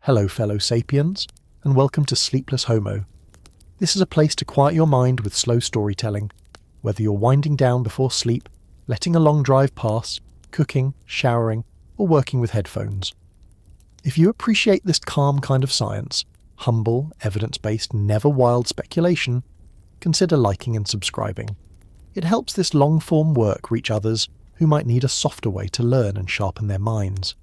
Hello fellow sapiens, and welcome to Sleepless Homo. This is a place to quiet your mind with slow storytelling, whether you're winding down before sleep, letting a long drive pass, cooking, showering, or working with headphones. If you appreciate this calm kind of science, humble, evidence-based, never wild speculation, consider liking and subscribing. It helps this long-form work reach others who might need a softer way to learn and sharpen their minds.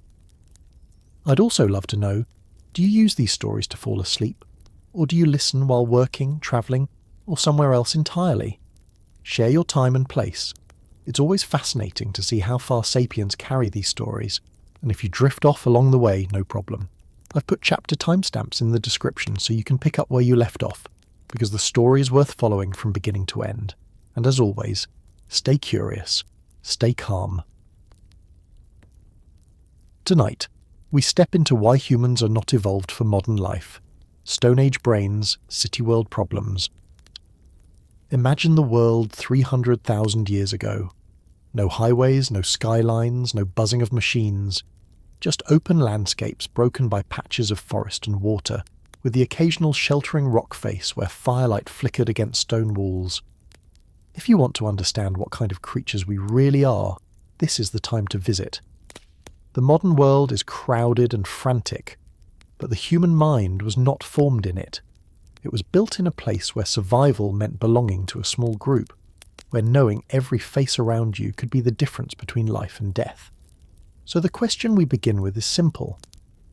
I'd also love to know, do you use these stories to fall asleep? Or do you listen while working, travelling, or somewhere else entirely? Share your time and place. It's always fascinating to see how far sapiens carry these stories, and if you drift off along the way, no problem. I've put chapter timestamps in the description so you can pick up where you left off, because the story is worth following from beginning to end. And as always, stay curious, stay calm. Tonight, we step into why humans are not evolved for modern life. Stone Age brains, city world problems. Imagine the world 300,000 years ago. No highways, no skylines, no buzzing of machines. Just open landscapes broken by patches of forest and water, with the occasional sheltering rock face where firelight flickered against stone walls. If you want to understand what kind of creatures we really are, this is the time to visit. The modern world is crowded and frantic, but the human mind was not formed in it. It was built in a place where survival meant belonging to a small group, where knowing every face around you could be the difference between life and death. So the question we begin with is simple.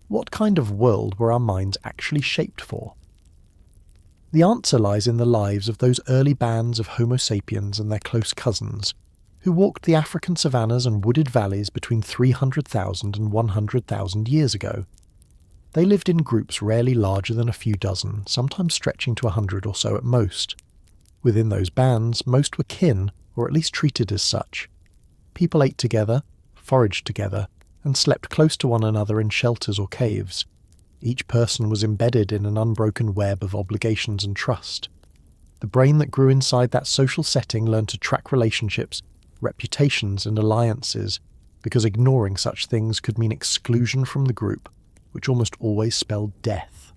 What kind of world were our minds actually shaped for? The answer lies in the lives of those early bands of Homo sapiens and their close cousins, who walked the African savannas and wooded valleys between 300,000 and 100,000 years ago. They lived in groups rarely larger than a few dozen, sometimes stretching to 100 or so at most. Within those bands, most were kin, or at least treated as such. People ate together, foraged together, and slept close to one another in shelters or caves. Each person was embedded in an unbroken web of obligations and trust. The brain that grew inside that social setting learned to track relationships, reputations and alliances, because ignoring such things could mean exclusion from the group, which almost always spelled death.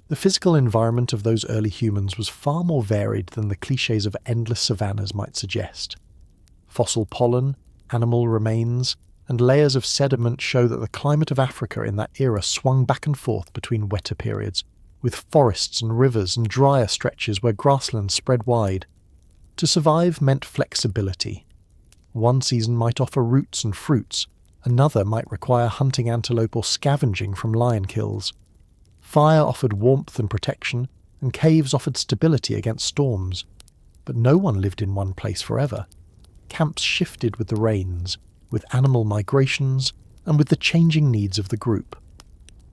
The physical environment of those early humans was far more varied than the clichés of endless savannas might suggest. Fossil pollen, animal remains, and layers of sediment show that the climate of Africa in that era swung back and forth between wetter periods, with forests and rivers and drier stretches where grasslands spread wide. To survive meant flexibility. One season might offer roots and fruits, another might require hunting antelope or scavenging from lion kills. Fire offered warmth and protection, and caves offered stability against storms. But no one lived in one place forever. Camps shifted with the rains, with animal migrations, and with the changing needs of the group.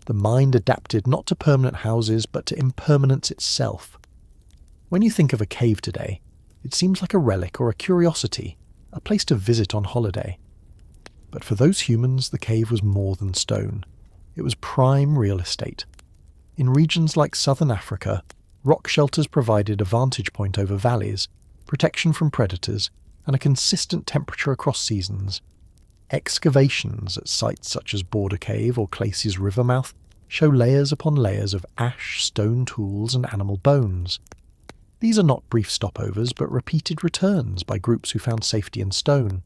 The mind adapted not to permanent houses, but to impermanence itself. When you think of a cave today, it seems like a relic or a curiosity, a place to visit on holiday. But for those humans, the cave was more than stone. It was prime real estate. In regions like southern Africa, rock shelters provided a vantage point over valleys, protection from predators, and a consistent temperature across seasons. Excavations at sites such as Border Cave or Clayce's river mouth show layers upon layers of ash, stone tools, and animal bones. These are not brief stopovers, but repeated returns by groups who found safety in stone.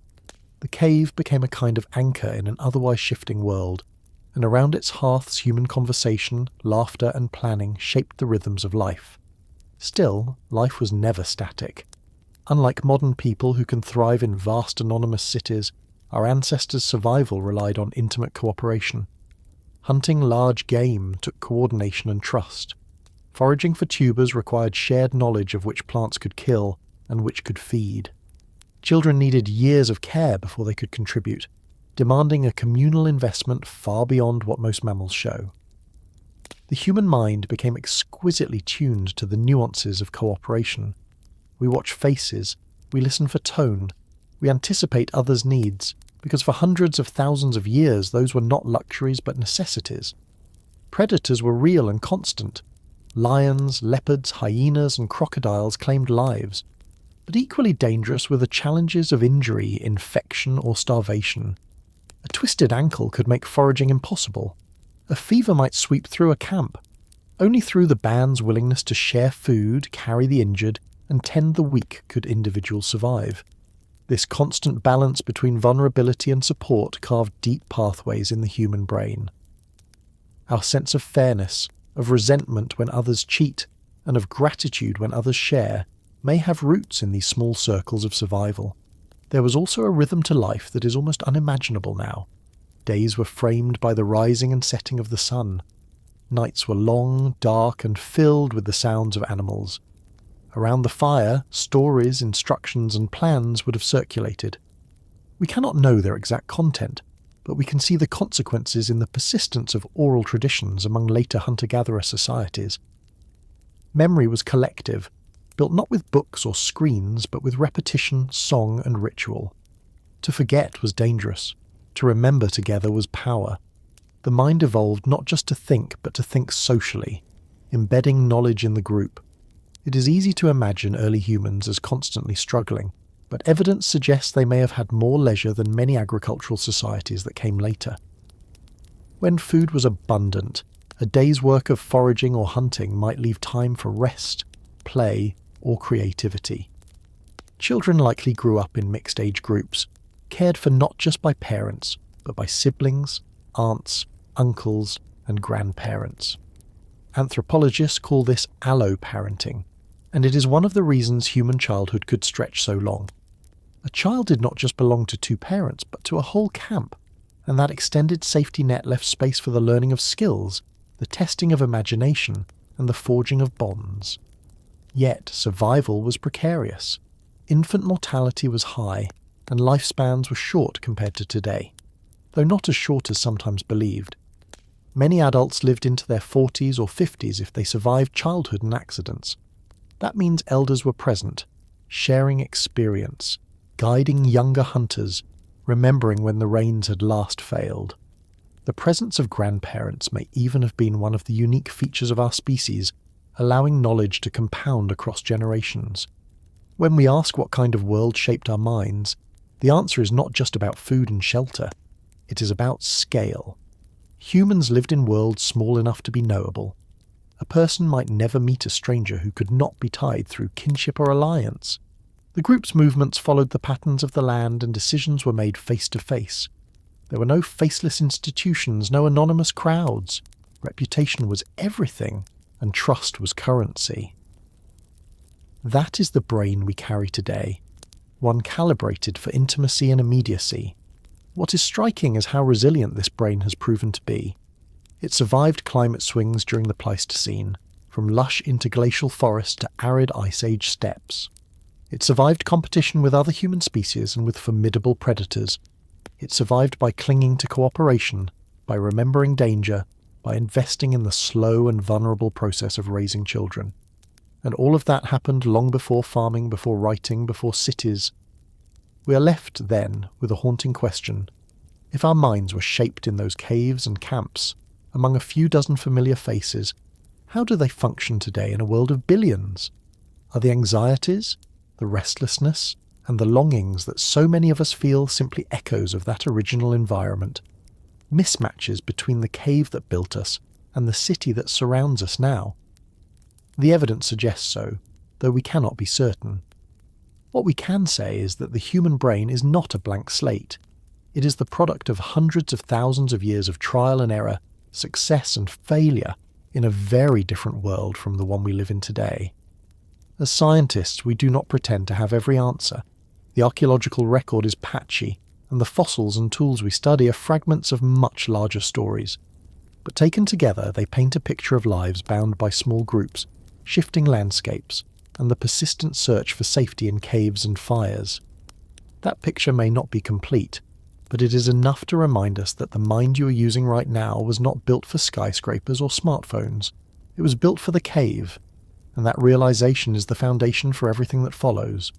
The cave became a kind of anchor in an otherwise shifting world, and around its hearths human conversation, laughter, and planning shaped the rhythms of life. Still, life was never static. Unlike modern people who can thrive in vast anonymous cities, our ancestors' survival relied on intimate cooperation. Hunting large game took coordination and trust. Foraging for tubers required shared knowledge of which plants could kill and which could feed. Children needed years of care before they could contribute, demanding a communal investment far beyond what most mammals show. The human mind became exquisitely tuned to the nuances of cooperation. We watch faces, we listen for tone, we anticipate others' needs, because for hundreds of thousands of years those were not luxuries but necessities. Predators were real and constant. Lions, leopards, hyenas, and crocodiles claimed lives. But equally dangerous were the challenges of injury, infection, or starvation. A twisted ankle could make foraging impossible. A fever might sweep through a camp. Only through the band's willingness to share food, carry the injured, and tend the weak could individuals survive. This constant balance between vulnerability and support carved deep pathways in the human brain. Our sense of fairness, of resentment when others cheat, and of gratitude when others share, may have roots in these small circles of survival. There was also a rhythm to life that is almost unimaginable now. Days were framed by the rising and setting of the sun. Nights were long, dark, and filled with the sounds of animals. Around the fire, stories, instructions, and plans would have circulated. We cannot know their exact content, but we can see the consequences in the persistence of oral traditions among later hunter-gatherer societies. Memory was collective, built not with books or screens, but with repetition, song, and ritual. To forget was dangerous. To remember together was power. The mind evolved not just to think, but to think socially, embedding knowledge in the group. It is easy to imagine early humans as constantly struggling, but evidence suggests they may have had more leisure than many agricultural societies that came later. When food was abundant, a day's work of foraging or hunting might leave time for rest, play, or creativity. Children likely grew up in mixed-age groups, cared for not just by parents, but by siblings, aunts, uncles, and grandparents. Anthropologists call this alloparenting, and it is one of the reasons human childhood could stretch so long. A child did not just belong to two parents, but to a whole camp, and that extended safety net left space for the learning of skills, the testing of imagination, and the forging of bonds. Yet survival was precarious. Infant mortality was high, and lifespans were short compared to today, though not as short as sometimes believed. Many adults lived into their 40s or 50s if they survived childhood and accidents. That means elders were present, sharing experience, guiding younger hunters, remembering when the rains had last failed. The presence of grandparents may even have been one of the unique features of our species, allowing knowledge to compound across generations. When we ask what kind of world shaped our minds, the answer is not just about food and shelter. It is about scale. Humans lived in worlds small enough to be knowable. A person might never meet a stranger who could not be tied through kinship or alliance. The group's movements followed the patterns of the land and decisions were made face to face. There were no faceless institutions, no anonymous crowds. Reputation was everything, and trust was currency. That is the brain we carry today, one calibrated for intimacy and immediacy. What is striking is how resilient this brain has proven to be. It survived climate swings during the Pleistocene, from lush interglacial forests to arid ice age steppes. It survived competition with other human species and with formidable predators. It survived by clinging to cooperation, by remembering danger, by investing in the slow and vulnerable process of raising children. And all of that happened long before farming, before writing, before cities. We are left, then, with a haunting question. If our minds were shaped in those caves and camps, among a few dozen familiar faces, how do they function today in a world of billions? Are the anxieties, the restlessness, and the longings that so many of us feel simply echoes of that original environment? Mismatches between the cave that built us and the city that surrounds us now? The evidence suggests so, though we cannot be certain. What we can say is that the human brain is not a blank slate. It is the product of hundreds of thousands of years of trial and error, success and failure, in a very different world from the one we live in today. As scientists, we do not pretend to have every answer. The archaeological record is patchy, and the fossils and tools we study are fragments of much larger stories. But taken together, they paint a picture of lives bound by small groups, shifting landscapes, and the persistent search for safety in caves and fires. That picture may not be complete, but it is enough to remind us that the mind you are using right now was not built for skyscrapers or smartphones. It was built for the cave, and that realization is the foundation for everything that follows.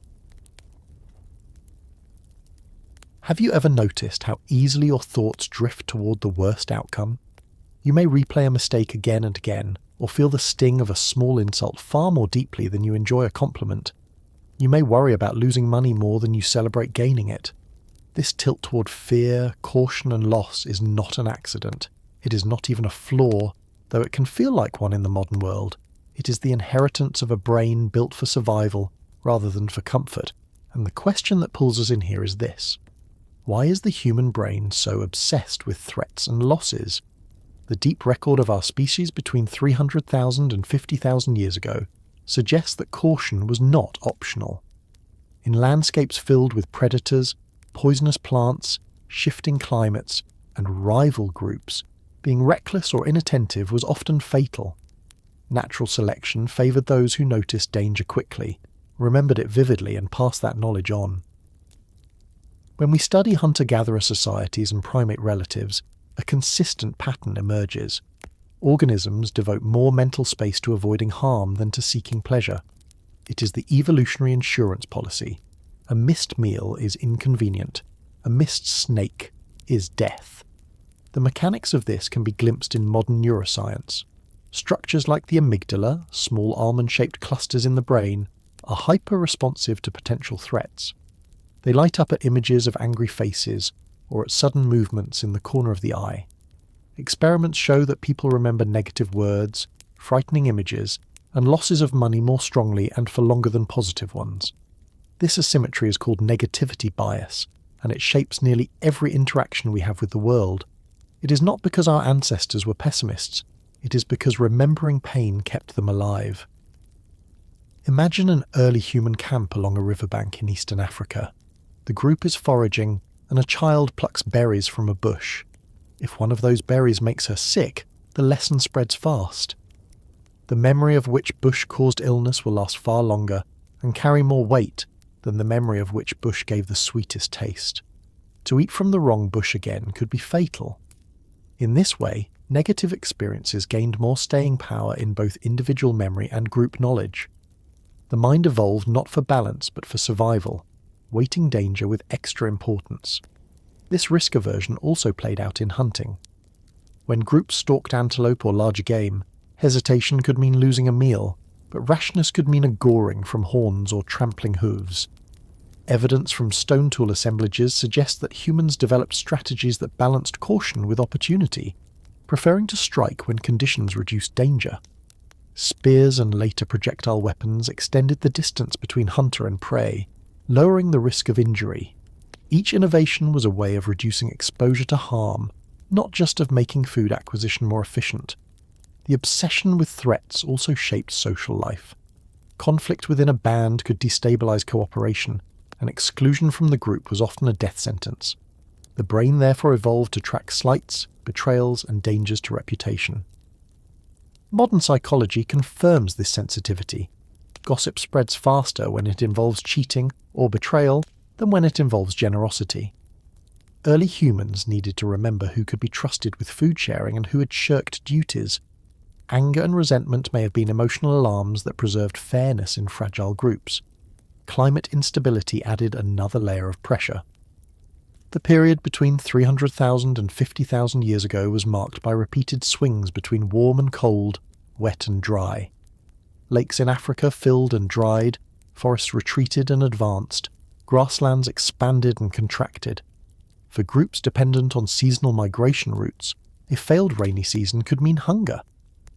Have you ever noticed how easily your thoughts drift toward the worst outcome? You may replay a mistake again and again, or feel the sting of a small insult far more deeply than you enjoy a compliment. You may worry about losing money more than you celebrate gaining it. This tilt toward fear, caution, and loss is not an accident. It is not even a flaw, though it can feel like one in the modern world. It is the inheritance of a brain built for survival rather than for comfort, and the question that pulls us in here is this. Why is the human brain so obsessed with threats and losses? The deep record of our species between 300,000 and 50,000 years ago suggests that caution was not optional. In landscapes filled with predators, poisonous plants, shifting climates, and rival groups, being reckless or inattentive was often fatal. Natural selection favoured those who noticed danger quickly, remembered it vividly, and passed that knowledge on. When we study hunter-gatherer societies and primate relatives, a consistent pattern emerges. Organisms devote more mental space to avoiding harm than to seeking pleasure. It is the evolutionary insurance policy. A missed meal is inconvenient. A missed snake is death. The mechanics of this can be glimpsed in modern neuroscience. Structures like the amygdala, small almond-shaped clusters in the brain, are hyper-responsive to potential threats. They light up at images of angry faces or at sudden movements in the corner of the eye. Experiments show that people remember negative words, frightening images, and losses of money more strongly and for longer than positive ones. This asymmetry is called negativity bias, and it shapes nearly every interaction we have with the world. It is not because our ancestors were pessimists, it is because remembering pain kept them alive. Imagine an early human camp along a riverbank in eastern Africa. The group is foraging, and a child plucks berries from a bush. If one of those berries makes her sick, the lesson spreads fast. The memory of which bush caused illness will last far longer and carry more weight than the memory of which bush gave the sweetest taste. To eat from the wrong bush again could be fatal. In this way, negative experiences gained more staying power in both individual memory and group knowledge. The mind evolved not for balance but for survival, weighting danger with extra importance. This risk aversion also played out in hunting. When groups stalked antelope or larger game, hesitation could mean losing a meal, but rashness could mean a goring from horns or trampling hooves. Evidence from stone tool assemblages suggests that humans developed strategies that balanced caution with opportunity, preferring to strike when conditions reduced danger. Spears and later projectile weapons extended the distance between hunter and prey, lowering the risk of injury. Each innovation was a way of reducing exposure to harm, not just of making food acquisition more efficient. The obsession with threats also shaped social life. Conflict within a band could destabilize cooperation, and exclusion from the group was often a death sentence. The brain therefore evolved to track slights, betrayals, and dangers to reputation. Modern psychology confirms this sensitivity. Gossip spreads faster when it involves cheating or betrayal than when it involves generosity. Early humans needed to remember who could be trusted with food sharing and who had shirked duties. Anger and resentment may have been emotional alarms that preserved fairness in fragile groups. Climate instability added another layer of pressure. The period between 300,000 and 50,000 years ago was marked by repeated swings between warm and cold, wet and dry. Lakes in Africa filled and dried, forests retreated and advanced, grasslands expanded and contracted. For groups dependent on seasonal migration routes, a failed rainy season could mean hunger.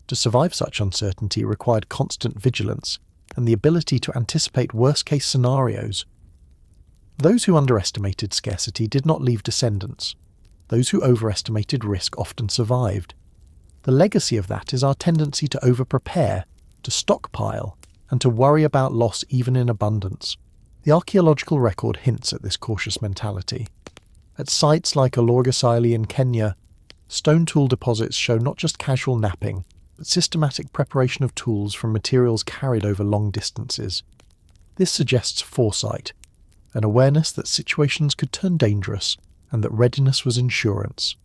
To survive such uncertainty required constant vigilance and the ability to anticipate worst-case scenarios. Those who underestimated scarcity did not leave descendants. Those who overestimated risk often survived. The legacy of that is our tendency to over-prepare, to stockpile, and to worry about loss even in abundance. The archaeological record hints at this cautious mentality. At sites like 𝐓𝐈𝐌𝐿𝐼 in Kenya, stone tool deposits show not just casual knapping, but systematic preparation of tools from materials carried over long distances. This suggests foresight, an awareness that situations could turn dangerous and that readiness was insurance.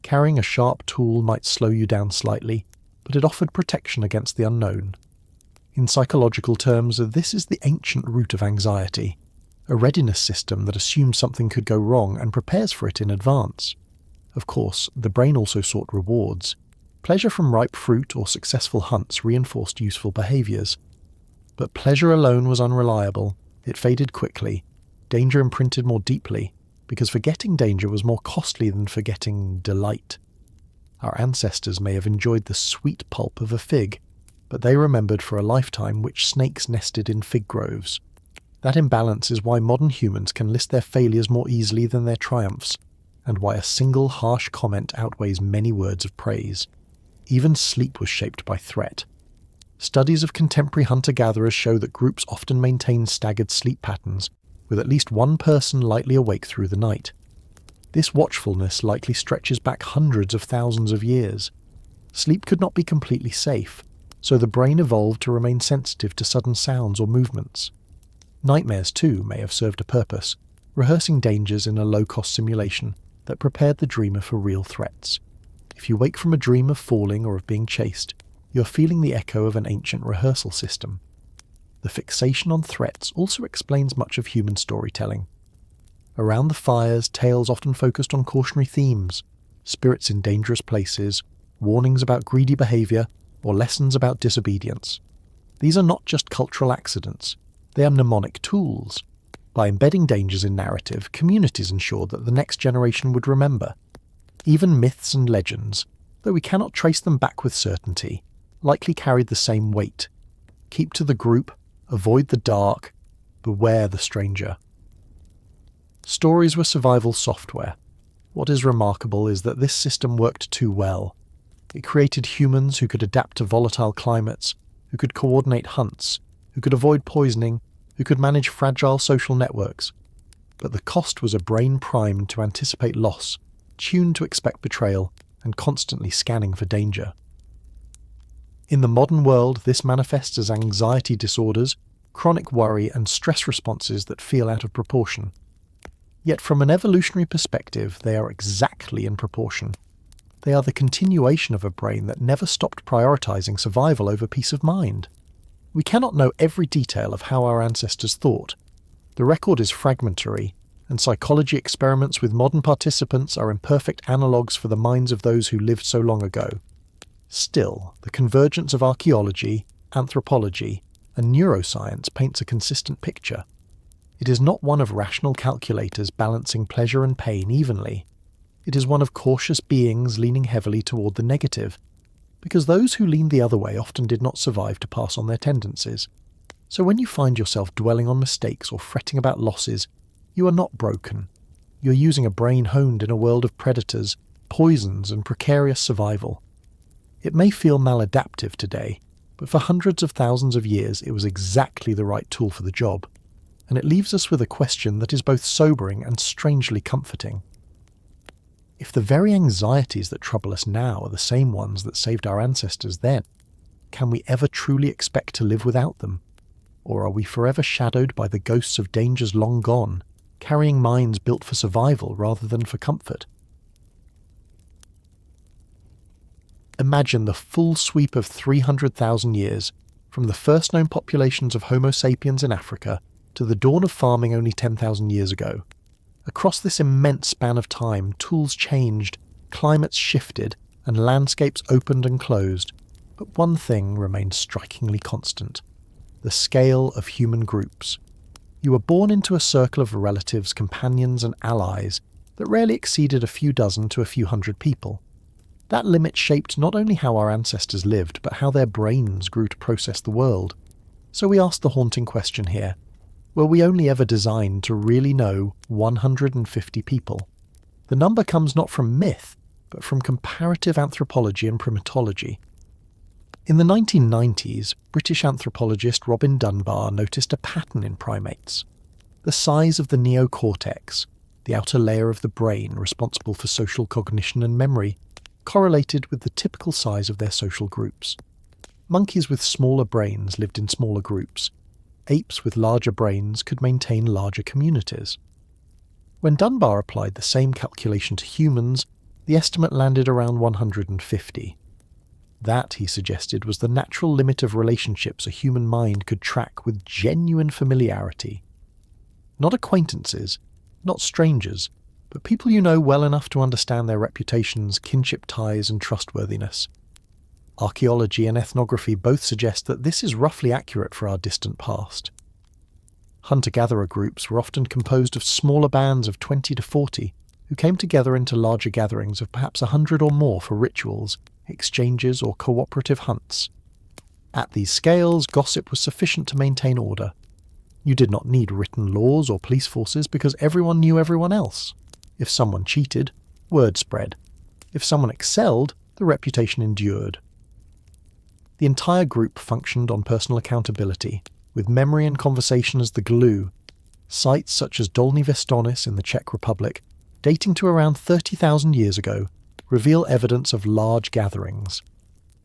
Carrying a sharp tool might slow you down slightly, but it offered protection against the unknown. In psychological terms, this is the ancient root of anxiety, a readiness system that assumes something could go wrong and prepares for it in advance. Of course, the brain also sought rewards. Pleasure from ripe fruit or successful hunts reinforced useful behaviours. But pleasure alone was unreliable, it faded quickly, danger imprinted more deeply, because forgetting danger was more costly than forgetting delight. Our ancestors may have enjoyed the sweet pulp of a fig, but they remembered for a lifetime which snakes nested in fig groves. That imbalance is why modern humans can list their failures more easily than their triumphs, and why a single harsh comment outweighs many words of praise. Even sleep was shaped by threat. Studies of contemporary hunter-gatherers show that groups often maintain staggered sleep patterns, with at least one person lightly awake through the night. This watchfulness likely stretches back hundreds of thousands of years. Sleep could not be completely safe, so the brain evolved to remain sensitive to sudden sounds or movements. Nightmares, too, may have served a purpose, rehearsing dangers in a low-cost simulation that prepared the dreamer for real threats. If you wake from a dream of falling or of being chased, you're feeling the echo of an ancient rehearsal system. The fixation on threats also explains much of human storytelling. Around the fires, tales often focused on cautionary themes, spirits in dangerous places, warnings about greedy behaviour, or lessons about disobedience. These are not just cultural accidents, they are mnemonic tools. By embedding dangers in narrative, communities ensured that the next generation would remember. Even myths and legends, though we cannot trace them back with certainty, likely carried the same weight. Keep to the group, avoid the dark, beware the stranger. Stories were survival software. What is remarkable is that this system worked too well. It created humans who could adapt to volatile climates, who could coordinate hunts, who could avoid poisoning, who could manage fragile social networks. But the cost was a brain primed to anticipate loss, tuned to expect betrayal, and constantly scanning for danger. In the modern world, this manifests as anxiety disorders, chronic worry, and stress responses that feel out of proportion. Yet from an evolutionary perspective, they are exactly in proportion. They are the continuation of a brain that never stopped prioritizing survival over peace of mind. We cannot know every detail of how our ancestors thought. The record is fragmentary, and psychology experiments with modern participants are imperfect analogues for the minds of those who lived so long ago. Still, the convergence of archaeology, anthropology, and neuroscience paints a consistent picture. It is not one of rational calculators balancing pleasure and pain evenly. It is one of cautious beings leaning heavily toward the negative, because those who leaned the other way often did not survive to pass on their tendencies. So when you find yourself dwelling on mistakes or fretting about losses, you are not broken. You are using a brain honed in a world of predators, poisons, and precarious survival. It may feel maladaptive today, but for hundreds of thousands of years it was exactly the right tool for the job. And it leaves us with a question that is both sobering and strangely comforting. If the very anxieties that trouble us now are the same ones that saved our ancestors then, can we ever truly expect to live without them? Or are we forever shadowed by the ghosts of dangers long gone, carrying minds built for survival rather than for comfort? Imagine the full sweep of 300,000 years, from the first known populations of Homo sapiens in Africa to the dawn of farming only 10,000 years ago. Across this immense span of time, tools changed, climates shifted, and landscapes opened and closed, but one thing remained strikingly constant: the scale of human groups. You were born into a circle of relatives, companions, and allies that rarely exceeded a few dozen to a few hundred people. That limit shaped not only how our ancestors lived, but how their brains grew to process the world. So we ask the haunting question here: were we only ever designed to really know 150 people? The number comes not from myth, but from comparative anthropology and primatology. In the 1990s, British anthropologist Robin Dunbar noticed a pattern in primates. The size of the neocortex, the outer layer of the brain responsible for social cognition and memory, correlated with the typical size of their social groups. Monkeys with smaller brains lived in smaller groups. Apes with larger brains could maintain larger communities. When Dunbar applied the same calculation to humans, the estimate landed around 150. That, he suggested, was the natural limit of relationships a human mind could track with genuine familiarity. Not acquaintances, not strangers, but people you know well enough to understand their reputations, kinship ties, and trustworthiness. Archaeology and ethnography both suggest that this is roughly accurate for our distant past. Hunter-gatherer groups were often composed of smaller bands of 20 to 40, who came together into larger gatherings of perhaps 100 or more for rituals, exchanges, or cooperative hunts. At these scales, gossip was sufficient to maintain order. You did not need written laws or police forces because everyone knew everyone else. If someone cheated, word spread. If someone excelled, the reputation endured. The entire group functioned on personal accountability, with memory and conversation as the glue. Sites such as Dolní Věstonice in the Czech Republic, dating to around 30,000 years ago, reveal evidence of large gatherings.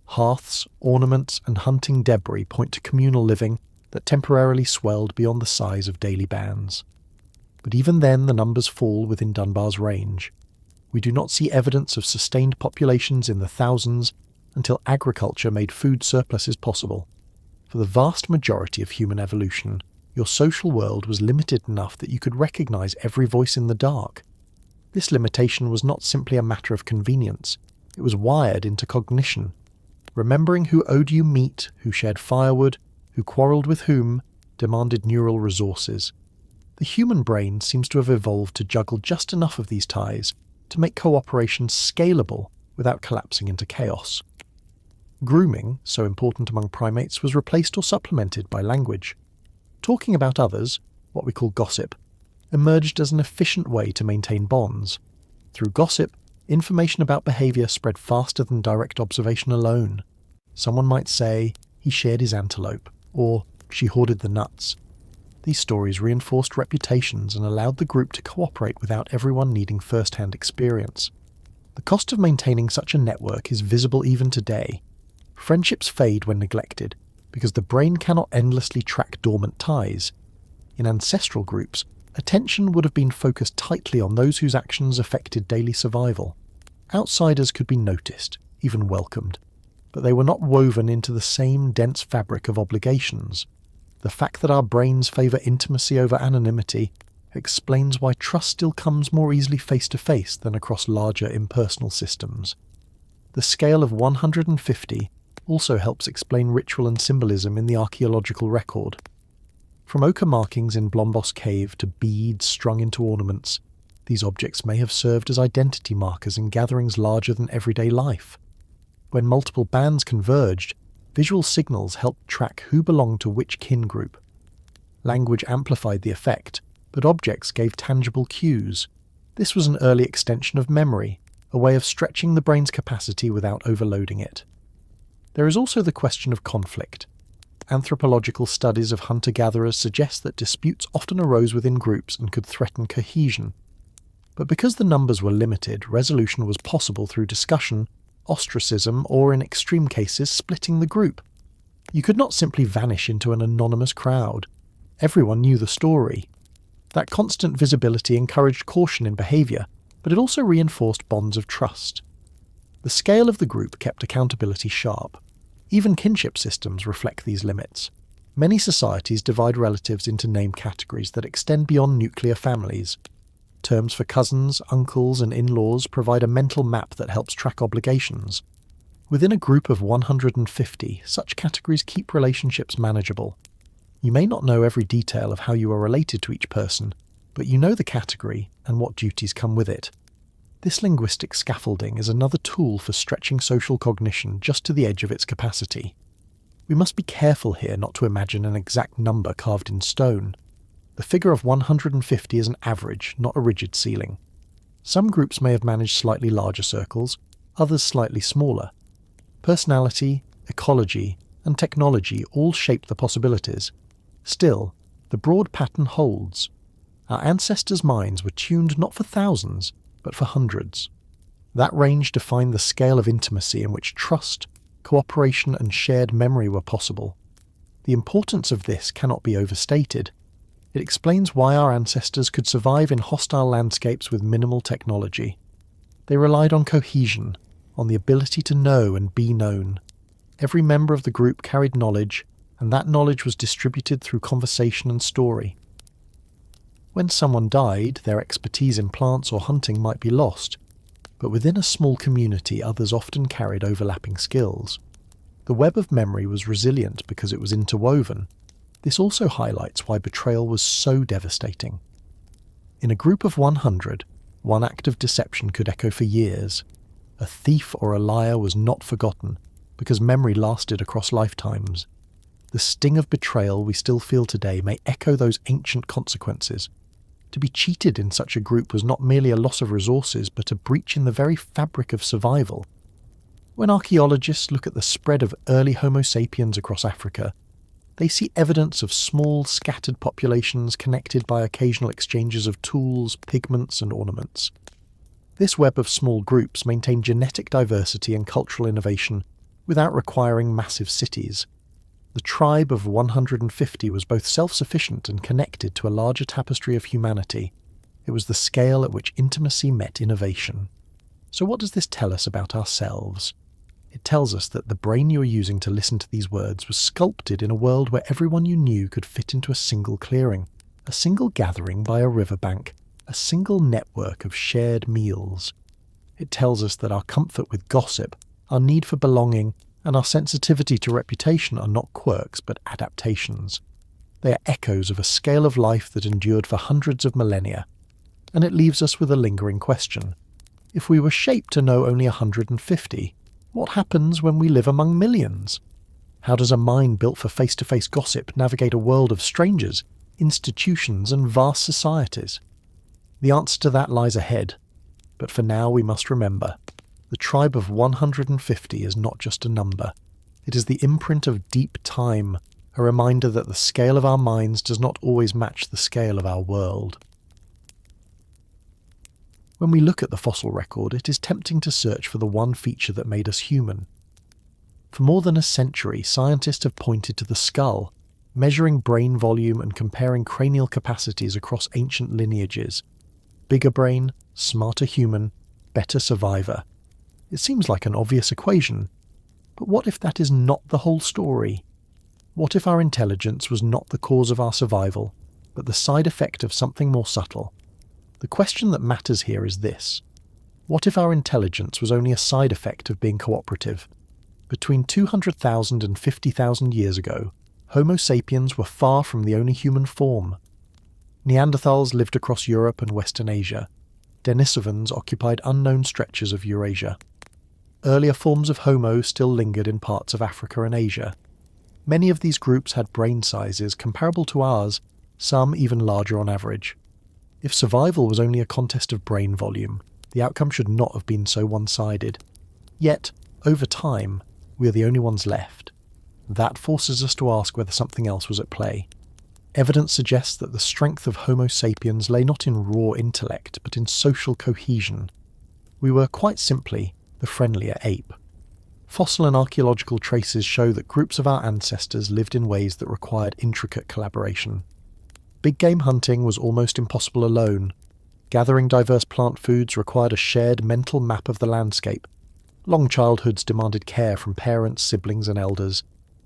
Hearths, ornaments, and hunting debris point to communal living that temporarily swelled beyond the size of daily bands. But even then the numbers fall within Dunbar's range. We do not see evidence of sustained populations in the thousands until agriculture made food surpluses possible. For the vast majority of human evolution, your social world was limited enough that you could recognize every voice in the dark. This limitation was not simply a matter of convenience, it was wired into cognition. Remembering who owed you meat, who shared firewood, who quarrelled with whom, demanded neural resources. The human brain seems to have evolved to juggle just enough of these ties to make cooperation scalable without collapsing into chaos. Grooming, so important among primates, was replaced or supplemented by language. Talking about others, what we call gossip, emerged as an efficient way to maintain bonds. Through gossip, information about behaviour spread faster than direct observation alone. Someone might say, he shared his antelope, or she hoarded the nuts. These stories reinforced reputations and allowed the group to cooperate without everyone needing first-hand experience. The cost of maintaining such a network is visible even today. Friendships fade when neglected, because the brain cannot endlessly track dormant ties. In ancestral groups, attention would have been focused tightly on those whose actions affected daily survival. Outsiders could be noticed, even welcomed, but they were not woven into the same dense fabric of obligations. The fact that our brains favour intimacy over anonymity explains why trust still comes more easily face-to-face than across larger impersonal systems. The scale of 150 also helps explain ritual and symbolism in the archaeological record. From ochre markings in Blombos Cave to beads strung into ornaments, these objects may have served as identity markers in gatherings larger than everyday life. When multiple bands converged, visual signals helped track who belonged to which kin group. Language amplified the effect, but objects gave tangible cues. This was an early extension of memory, a way of stretching the brain's capacity without overloading it. There is also the question of conflict. Anthropological studies of hunter-gatherers suggest that disputes often arose within groups and could threaten cohesion. But because the numbers were limited, resolution was possible through discussion, ostracism, or in extreme cases, splitting the group. You could not simply vanish into an anonymous crowd. Everyone knew the story. That constant visibility encouraged caution in behaviour, but it also reinforced bonds of trust. The scale of the group kept accountability sharp. Even kinship systems reflect these limits. Many societies divide relatives into name categories that extend beyond nuclear families. Terms for cousins, uncles, and in-laws provide a mental map that helps track obligations. Within a group of 150, such categories keep relationships manageable. You may not know every detail of how you are related to each person, but you know the category and what duties come with it. This linguistic scaffolding is another tool for stretching social cognition just to the edge of its capacity. We must be careful here not to imagine an exact number carved in stone. The figure of 150 is an average, not a rigid ceiling. Some groups may have managed slightly larger circles, others slightly smaller. Personality, ecology, and technology all shape the possibilities. Still, the broad pattern holds. Our ancestors' minds were tuned not for thousands, but for hundreds. That range defined the scale of intimacy in which trust, cooperation, and shared memory were possible. The importance of this cannot be overstated. It explains why our ancestors could survive in hostile landscapes with minimal technology. They relied on cohesion, on the ability to know and be known. Every member of the group carried knowledge, and that knowledge was distributed through conversation and story. When someone died, their expertise in plants or hunting might be lost, but within a small community others often carried overlapping skills. The web of memory was resilient because it was interwoven. This also highlights why betrayal was so devastating. In a group of 100, one act of deception could echo for years. A thief or a liar was not forgotten, because memory lasted across lifetimes. The sting of betrayal we still feel today may echo those ancient consequences. To be cheated in such a group was not merely a loss of resources, but a breach in the very fabric of survival. When archaeologists look at the spread of early Homo sapiens across Africa, they see evidence of small, scattered populations connected by occasional exchanges of tools, pigments, and ornaments. This web of small groups maintained genetic diversity and cultural innovation without requiring massive cities. The tribe of 150 was both self-sufficient and connected to a larger tapestry of humanity. It was the scale at which intimacy met innovation. So what does this tell us about ourselves? It tells us that the brain you're using to listen to these words was sculpted in a world where everyone you knew could fit into a single clearing, a single gathering by a riverbank, a single network of shared meals. It tells us that our comfort with gossip, our need for belonging, and our sensitivity to reputation are not quirks but adaptations. They are echoes of a scale of life that endured for hundreds of millennia. And it leaves us with a lingering question. If we were shaped to know only 150, what happens when we live among millions? How does a mind built for face-to-face gossip navigate a world of strangers, institutions, and vast societies? The answer to that lies ahead. But for now we must remember, the tribe of 150 is not just a number. It is the imprint of deep time, a reminder that the scale of our minds does not always match the scale of our world. When we look at the fossil record, it is tempting to search for the one feature that made us human. For more than a century, scientists have pointed to the skull, measuring brain volume and comparing cranial capacities across ancient lineages. Bigger brain, smarter human, better survivor. It seems like an obvious equation, but what if that is not the whole story? What if our intelligence was not the cause of our survival, but the side effect of something more subtle? The question that matters here is this. What if our intelligence was only a side effect of being cooperative? Between 200,000 and 50,000 years ago, Homo sapiens were far from the only human form. Neanderthals lived across Europe and Western Asia. Denisovans occupied unknown stretches of Eurasia. Earlier forms of Homo still lingered in parts of Africa and Asia. Many of these groups had brain sizes comparable to ours, some even larger on average. If survival was only a contest of brain volume, the outcome should not have been so one-sided. Yet, over time, we are the only ones left. That forces us to ask whether something else was at play. Evidence suggests that the strength of Homo sapiens lay not in raw intellect, but in social cohesion. We were, quite simply, the friendlier ape. Fossil and archaeological traces show that groups of our ancestors lived in ways that required intricate collaboration. Big game hunting was almost impossible alone. Gathering diverse plant foods required a shared mental map of the landscape. Long childhoods demanded care from parents, siblings, and elders.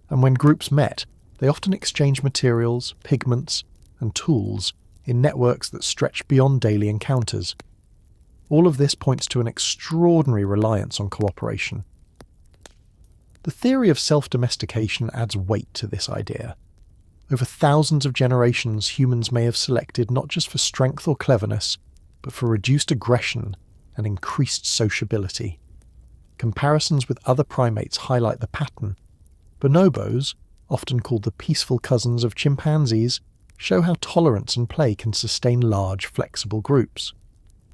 And when groups met, they often exchanged materials, pigments, and tools in networks that stretched beyond daily encounters. All of this points to an extraordinary reliance on cooperation. The theory of self-domestication adds weight to this idea. Over thousands of generations, humans may have selected not just for strength or cleverness, but for reduced aggression and increased sociability. Comparisons with other primates highlight the pattern. Bonobos, often called the peaceful cousins of chimpanzees, show how tolerance and play can sustain large, flexible groups.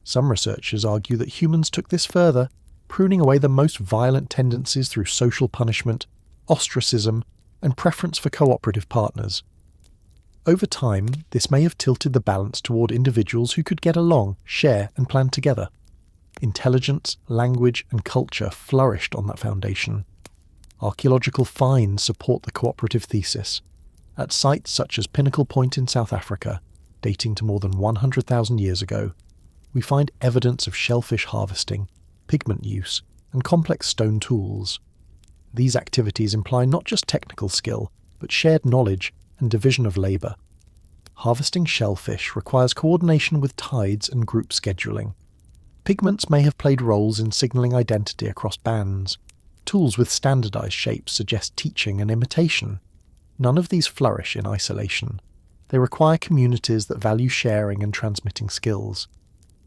Some researchers argue that humans took this further, pruning away the most violent tendencies through social punishment, ostracism, and preference for cooperative partners. Over time, this may have tilted the balance toward individuals who could get along, share, and plan together. Intelligence, language, and culture flourished on that foundation. Archaeological finds support the cooperative thesis. At sites such as Pinnacle Point in South Africa, dating to more than 100,000 years ago, we find evidence of shellfish harvesting, pigment use, and complex stone tools. These activities imply not just technical skill, but shared knowledge and division of labour. Harvesting shellfish requires coordination with tides and group scheduling. Pigments may have played roles in signalling identity across bands. Tools with standardised shapes suggest teaching and imitation. None of these flourish in isolation. They require communities that value sharing and transmitting skills.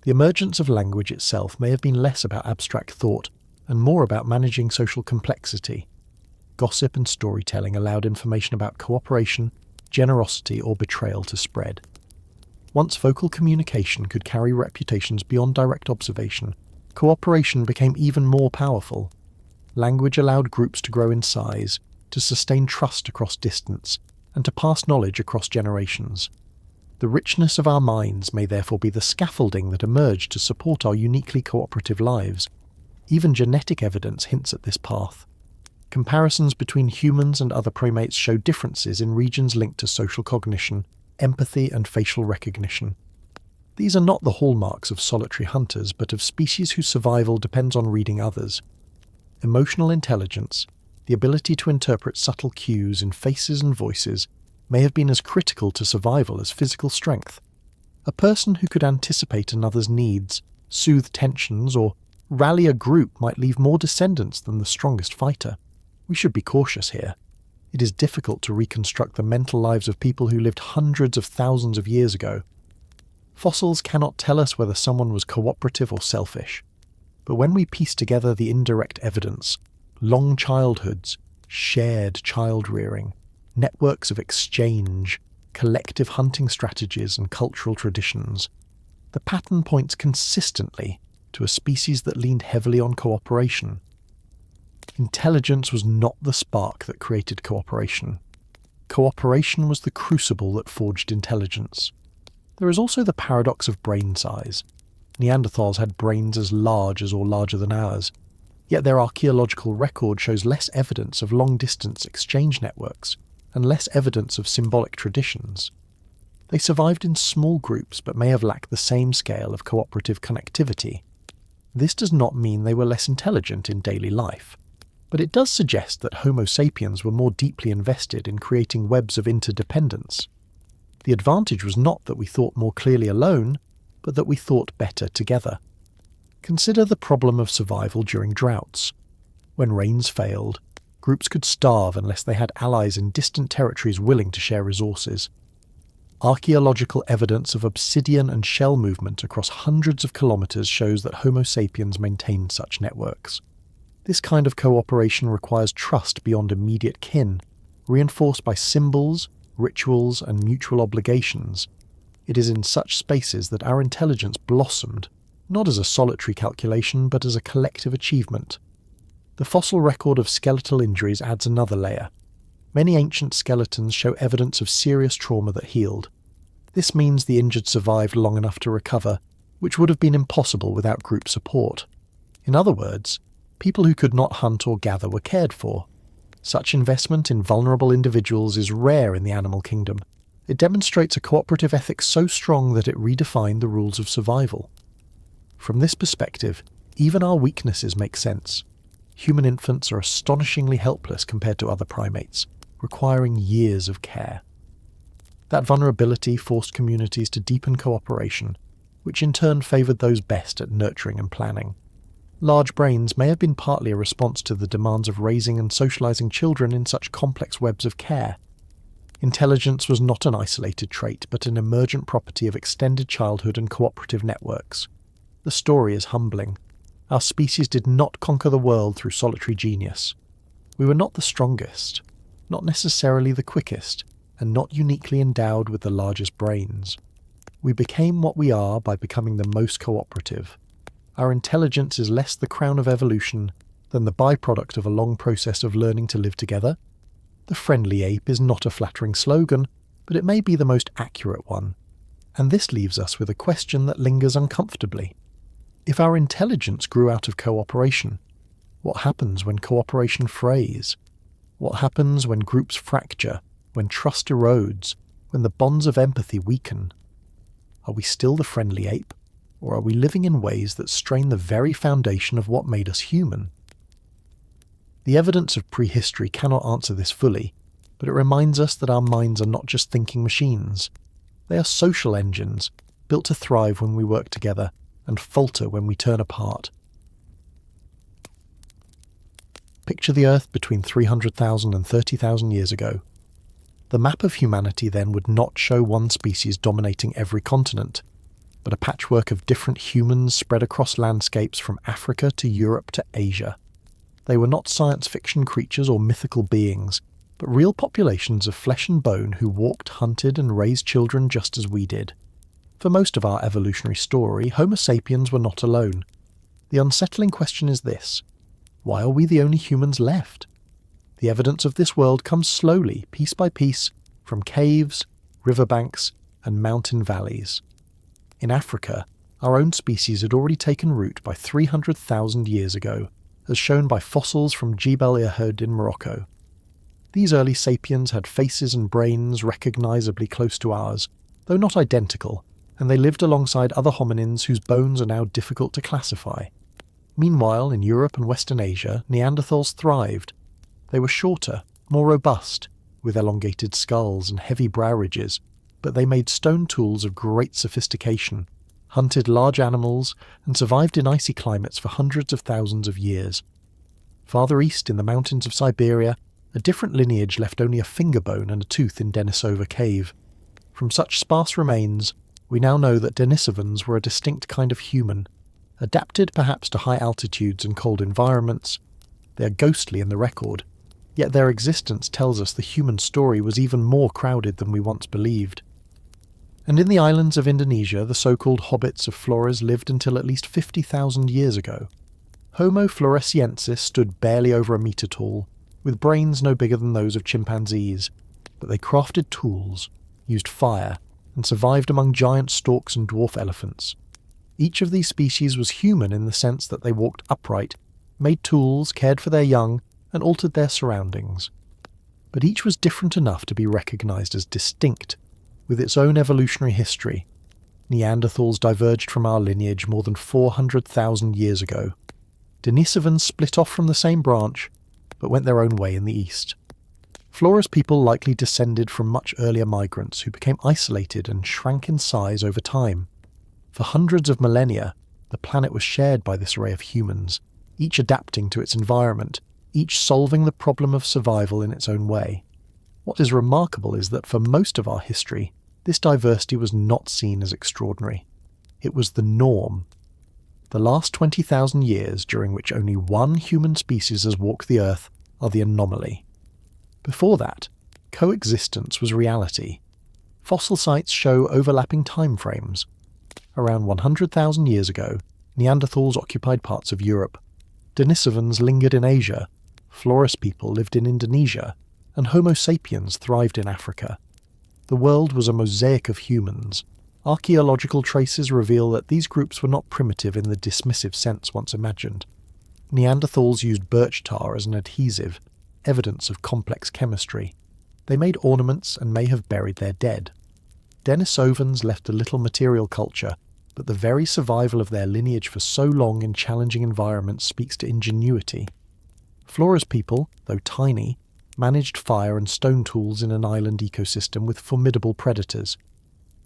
The emergence of language itself may have been less about abstract thought and more about managing social complexity. Gossip and storytelling allowed information about cooperation, generosity, or betrayal to spread. Once vocal communication could carry reputations beyond direct observation, cooperation became even more powerful. Language allowed groups to grow in size, to sustain trust across distance, and to pass knowledge across generations. The richness of our minds may therefore be the scaffolding that emerged to support our uniquely cooperative lives. Even genetic evidence hints at this path. Comparisons between humans and other primates show differences in regions linked to social cognition, empathy, and facial recognition. These are not the hallmarks of solitary hunters, but of species whose survival depends on reading others. Emotional intelligence, the ability to interpret subtle cues in faces and voices, may have been as critical to survival as physical strength. A person who could anticipate another's needs, soothe tensions, or rally a group might leave more descendants than the strongest fighter. We should be cautious here. It is difficult to reconstruct the mental lives of people who lived hundreds of thousands of years ago. Fossils cannot tell us whether someone was cooperative or selfish. But when we piece together the indirect evidence, long childhoods, shared child-rearing, networks of exchange, collective hunting strategies and cultural traditions, the pattern points consistently to a species that leaned heavily on cooperation. Intelligence was not the spark that created cooperation. Cooperation was the crucible that forged intelligence. There is also the paradox of brain size. Neanderthals had brains as large as or larger than ours, yet their archaeological record shows less evidence of long-distance exchange networks and less evidence of symbolic traditions. They survived in small groups but may have lacked the same scale of cooperative connectivity. This does not mean they were less intelligent in daily life, but it does suggest that Homo sapiens were more deeply invested in creating webs of interdependence. The advantage was not that we thought more clearly alone, but that we thought better together. Consider the problem of survival during droughts. When rains failed, groups could starve unless they had allies in distant territories willing to share resources. Archaeological evidence of obsidian and shell movement across hundreds of kilometers shows that Homo sapiens maintained such networks. This kind of cooperation requires trust beyond immediate kin, reinforced by symbols, rituals, and mutual obligations. It is in such spaces that our intelligence blossomed, not as a solitary calculation, but as a collective achievement. The fossil record of skeletal injuries adds another layer. Many ancient skeletons show evidence of serious trauma that healed. This means the injured survived long enough to recover, which would have been impossible without group support. In other words, people who could not hunt or gather were cared for. Such investment in vulnerable individuals is rare in the animal kingdom. It demonstrates a cooperative ethic so strong that it redefined the rules of survival. From this perspective, even our weaknesses make sense. Human infants are astonishingly helpless compared to other primates, requiring years of care. That vulnerability forced communities to deepen cooperation, which in turn favoured those best at nurturing and planning. Large brains may have been partly a response to the demands of raising and socialising children in such complex webs of care. Intelligence was not an isolated trait, but an emergent property of extended childhood and cooperative networks. The story is humbling. Our species did not conquer the world through solitary genius. We were not the strongest, not necessarily the quickest, and not uniquely endowed with the largest brains. We became what we are by becoming the most cooperative. Our intelligence is less the crown of evolution than the byproduct of a long process of learning to live together. The friendly ape is not a flattering slogan, but it may be the most accurate one. And this leaves us with a question that lingers uncomfortably. If our intelligence grew out of cooperation, what happens when cooperation frays? What happens when groups fracture, when trust erodes, when the bonds of empathy weaken? Are we still the friendly ape, or are we living in ways that strain the very foundation of what made us human? The evidence of prehistory cannot answer this fully, but it reminds us that our minds are not just thinking machines. They are social engines, built to thrive when we work together, and falter when we turn apart. Picture the Earth between 300,000 and 30,000 years ago. The map of humanity then would not show one species dominating every continent. but a patchwork of different humans spread across landscapes from Africa to Europe to Asia. They were not science fiction creatures or mythical beings, but real populations of flesh and bone who walked, hunted, and raised children just as we did. For most of our evolutionary story, Homo sapiens were not alone. The unsettling question is this: why are we the only humans left? The evidence of this world comes slowly, piece by piece, from caves, riverbanks, and mountain valleys. In Africa, our own species had already taken root by 300,000 years ago, as shown by fossils from 𝐓𝐈𝐌𝐿 in Morocco. These early sapiens had faces and brains recognisably close to ours, though not identical, and they lived alongside other hominins whose bones are now difficult to classify. Meanwhile, in Europe and Western Asia, Neanderthals thrived. They were shorter, more robust, with elongated skulls and heavy brow ridges, but they made stone tools of great sophistication, hunted large animals, and survived in icy climates for hundreds of thousands of years. Farther east, in the mountains of Siberia, a different lineage left only a finger bone and a tooth in Denisova Cave. From such sparse remains, we now know that Denisovans were a distinct kind of human, adapted perhaps to high altitudes and cold environments. They are ghostly in the record, yet their existence tells us the human story was even more crowded than we once believed. And in the islands of Indonesia, the so-called hobbits of Flores lived until at least 50,000 years ago. Homo floresiensis stood barely over a metre tall, with brains no bigger than those of chimpanzees, but they crafted tools, used fire, and survived among giant storks and dwarf elephants. Each of these species was human in the sense that they walked upright, made tools, cared for their young, and altered their surroundings. But each was different enough to be recognised as distinct, with its own evolutionary history. Neanderthals diverged from our lineage more than 400,000 years ago. Denisovans split off from the same branch, but went their own way in the east. Flores people likely descended from much earlier migrants who became isolated and shrank in size over time. For hundreds of millennia, the planet was shared by this array of humans, each adapting to its environment, each solving the problem of survival in its own way. What is remarkable is that for most of our history, this diversity was not seen as extraordinary. It was the norm. The last 20,000 years, during which only one human species has walked the Earth, are the anomaly. Before that, coexistence was reality. Fossil sites show overlapping time frames. Around 100,000 years ago, Neanderthals occupied parts of Europe. Denisovans lingered in Asia, Flores people lived in Indonesia, and Homo sapiens thrived in Africa. The world was a mosaic of humans. Archaeological traces reveal that these groups were not primitive in the dismissive sense once imagined. Neanderthals used birch tar as an adhesive, evidence of complex chemistry. They made ornaments and may have buried their dead. Denisovans left a little material culture, but the very survival of their lineage for so long in challenging environments speaks to ingenuity. Flores people, though tiny, managed fire and stone tools in an island ecosystem with formidable predators.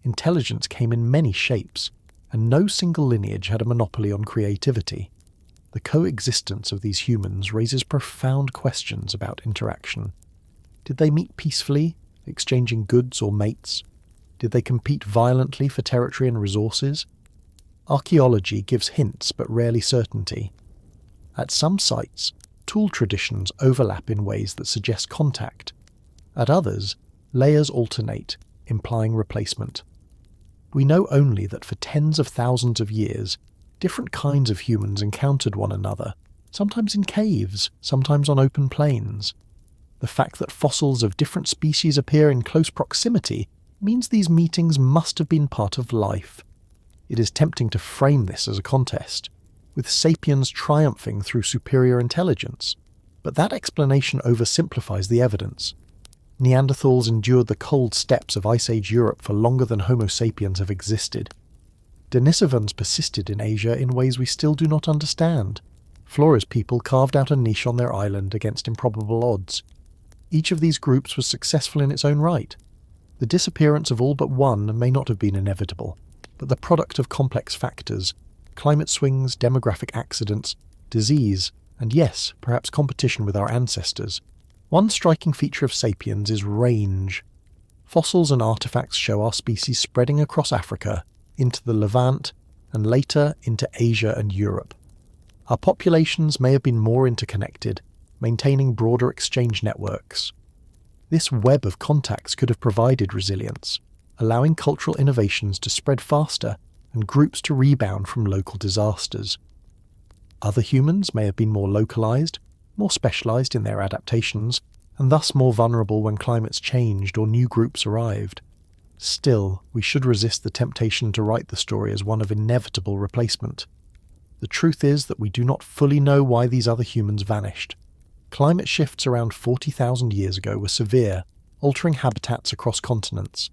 Intelligence came in many shapes, and no single lineage had a monopoly on creativity. The coexistence of these humans raises profound questions about interaction. Did they meet peacefully, exchanging goods or mates? Did they compete violently for territory and resources? Archaeology gives hints but rarely certainty. At some sites, tool traditions overlap in ways that suggest contact. At others, layers alternate, implying replacement. We know only that for tens of thousands of years, different kinds of humans encountered one another, sometimes in caves, sometimes on open plains. The fact that fossils of different species appear in close proximity means these meetings must have been part of life. It is tempting to frame this as a contest, with sapiens triumphing through superior intelligence, but that explanation oversimplifies the evidence. Neanderthals endured the cold steppes of Ice Age Europe for longer than Homo sapiens have existed. Denisovans persisted in Asia in ways we still do not understand. Flores people carved out a niche on their island against improbable odds. Each of these groups was successful in its own right. The disappearance of all but one may not have been inevitable, but the product of complex factors, climate swings, demographic accidents, disease, and yes, perhaps competition with our ancestors. One striking feature of sapiens is range. Fossils and artifacts show our species spreading across Africa, into the Levant, and later into Asia and Europe. Our populations may have been more interconnected, maintaining broader exchange networks. This web of contacts could have provided resilience, allowing cultural innovations to spread faster and groups to rebound from local disasters. Other humans may have been more localized, more specialized in their adaptations, and thus more vulnerable when climates changed or new groups arrived. Still, we should resist the temptation to write the story as one of inevitable replacement. The truth is that we do not fully know why these other humans vanished. Climate shifts around 40,000 years ago were severe, altering habitats across continents.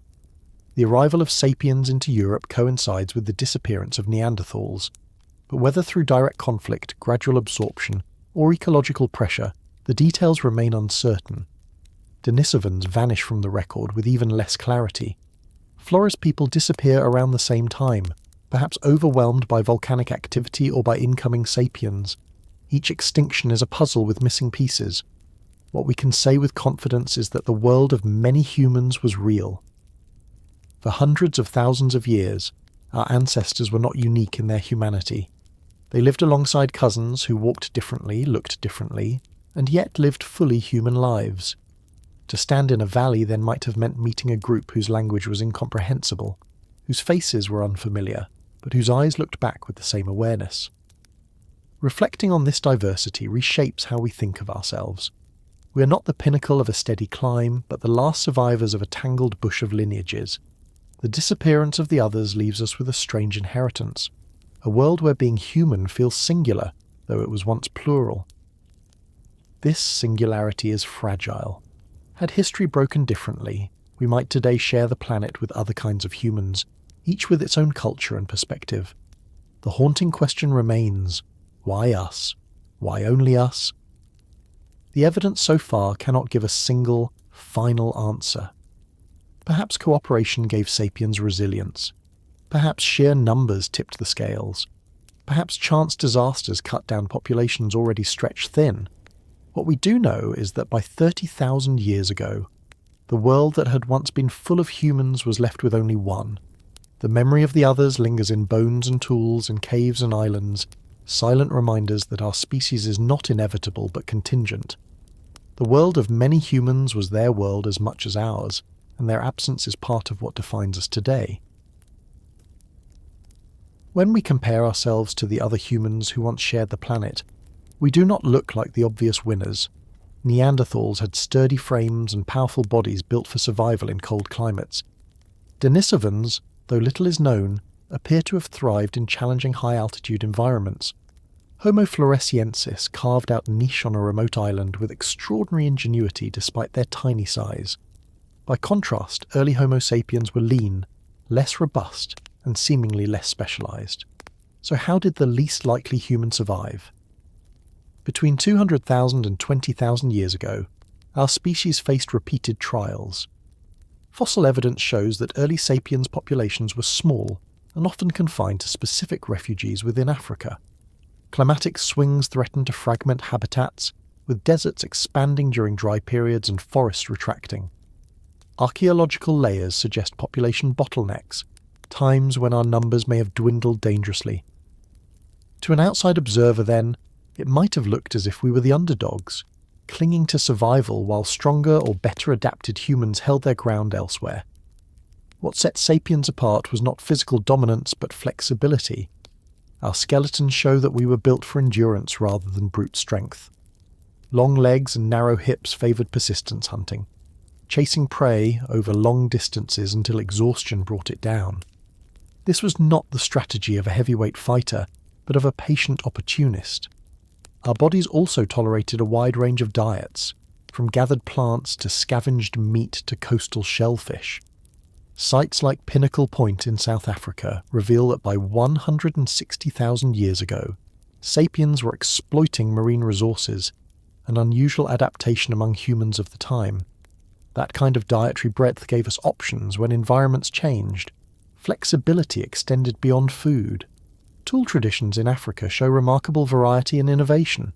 The arrival of sapiens into Europe coincides with the disappearance of Neanderthals, but whether through direct conflict, gradual absorption, or ecological pressure, the details remain uncertain. Denisovans vanish from the record with even less clarity. Flores people disappear around the same time, perhaps overwhelmed by volcanic activity or by incoming sapiens. Each extinction is a puzzle with missing pieces. What we can say with confidence is that the world of many humans was real. For hundreds of thousands of years, our ancestors were not unique in their humanity. They lived alongside cousins who walked differently, looked differently, and yet lived fully human lives. To stand in a valley then might have meant meeting a group whose language was incomprehensible, whose faces were unfamiliar, but whose eyes looked back with the same awareness. Reflecting on this diversity reshapes how we think of ourselves. We are not the pinnacle of a steady climb, but the last survivors of a tangled bush of lineages. The disappearance of the others leaves us with a strange inheritance, a world where being human feels singular, though it was once plural. This singularity is fragile. Had history broken differently, we might today share the planet with other kinds of humans, each with its own culture and perspective. The haunting question remains, why us? Why only us? The evidence so far cannot give a single, final answer. Perhaps cooperation gave sapiens resilience. Perhaps sheer numbers tipped the scales. Perhaps chance disasters cut down populations already stretched thin. What we do know is that by 30,000 years ago, the world that had once been full of humans was left with only one. The memory of the others lingers in bones and tools, in caves and islands, silent reminders that our species is not inevitable but contingent. The world of many humans was their world as much as ours, and their absence is part of what defines us today. When we compare ourselves to the other humans who once shared the planet, we do not look like the obvious winners. Neanderthals had sturdy frames and powerful bodies built for survival in cold climates. Denisovans, though little is known, appear to have thrived in challenging high-altitude environments. Homo floresiensis carved out niche on a remote island with extraordinary ingenuity despite their tiny size. By contrast, early Homo sapiens were lean, less robust, and seemingly less specialized. So how did the least likely human survive? Between 200,000 and 20,000 years ago, our species faced repeated trials. Fossil evidence shows that early sapiens populations were small and often confined to specific refuges within Africa. Climatic swings threatened to fragment habitats, with deserts expanding during dry periods and forests retracting. Archaeological layers suggest population bottlenecks, times when our numbers may have dwindled dangerously. To an outside observer, then, it might have looked as if we were the underdogs, clinging to survival while stronger or better adapted humans held their ground elsewhere. What set sapiens apart was not physical dominance but flexibility. Our skeletons show that we were built for endurance rather than brute strength. Long legs and narrow hips favoured persistence hunting, chasing prey over long distances until exhaustion brought it down. This was not the strategy of a heavyweight fighter, but of a patient opportunist. Our bodies also tolerated a wide range of diets, from gathered plants to scavenged meat to coastal shellfish. Sites like Pinnacle Point in South Africa reveal that by 160,000 years ago, sapiens were exploiting marine resources, an unusual adaptation among humans of the time. That kind of dietary breadth gave us options when environments changed. Flexibility extended beyond food. Tool traditions in Africa show remarkable variety and innovation.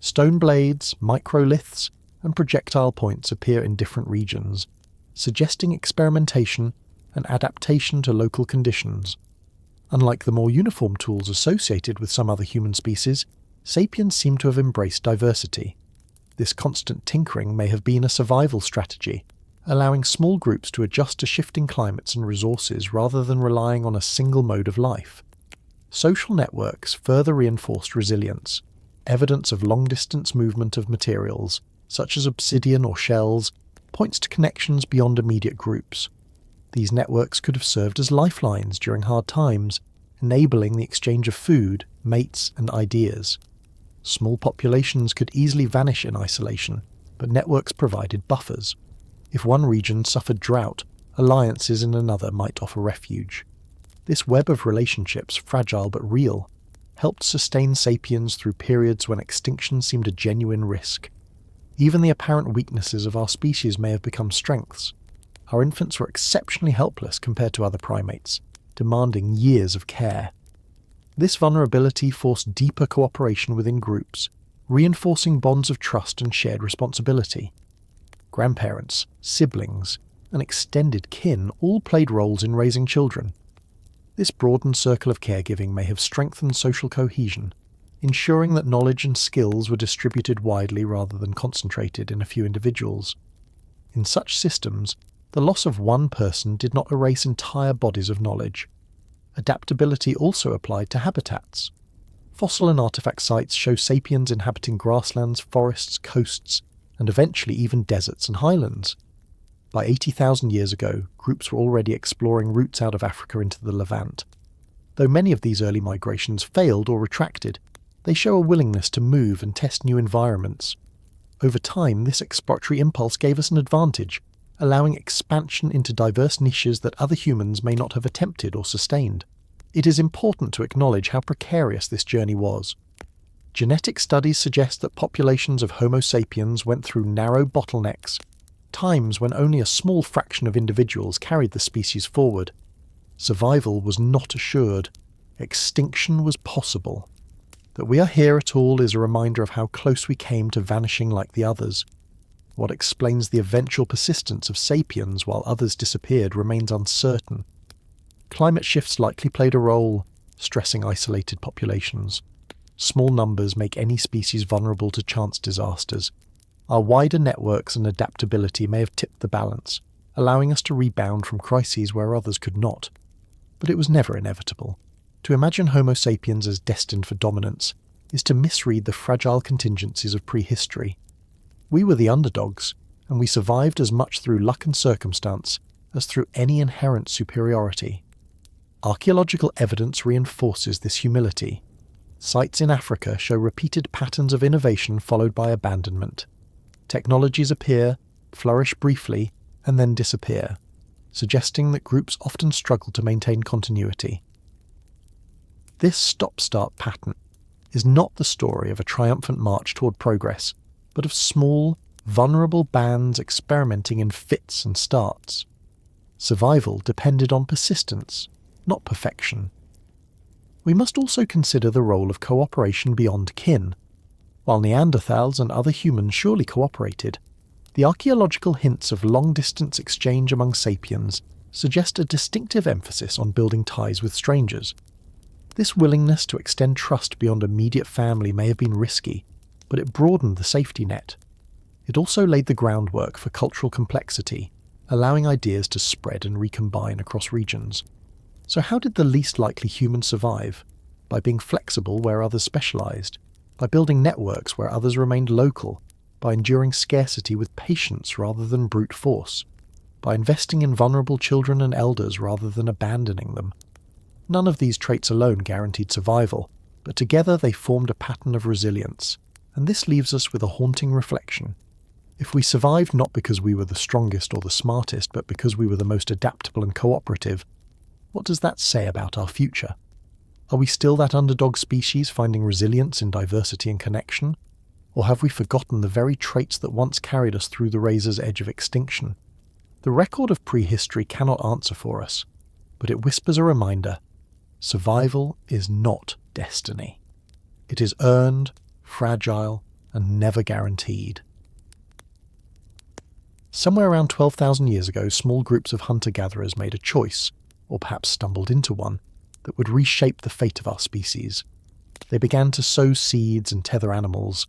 Stone blades, microliths, and projectile points appear in different regions, suggesting experimentation and adaptation to local conditions. Unlike the more uniform tools associated with some other human species, sapiens seem to have embraced diversity. This constant tinkering may have been a survival strategy, allowing small groups to adjust to shifting climates and resources rather than relying on a single mode of life. Social networks further reinforced resilience. Evidence of long-distance movement of materials, such as obsidian or shells, points to connections beyond immediate groups. These networks could have served as lifelines during hard times, enabling the exchange of food, mates, and ideas. Small populations could easily vanish in isolation, but networks provided buffers. If one region suffered drought, alliances in another might offer refuge. This web of relationships, fragile but real, helped sustain sapiens through periods when extinction seemed a genuine risk. Even the apparent weaknesses of our species may have become strengths. Our infants were exceptionally helpless compared to other primates, demanding years of care. This vulnerability forced deeper cooperation within groups, reinforcing bonds of trust and shared responsibility. Grandparents, siblings, and extended kin all played roles in raising children. This broadened circle of caregiving may have strengthened social cohesion, ensuring that knowledge and skills were distributed widely rather than concentrated in a few individuals. In such systems, the loss of one person did not erase entire bodies of knowledge. Adaptability also applied to habitats. Fossil and artifact sites show sapiens inhabiting grasslands, forests, coasts, and eventually even deserts and highlands. By 80,000 years ago, groups were already exploring routes out of Africa into the Levant. Though many of these early migrations failed or retracted, they show a willingness to move and test new environments. Over time, this exploratory impulse gave us an advantage, allowing expansion into diverse niches that other humans may not have attempted or sustained. It is important to acknowledge how precarious this journey was. Genetic studies suggest that populations of Homo sapiens went through narrow bottlenecks, times when only a small fraction of individuals carried the species forward. Survival was not assured. Extinction was possible. That we are here at all is a reminder of how close we came to vanishing like the others. What explains the eventual persistence of sapiens while others disappeared remains uncertain. Climate shifts likely played a role, stressing isolated populations. Small numbers make any species vulnerable to chance disasters. Our wider networks and adaptability may have tipped the balance, allowing us to rebound from crises where others could not. But it was never inevitable. To imagine Homo sapiens as destined for dominance is to misread the fragile contingencies of prehistory. We were the underdogs, and we survived as much through luck and circumstance as through any inherent superiority. Archaeological evidence reinforces this humility. Sites in Africa show repeated patterns of innovation followed by abandonment. Technologies appear, flourish briefly, and then disappear, suggesting that groups often struggle to maintain continuity. This stop-start pattern is not the story of a triumphant march toward progress, but of small, vulnerable bands experimenting in fits and starts. Survival depended on persistence, not perfection. We must also consider the role of cooperation beyond kin. While Neanderthals and other humans surely cooperated, the archaeological hints of long-distance exchange among sapiens suggest a distinctive emphasis on building ties with strangers. This willingness to extend trust beyond immediate family may have been risky, but it broadened the safety net. It also laid the groundwork for cultural complexity, allowing ideas to spread and recombine across regions. So how did the least likely humans survive? By being flexible where others specialized, by building networks where others remained local, by enduring scarcity with patience rather than brute force, by investing in vulnerable children and elders rather than abandoning them. None of these traits alone guaranteed survival, but together they formed a pattern of resilience, and this leaves us with a haunting reflection. If we survived not because we were the strongest or the smartest, but because we were the most adaptable and cooperative, what does that say about our future? Are we still that underdog species finding resilience in diversity and connection? Or have we forgotten the very traits that once carried us through the razor's edge of extinction? The record of prehistory cannot answer for us, but it whispers a reminder: survival is not destiny. It is earned, fragile, and never guaranteed. Somewhere around 12,000 years ago, small groups of hunter-gatherers made a choice, or perhaps stumbled into one, that would reshape the fate of our species. They began to sow seeds and tether animals.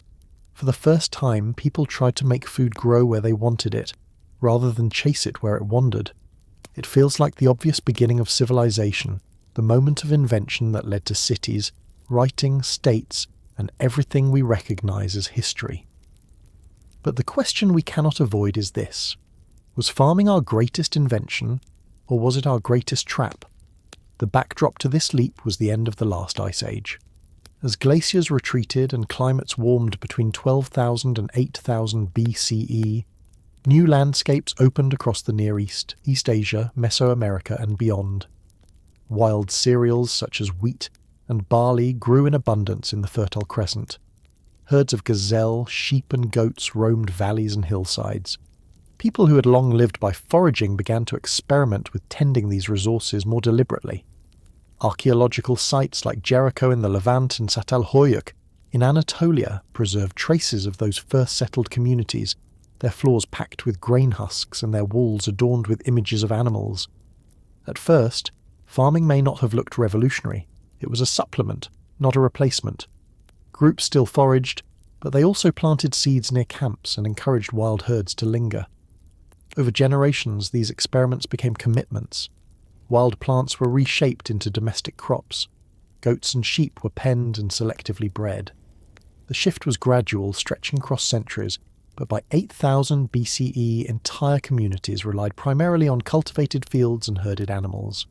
For the first time, people tried to make food grow where they wanted it, rather than chase it where it wandered. It feels like the obvious beginning of civilization, the moment of invention that led to cities, writing, states, and everything we recognize as history. But the question we cannot avoid is this: was farming our greatest invention, or was it our greatest trap? The backdrop to this leap was the end of the last ice age. As glaciers retreated and climates warmed between 12,000 and 8,000 BCE, new landscapes opened across the Near East, East Asia, Mesoamerica, and beyond. Wild cereals such as wheat and barley grew in abundance in the Fertile Crescent. Herds of gazelle, sheep, and goats roamed valleys and hillsides. People who had long lived by foraging began to experiment with tending these resources more deliberately. Archaeological sites like Jericho in the Levant and 𝐓𝐈𝐌𝐿𝐄𝐒𝐒 in Anatolia preserved traces of those first settled communities, their floors packed with grain husks and their walls adorned with images of animals. At first, farming may not have looked revolutionary. It was a supplement, not a replacement. Groups still foraged, but they also planted seeds near camps and encouraged wild herds to linger. Over generations, these experiments became commitments. Wild plants were reshaped into domestic crops. Goats and sheep were penned and selectively bred. The shift was gradual, stretching across centuries, but by 8000 BCE, entire communities relied primarily on cultivated fields and herded animals.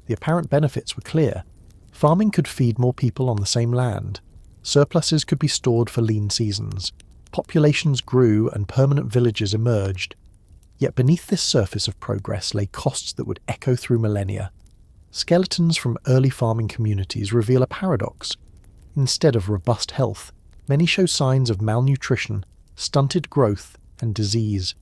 The apparent benefits were clear. Farming could feed more people on the same land. Surpluses could be stored for lean seasons. Populations grew and permanent villages emerged. Yet beneath this surface of progress lay costs that would echo through millennia. Skeletons from early farming communities reveal a paradox. Instead of robust health, many show signs of malnutrition, stunted growth, and disease.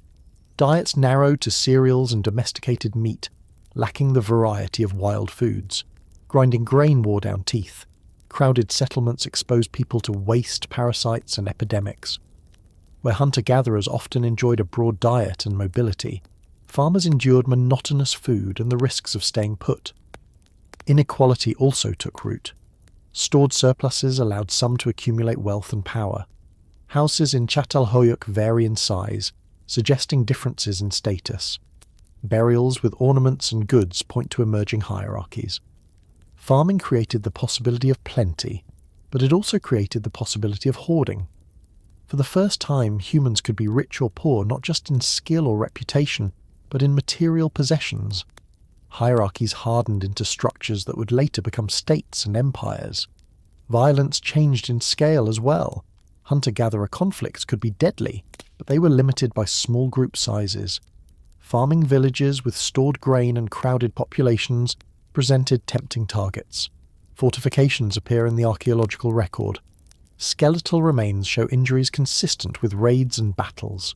Diets narrowed to cereals and domesticated meat, lacking the variety of wild foods. Grinding grain wore down teeth. Crowded settlements exposed people to waste, parasites, and epidemics. Where hunter-gatherers often enjoyed a broad diet and mobility, farmers endured monotonous food and the risks of staying put. Inequality also took root. Stored surpluses allowed some to accumulate wealth and power. Houses in 𝐓𝐈𝐌𝐿𝐄𝐒𝐒 vary in size, suggesting differences in status. Burials with ornaments and goods point to emerging hierarchies. Farming created the possibility of plenty, but it also created the possibility of hoarding. For the first time, humans could be rich or poor not just in skill or reputation, but in material possessions. Hierarchies hardened into structures that would later become states and empires. Violence changed in scale as well. Hunter-gatherer conflicts could be deadly, but they were limited by small group sizes. Farming villages with stored grain and crowded populations presented tempting targets. Fortifications appear in the archaeological record. Skeletal remains show injuries consistent with raids and battles.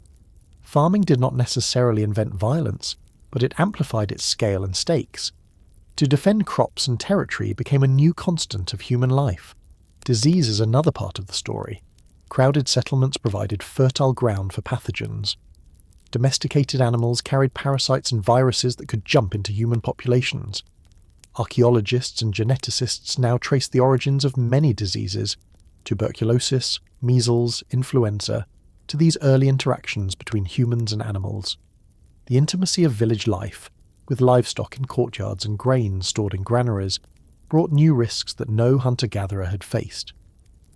Farming did not necessarily invent violence, but it amplified its scale and stakes. To defend crops and territory became a new constant of human life. Disease is another part of the story. Crowded settlements provided fertile ground for pathogens. Domesticated animals carried parasites and viruses that could jump into human populations. Archaeologists and geneticists now trace the origins of many diseases, tuberculosis, measles, influenza, to these early interactions between humans and animals. The intimacy of village life, with livestock in courtyards and grain stored in granaries, brought new risks that no hunter-gatherer had faced.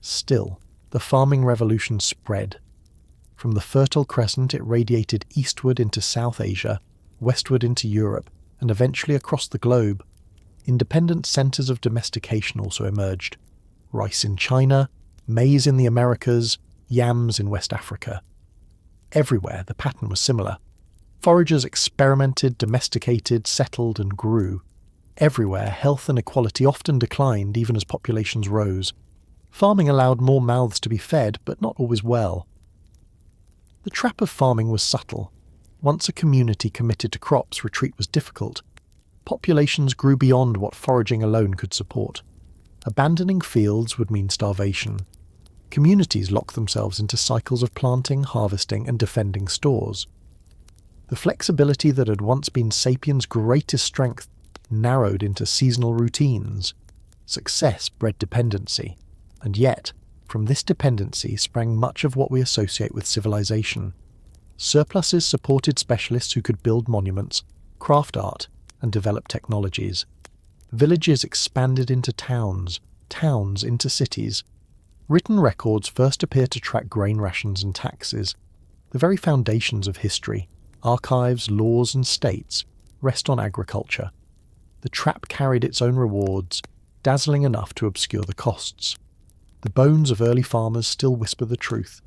Still, the farming revolution spread. From the Fertile Crescent, it radiated eastward into South Asia, westward into Europe, and eventually across the globe. Independent centres of domestication also emerged. Rice in China, maize in the Americas, yams in West Africa. Everywhere the pattern was similar. Foragers experimented, domesticated, settled, and grew. Everywhere health and equality often declined even as populations rose. Farming allowed more mouths to be fed, but not always well. The trap of farming was subtle. Once a community committed to crops, retreat was difficult. Populations grew beyond what foraging alone could support. Abandoning fields would mean starvation. Communities locked themselves into cycles of planting, harvesting, and defending stores. The flexibility that had once been sapiens' greatest strength narrowed into seasonal routines. Success bred dependency, and yet, from this dependency sprang much of what we associate with civilization. Surpluses supported specialists who could build monuments, craft art, and develop technologies. Villages expanded into towns, towns into cities. Written records first appear to track grain rations and taxes. The very foundations of history, archives, laws, and states, rest on agriculture. The trap carried its own rewards, dazzling enough to obscure the costs. The bones of early farmers still whisper the truth.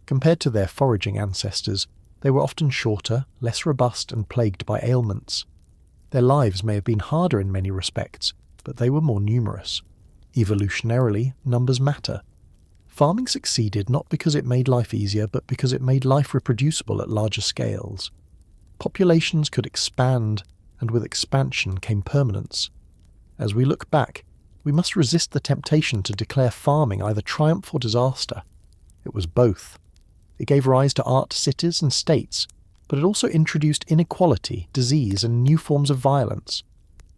Compared to their foraging ancestors, they were often shorter, less robust, and plagued by ailments. Their lives may have been harder in many respects, but they were more numerous. Evolutionarily, numbers matter. Farming succeeded not because it made life easier, but because it made life reproducible at larger scales. Populations could expand, and with expansion came permanence. As we look back, we must resist the temptation to declare farming either triumph or disaster. It was both. It gave rise to art, cities, and states, but it also introduced inequality, disease, and new forms of violence.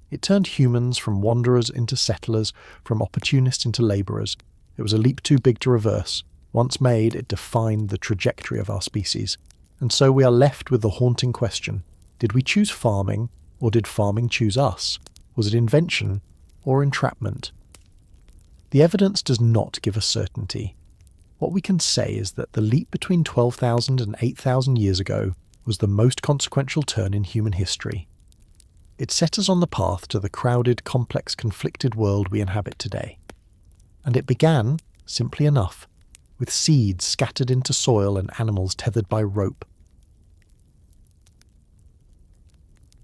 It turned humans from wanderers into settlers, from opportunists into labourers. It was a leap too big to reverse. Once made, it defined the trajectory of our species. And so we are left with the haunting question: did we choose farming, or did farming choose us? Was it invention or entrapment? The evidence does not give us certainty. What we can say is that the leap between 12,000 and 8,000 years ago was the most consequential turn in human history. It set us on the path to the crowded, complex, conflicted world we inhabit today. And it began, simply enough, with seeds scattered into soil and animals tethered by rope.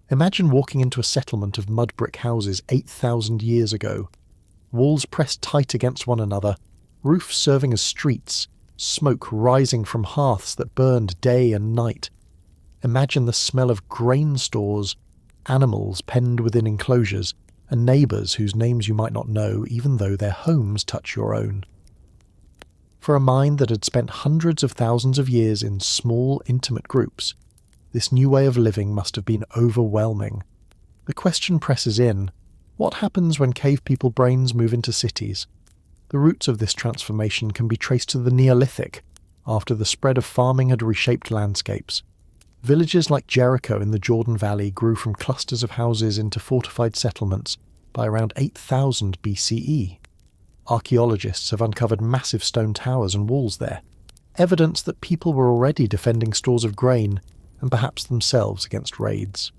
Imagine walking into a settlement of mud brick houses 8,000 years ago. Walls pressed tight against one another, roofs serving as streets, smoke rising from hearths that burned day and night. Imagine the smell of grain stores, animals penned within enclosures, and neighbours whose names you might not know even though their homes touch your own. For a mind that had spent hundreds of thousands of years in small, intimate groups, this new way of living must have been overwhelming. The question presses in: what happens when cave people brains move into cities? The roots of this transformation can be traced to the Neolithic, after the spread of farming had reshaped landscapes. Villages like Jericho in the Jordan Valley grew from clusters of houses into fortified settlements by around 8000 BCE. Archaeologists have uncovered massive stone towers and walls there, evidence that people were already defending stores of grain and perhaps themselves against raids.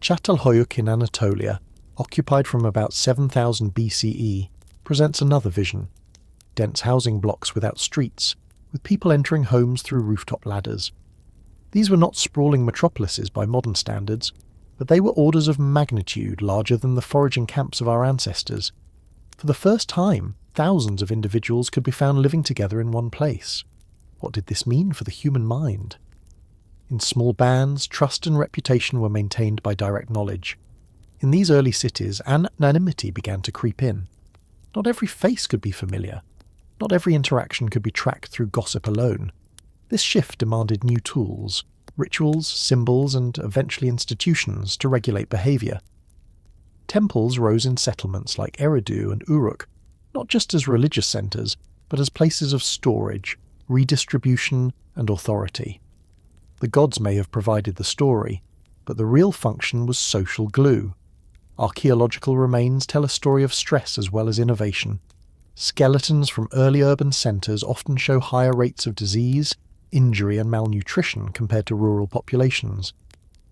Çatalhöyük in Anatolia, occupied from about 7000 BCE, presents another vision: dense housing blocks without streets, with people entering homes through rooftop ladders. These were not sprawling metropolises by modern standards, but they were orders of magnitude larger than the foraging camps of our ancestors. For the first time, thousands of individuals could be found living together in one place. What did this mean for the human mind? In small bands, trust and reputation were maintained by direct knowledge. In these early cities, anonymity began to creep in. Not every face could be familiar. Not every interaction could be tracked through gossip alone. This shift demanded new tools, rituals, symbols, and eventually institutions to regulate behaviour. Temples rose in settlements like Eridu and Uruk, not just as religious centres, but as places of storage, redistribution, and authority. The gods may have provided the story, but the real function was social glue. Archaeological remains tell a story of stress as well as innovation. Skeletons from early urban centres often show higher rates of disease, injury and malnutrition compared to rural populations.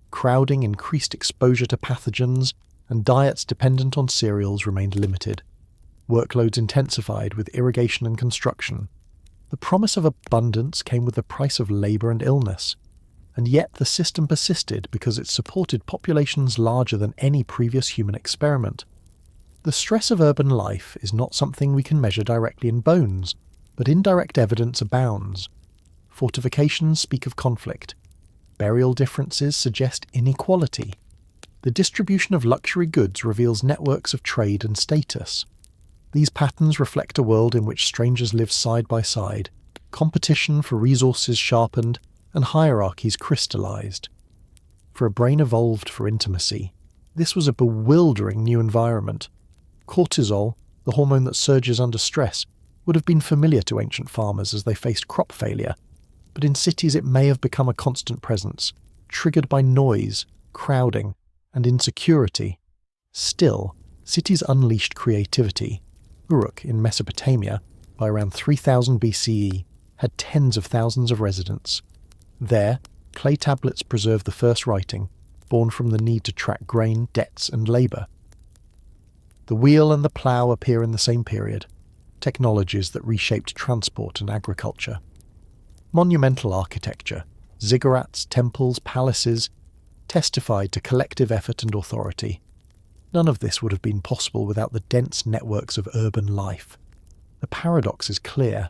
Crowding increased exposure to pathogens, and diets dependent on cereals remained limited. Workloads intensified with irrigation and construction. The promise of abundance came with the price of labour and illness. And yet the system persisted because it supported populations larger than any previous human experiment. The stress of urban life is not something we can measure directly in bones, but indirect evidence abounds. Fortifications speak of conflict. Burial differences suggest inequality. The distribution of luxury goods reveals networks of trade and status. These patterns reflect a world in which strangers live side by side, competition for resources sharpened, and hierarchies crystallized. For a brain evolved for intimacy, This was a bewildering new environment. Cortisol, the hormone that surges under stress, would have been familiar to ancient farmers as they faced crop failure, but in cities it may have become a constant presence, triggered by noise, crowding, and insecurity. Still, cities unleashed creativity. Uruk in Mesopotamia, by around 3000 BCE, had tens of thousands of residents. There, clay tablets preserved the first writing, born from the need to track grain, debts, and labour. The wheel and the plough appear in the same period, technologies that reshaped transport and agriculture. Monumental architecture, ziggurats, temples, palaces, testified to collective effort and authority. None of this would have been possible without the dense networks of urban life. The paradox is clear.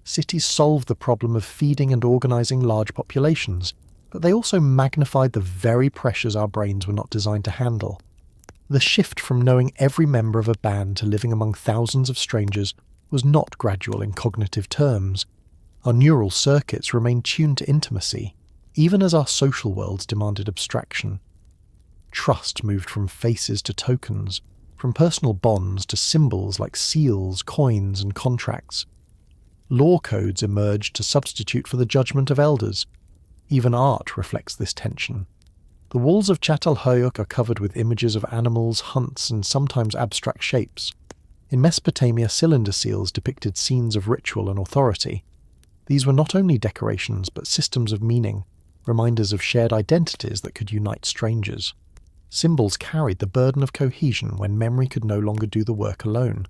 Cities solved the problem of feeding and organising large populations, but they also magnified the very pressures our brains were not designed to handle. The shift from knowing every member of a band to living among thousands of strangers was not gradual in cognitive terms. Our neural circuits remained tuned to intimacy, even as our social worlds demanded abstraction. Trust moved from faces to tokens, from personal bonds to symbols like seals, coins, and contracts. Law codes emerged to substitute for the judgment of elders. Even art reflects this tension. The walls of 𝐓𝐈𝐌𝐿𝐄𝐒𝐒 are covered with images of animals, hunts, and sometimes abstract shapes. In Mesopotamia, cylinder seals depicted scenes of ritual and authority. These were not only decorations, but systems of meaning, reminders of shared identities that could unite strangers. Symbols carried the burden of cohesion when memory could no longer do the work alone.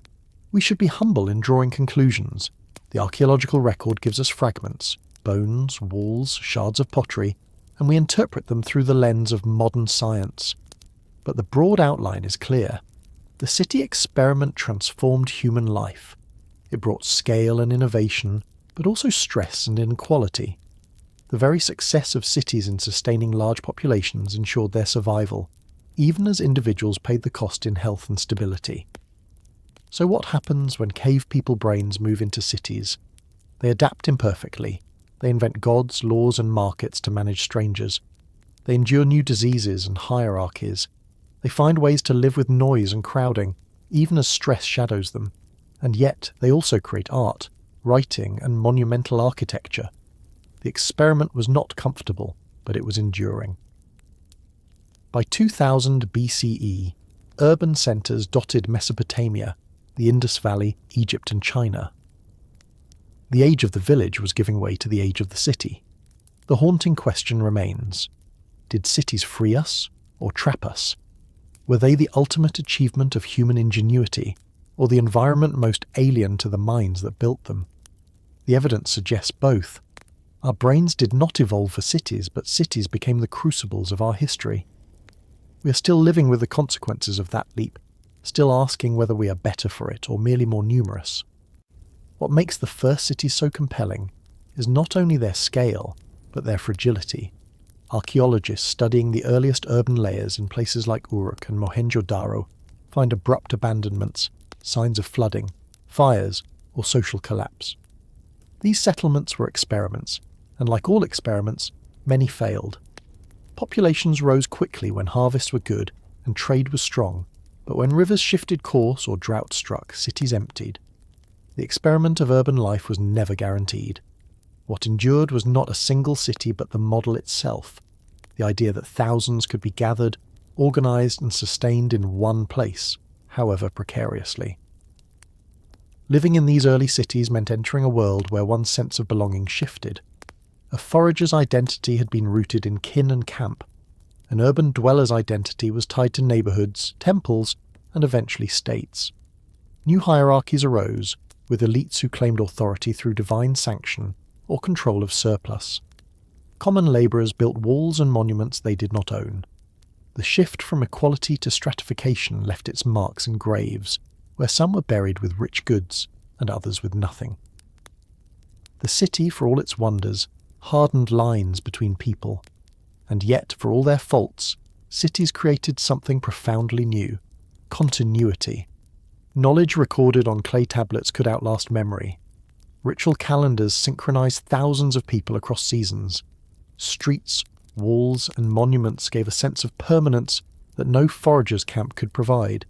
We should be humble in drawing conclusions. The archaeological record gives us fragments, bones, walls, shards of pottery, and we interpret them through the lens of modern science. But the broad outline is clear. The city experiment transformed human life. It brought scale and innovation, but also stress and inequality. The very success of cities in sustaining large populations ensured their survival, even as individuals paid the cost in health and stability. So what happens when cave people brains move into cities? They adapt imperfectly. They invent gods, laws, and markets to manage strangers. They endure new diseases and hierarchies. They find ways to live with noise and crowding, even as stress shadows them. And yet, they also create art, writing, and monumental architecture. The experiment was not comfortable, but it was enduring. By 2000 BCE, urban centres dotted Mesopotamia, the Indus Valley, Egypt, and China. The age of the village was giving way to the age of the city. The haunting question remains: did cities free us or trap us? Were they the ultimate achievement of human ingenuity, or the environment most alien to the minds that built them? The evidence suggests both. Our brains did not evolve for cities, but cities became the crucibles of our history. We are still living with the consequences of that leap, still asking whether we are better for it or merely more numerous. What makes the first cities so compelling is not only their scale, but their fragility. Archaeologists studying the earliest urban layers in places like Uruk and Mohenjo-Daro find abrupt abandonments, signs of flooding, fires, or social collapse. These settlements were experiments, and like all experiments, many failed. Populations rose quickly when harvests were good and trade was strong, but when rivers shifted course or drought struck, cities emptied. The experiment of urban life was never guaranteed. What endured was not a single city but the model itself, the idea that thousands could be gathered, organised and sustained in one place, however precariously. Living in these early cities meant entering a world where one's sense of belonging shifted. A forager's identity had been rooted in kin and camp. An urban dweller's identity was tied to neighbourhoods, temples, and eventually states. New hierarchies arose, with elites who claimed authority through divine sanction or control of surplus. Common labourers built walls and monuments they did not own. The shift from equality to stratification left its marks in graves, where some were buried with rich goods and others with nothing. The city, for all its wonders, hardened lines between people. And yet, for all their faults, cities created something profoundly new: continuity. Knowledge recorded on clay tablets could outlast memory. Ritual calendars synchronized thousands of people across seasons. Streets, walls, and monuments gave a sense of permanence that no forager's camp could provide,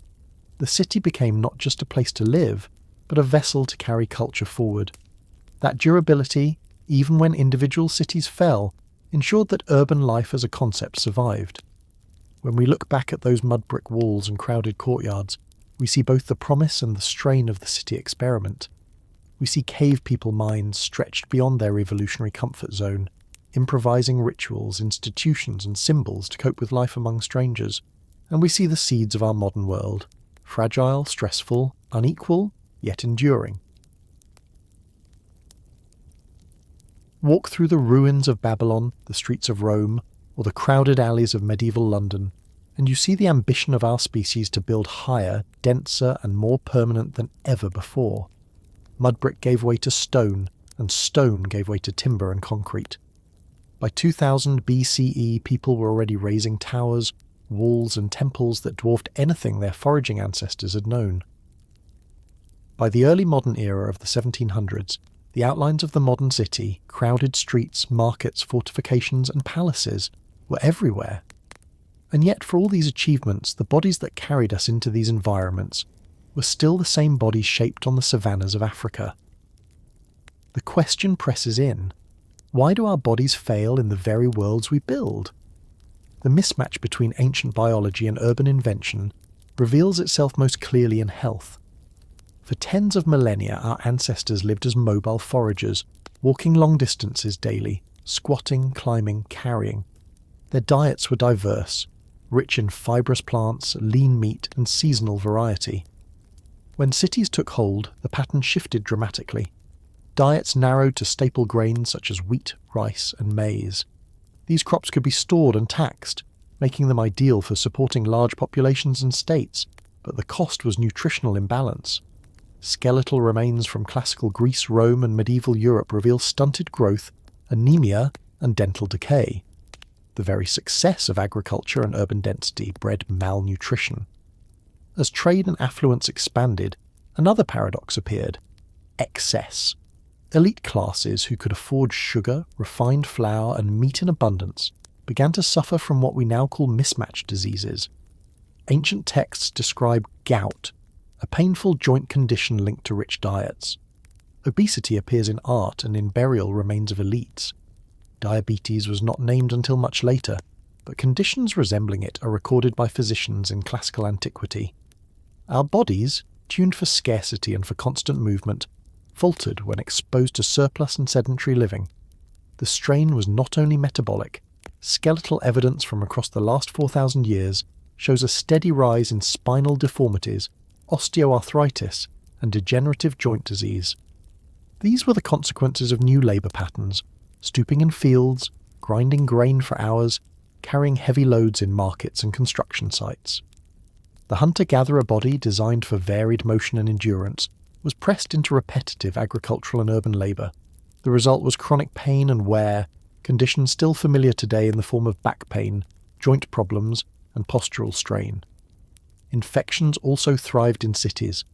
the city became not just a place to live, but a vessel to carry culture forward. That durability, even when individual cities fell, ensured that urban life as a concept survived. When we look back at those mud brick walls and crowded courtyards, we see both the promise and the strain of the city experiment. We see cave people minds stretched beyond their evolutionary comfort zone, improvising rituals, institutions and symbols to cope with life among strangers. And we see the seeds of our modern world, fragile, stressful, unequal, yet enduring. Walk through the ruins of Babylon, the streets of Rome, or the crowded alleys of medieval London, and you see the ambition of our species to build higher, denser and more permanent than ever before. Mud brick gave way to stone, and stone gave way to timber and concrete. By 2000 BCE, people were already raising towers, walls and temples that dwarfed anything their foraging ancestors had known. By the early modern era of the 1700s, the outlines of the modern city, crowded streets, markets, fortifications and palaces, were everywhere. And yet for all these achievements, the bodies that carried us into these environments were still the same bodies shaped on the savannas of Africa. The question presses in: why do our bodies fail in the very worlds we build? The mismatch between ancient biology and urban invention reveals itself most clearly in health. For tens of millennia, our ancestors lived as mobile foragers, walking long distances daily, squatting, climbing, carrying. Their diets were diverse, rich in fibrous plants, lean meat, and seasonal variety. When cities took hold, the pattern shifted dramatically. Diets narrowed to staple grains such as wheat, rice, and maize. These crops could be stored and taxed, making them ideal for supporting large populations and states, but the cost was nutritional imbalance. Skeletal remains from classical Greece, Rome, and medieval Europe reveal stunted growth, anemia, and dental decay. The very success of agriculture and urban density bred malnutrition. As trade and affluence expanded, another paradox appeared: excess. Elite classes who could afford sugar, refined flour, and meat in abundance began to suffer from what we now call mismatch diseases. Ancient texts describe gout, a painful joint condition linked to rich diets. Obesity appears in art and in burial remains of elites. Diabetes was not named until much later, but conditions resembling it are recorded by physicians in classical antiquity. Our bodies, tuned for scarcity and for constant movement, faltered when exposed to surplus and sedentary living. The strain was not only metabolic. Skeletal evidence from across the last 4,000 years shows a steady rise in spinal deformities, osteoarthritis, and degenerative joint disease. These were the consequences of new labour patterns, stooping in fields, grinding grain for hours, carrying heavy loads in markets and construction sites. The hunter-gatherer body, designed for varied motion and endurance, was pressed into repetitive agricultural and urban labour. The result was chronic pain and wear, conditions still familiar today in the form of back pain, joint problems, and postural strain. Infections also thrived in cities.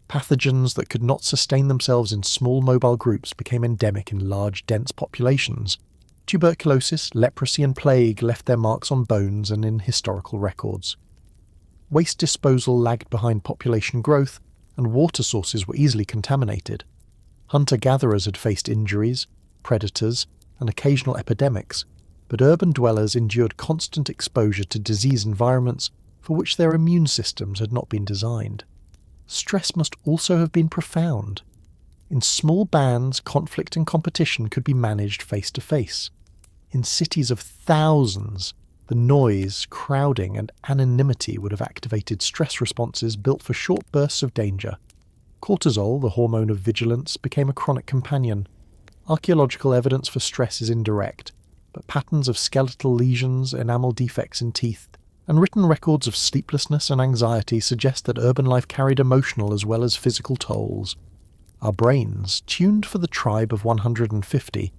Pathogens that could not sustain themselves in small mobile groups became endemic in large, dense populations. Tuberculosis, leprosy and plague left their marks on bones and in historical records. Waste disposal lagged behind population growth, and water sources were easily contaminated. Hunter-gatherers had faced injuries, predators, and occasional epidemics, but urban dwellers endured constant exposure to disease environments for which their immune systems had not been designed. Stress must also have been profound. In small bands, conflict and competition could be managed face to face. In cities of thousands, the noise, crowding, and anonymity would have activated stress responses built for short bursts of danger. Cortisol, the hormone of vigilance, became a chronic companion. Archaeological evidence for stress is indirect, but patterns of skeletal lesions, enamel defects in teeth, and written records of sleeplessness and anxiety suggest that urban life carried emotional as well as physical tolls. Our brains, tuned for the tribe of 150,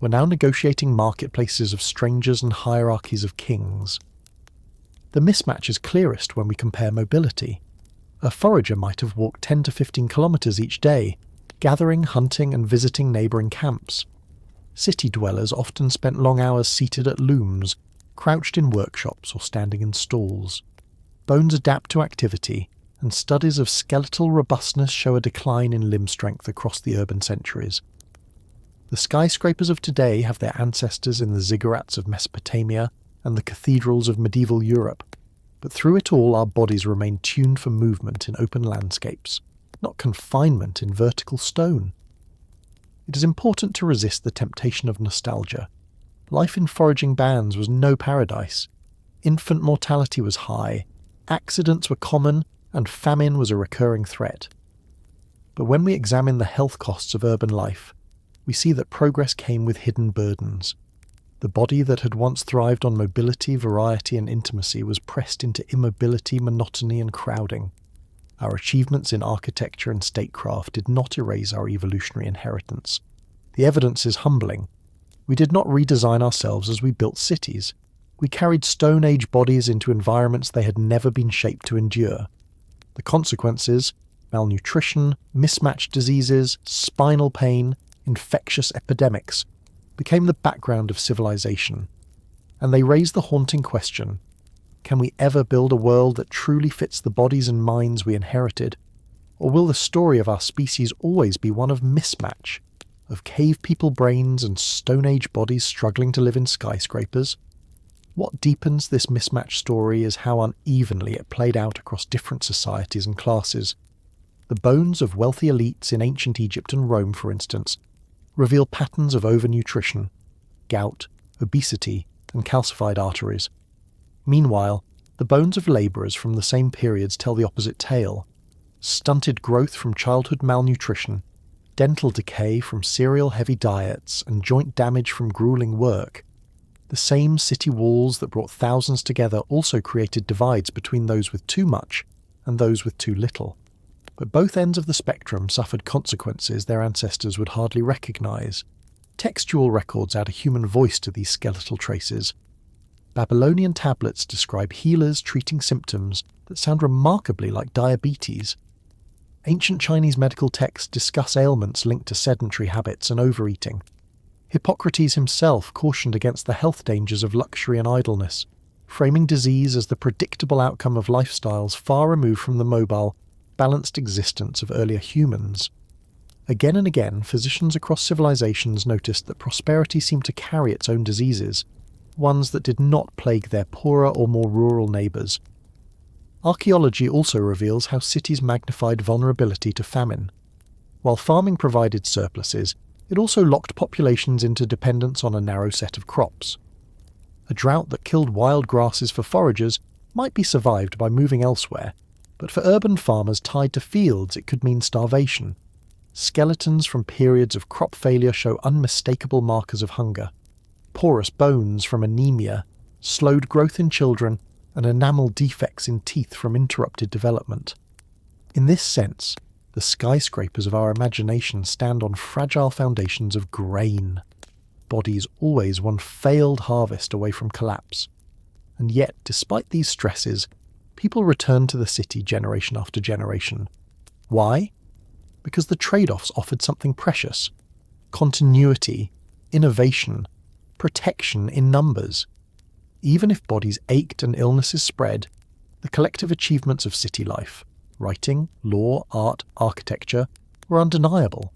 were now negotiating marketplaces of strangers and hierarchies of kings. The mismatch is clearest when we compare mobility. A forager might have walked 10 to 15 kilometers each day, gathering, hunting, and visiting neighboring camps. City dwellers often spent long hours seated at looms, crouched in workshops or standing in stalls. Bones adapt to activity, and studies of skeletal robustness show a decline in limb strength across the urban centuries. The skyscrapers of today have their ancestors in the ziggurats of Mesopotamia and the cathedrals of medieval Europe, but through it all our bodies remain tuned for movement in open landscapes, not confinement in vertical stone. It is important to resist the temptation of nostalgia. Life in foraging bands was no paradise. Infant mortality was high, accidents were common, and famine was a recurring threat. But when we examine the health costs of urban life, we see that progress came with hidden burdens. The body that had once thrived on mobility, variety, and intimacy was pressed into immobility, monotony, and crowding. Our achievements in architecture and statecraft did not erase our evolutionary inheritance. The evidence is humbling. We did not redesign ourselves as we built cities. We carried Stone Age bodies into environments they had never been shaped to endure. The consequences: malnutrition, mismatched diseases, spinal pain, infectious epidemics, became the background of civilization. And they raise the haunting question: can we ever build a world that truly fits the bodies and minds we inherited? Or will the story of our species always be one of mismatch, of cave people brains and Stone Age bodies struggling to live in skyscrapers? What deepens this mismatched story is how unevenly it played out across different societies and classes. The bones of wealthy elites in ancient Egypt and Rome, for instance, reveal patterns of overnutrition, gout, obesity, and calcified arteries. Meanwhile, the bones of labourers from the same periods tell the opposite tale: stunted growth from childhood malnutrition, dental decay from cereal-heavy diets, and joint damage from grueling work. The same city walls that brought thousands together also created divides between those with too much and those with too little. But both ends of the spectrum suffered consequences their ancestors would hardly recognise. Textual records add a human voice to these skeletal traces. Babylonian tablets describe healers treating symptoms that sound remarkably like diabetes. Ancient Chinese medical texts discuss ailments linked to sedentary habits and overeating. Hippocrates himself cautioned against the health dangers of luxury and idleness, framing disease as the predictable outcome of lifestyles far removed from the mobile, balanced existence of earlier humans. Again and again, physicians across civilizations noticed that prosperity seemed to carry its own diseases, ones that did not plague their poorer or more rural neighbours. Archaeology also reveals how cities magnified vulnerability to famine. While farming provided surpluses, it also locked populations into dependence on a narrow set of crops. A drought that killed wild grasses for foragers might be survived by moving elsewhere, but for urban farmers tied to fields it could mean starvation. Skeletons from periods of crop failure show unmistakable markers of hunger. Porous bones from anemia, slowed growth in children, and enamel defects in teeth from interrupted development. In this sense, the skyscrapers of our imagination stand on fragile foundations of grain, bodies always one failed harvest away from collapse. And yet, despite these stresses, people return to the city generation after generation. Why? Because the trade-offs offered something precious: continuity, innovation, protection in numbers. Even if bodies ached and illnesses spread, the collective achievements of city life, writing, law, art, architecture, were undeniable.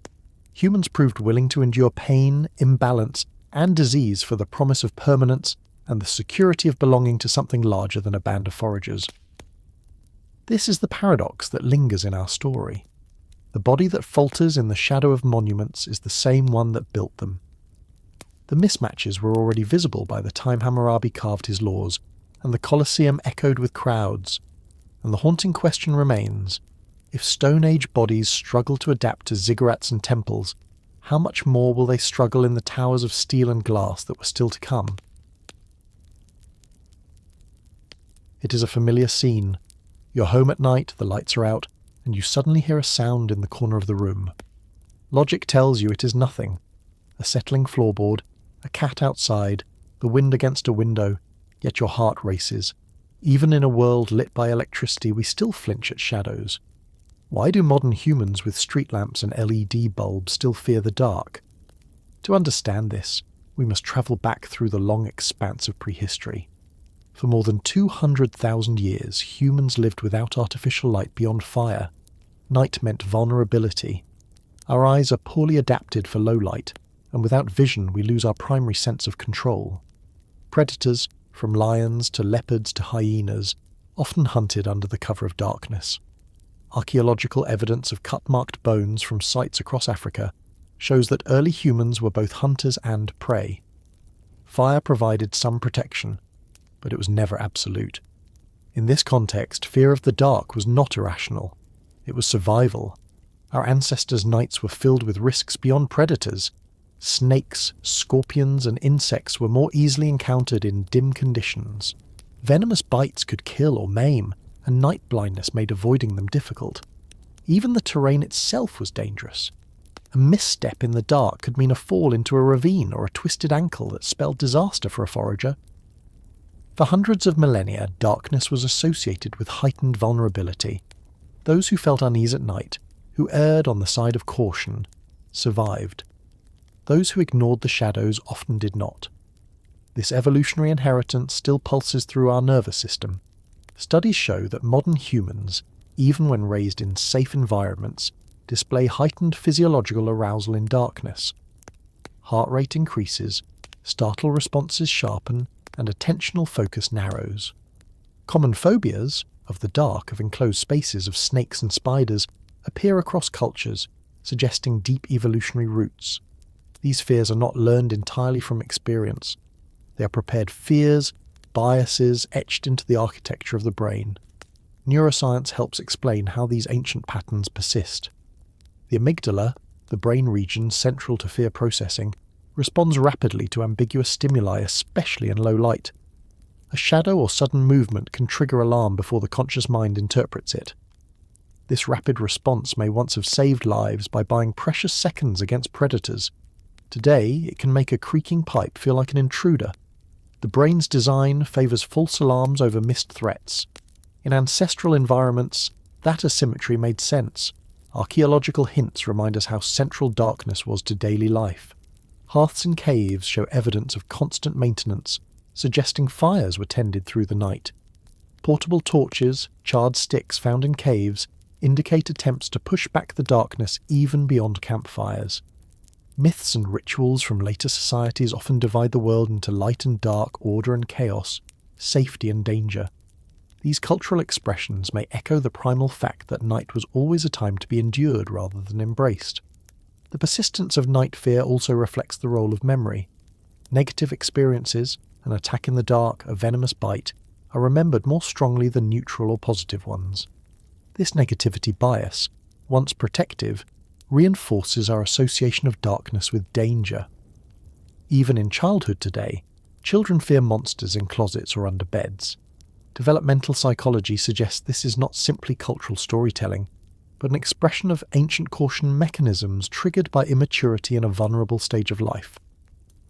Humans proved willing to endure pain, imbalance, and disease for the promise of permanence and the security of belonging to something larger than a band of foragers. This is the paradox that lingers in our story. The body that falters in the shadow of monuments is the same one that built them. The mismatches were already visible by the time Hammurabi carved his laws, and the Colosseum echoed with crowds. And the haunting question remains: if Stone Age bodies struggle to adapt to ziggurats and temples, how much more will they struggle in the towers of steel and glass that were still to come? It is a familiar scene. You're home at night, the lights are out, and you suddenly hear a sound in the corner of the room. Logic tells you it is nothing. A settling floorboard, a cat outside, the wind against a window, yet your heart races. Even in a world lit by electricity, we still flinch at shadows. Why do modern humans with street lamps and LED bulbs still fear the dark? To understand this, we must travel back through the long expanse of prehistory. For more than 200,000 years, humans lived without artificial light beyond fire. Night meant vulnerability. Our eyes are poorly adapted for low light, and without vision we lose our primary sense of control. Predators, from lions to leopards to hyenas, often hunted under the cover of darkness. Archaeological evidence of cut-marked bones from sites across Africa shows that early humans were both hunters and prey. Fire provided some protection, but it was never absolute. In this context, fear of the dark was not irrational. It was survival. Our ancestors' nights were filled with risks beyond predators. Snakes, scorpions, and insects were more easily encountered in dim conditions. Venomous bites could kill or maim, and night blindness made avoiding them difficult. Even the terrain itself was dangerous. A misstep in the dark could mean a fall into a ravine or a twisted ankle that spelled disaster for a forager. For hundreds of millennia, darkness was associated with heightened vulnerability. Those who felt unease at night, who erred on the side of caution, survived. Those who ignored the shadows often did not. This evolutionary inheritance still pulses through our nervous system. Studies show that modern humans, even when raised in safe environments, display heightened physiological arousal in darkness. Heart rate increases, startle responses sharpen, and attentional focus narrows. Common phobias, of the dark, of enclosed spaces, of snakes and spiders, appear across cultures, suggesting deep evolutionary roots. These fears are not learned entirely from experience. They are prepared fears, biases etched into the architecture of the brain. Neuroscience helps explain how these ancient patterns persist. The amygdala, the brain region central to fear processing, responds rapidly to ambiguous stimuli, especially in low light. A shadow or sudden movement can trigger alarm before the conscious mind interprets it. This rapid response may once have saved lives by buying precious seconds against predators. Today, it can make a creaking pipe feel like an intruder. The brain's design favours false alarms over missed threats. In ancestral environments, that asymmetry made sense. Archaeological hints remind us how central darkness was to daily life. Hearths in caves show evidence of constant maintenance, suggesting fires were tended through the night. Portable torches, charred sticks found in caves, indicate attempts to push back the darkness even beyond campfires. Myths and rituals from later societies often divide the world into light and dark, order and chaos, safety and danger. These cultural expressions may echo the primal fact that night was always a time to be endured rather than embraced. The persistence of night fear also reflects the role of memory. Negative experiences, an attack in the dark, a venomous bite, are remembered more strongly than neutral or positive ones. This negativity bias, once protective, reinforces our association of darkness with danger. Even in childhood today, children fear monsters in closets or under beds. Developmental psychology suggests this is not simply cultural storytelling, but an expression of ancient caution mechanisms triggered by immaturity in a vulnerable stage of life.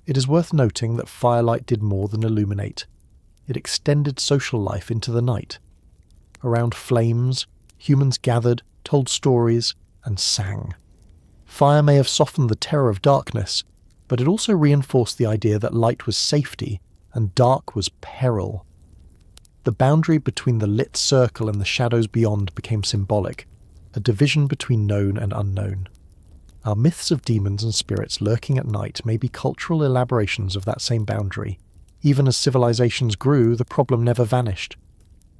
It is worth noting that firelight did more than illuminate. It extended social life into the night. Around flames, humans gathered, told stories, and sang. Fire may have softened the terror of darkness, but it also reinforced the idea that light was safety and dark was peril. The boundary between the lit circle and the shadows beyond became symbolic, a division between known and unknown. Our myths of demons and spirits lurking at night may be cultural elaborations of that same boundary. Even as civilizations grew, the problem never vanished.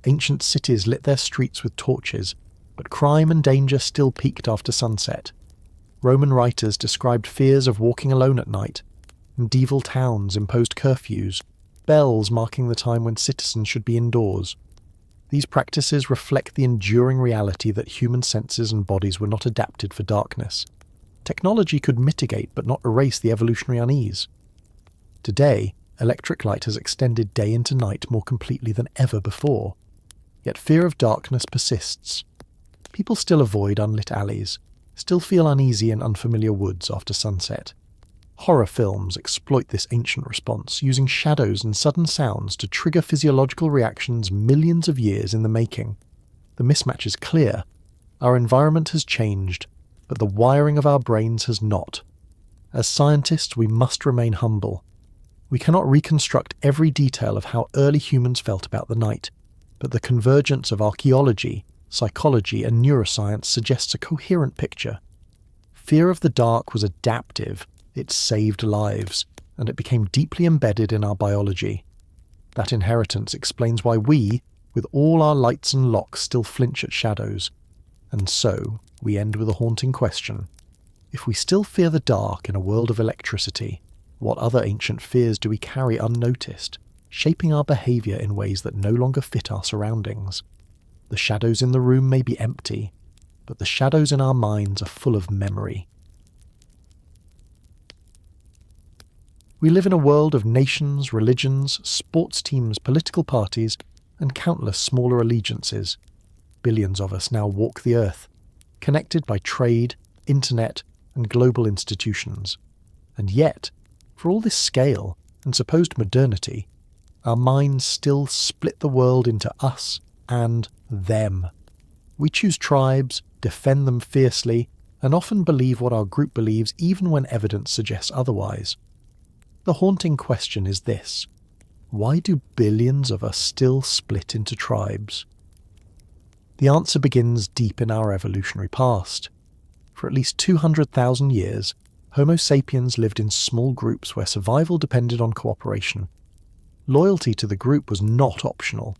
Ancient cities lit their streets with torches, but crime and danger still peaked after sunset. Roman writers described fears of walking alone at night. Medieval towns imposed curfews, bells marking the time when citizens should be indoors. These practices reflect the enduring reality that human senses and bodies were not adapted for darkness. Technology could mitigate but not erase the evolutionary unease. Today, electric light has extended day into night more completely than ever before. Yet fear of darkness persists. People still avoid unlit alleys, still feel uneasy in unfamiliar woods after sunset. Horror films exploit this ancient response, using shadows and sudden sounds to trigger physiological reactions millions of years in the making. The mismatch is clear. Our environment has changed, but the wiring of our brains has not. As scientists, we must remain humble. We cannot reconstruct every detail of how early humans felt about the night, but the convergence of archaeology, psychology, and neuroscience suggests a coherent picture. Fear of the dark was adaptive, it saved lives, and it became deeply embedded in our biology. That inheritance explains why we, with all our lights and locks, still flinch at shadows. And so, we end with a haunting question. If we still fear the dark in a world of electricity, what other ancient fears do we carry unnoticed, shaping our behaviour in ways that no longer fit our surroundings? The shadows in the room may be empty, but the shadows in our minds are full of memory. We live in a world of nations, religions, sports teams, political parties, and countless smaller allegiances. Billions of us now walk the earth, connected by trade, internet, and global institutions. And yet, for all this scale and supposed modernity, our minds still split the world into us and them. We choose tribes, defend them fiercely, and often believe what our group believes even when evidence suggests otherwise. The haunting question is this: why do billions of us still split into tribes? The answer begins deep in our evolutionary past. For at least 200,000 years, Homo sapiens lived in small groups where survival depended on cooperation. Loyalty to the group was not optional.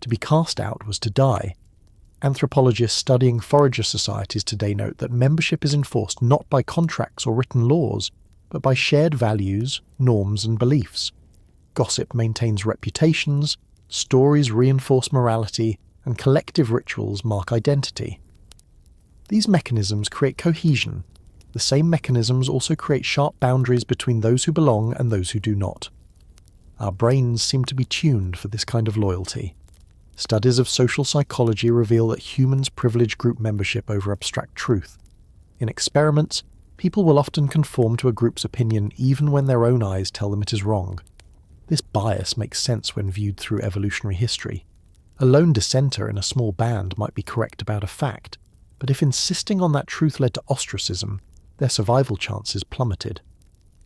To be cast out was to die. Anthropologists studying forager societies today note that membership is enforced not by contracts or written laws, but by shared values, norms, and beliefs. Gossip maintains reputations, stories reinforce morality, and collective rituals mark identity. These mechanisms create cohesion. The same mechanisms also create sharp boundaries between those who belong and those who do not. Our brains seem to be tuned for this kind of loyalty. Studies of social psychology reveal that humans privilege group membership over abstract truth. In experiments, people will often conform to a group's opinion even when their own eyes tell them it is wrong. This bias makes sense when viewed through evolutionary history. A lone dissenter in a small band might be correct about a fact, but if insisting on that truth led to ostracism, their survival chances plummeted.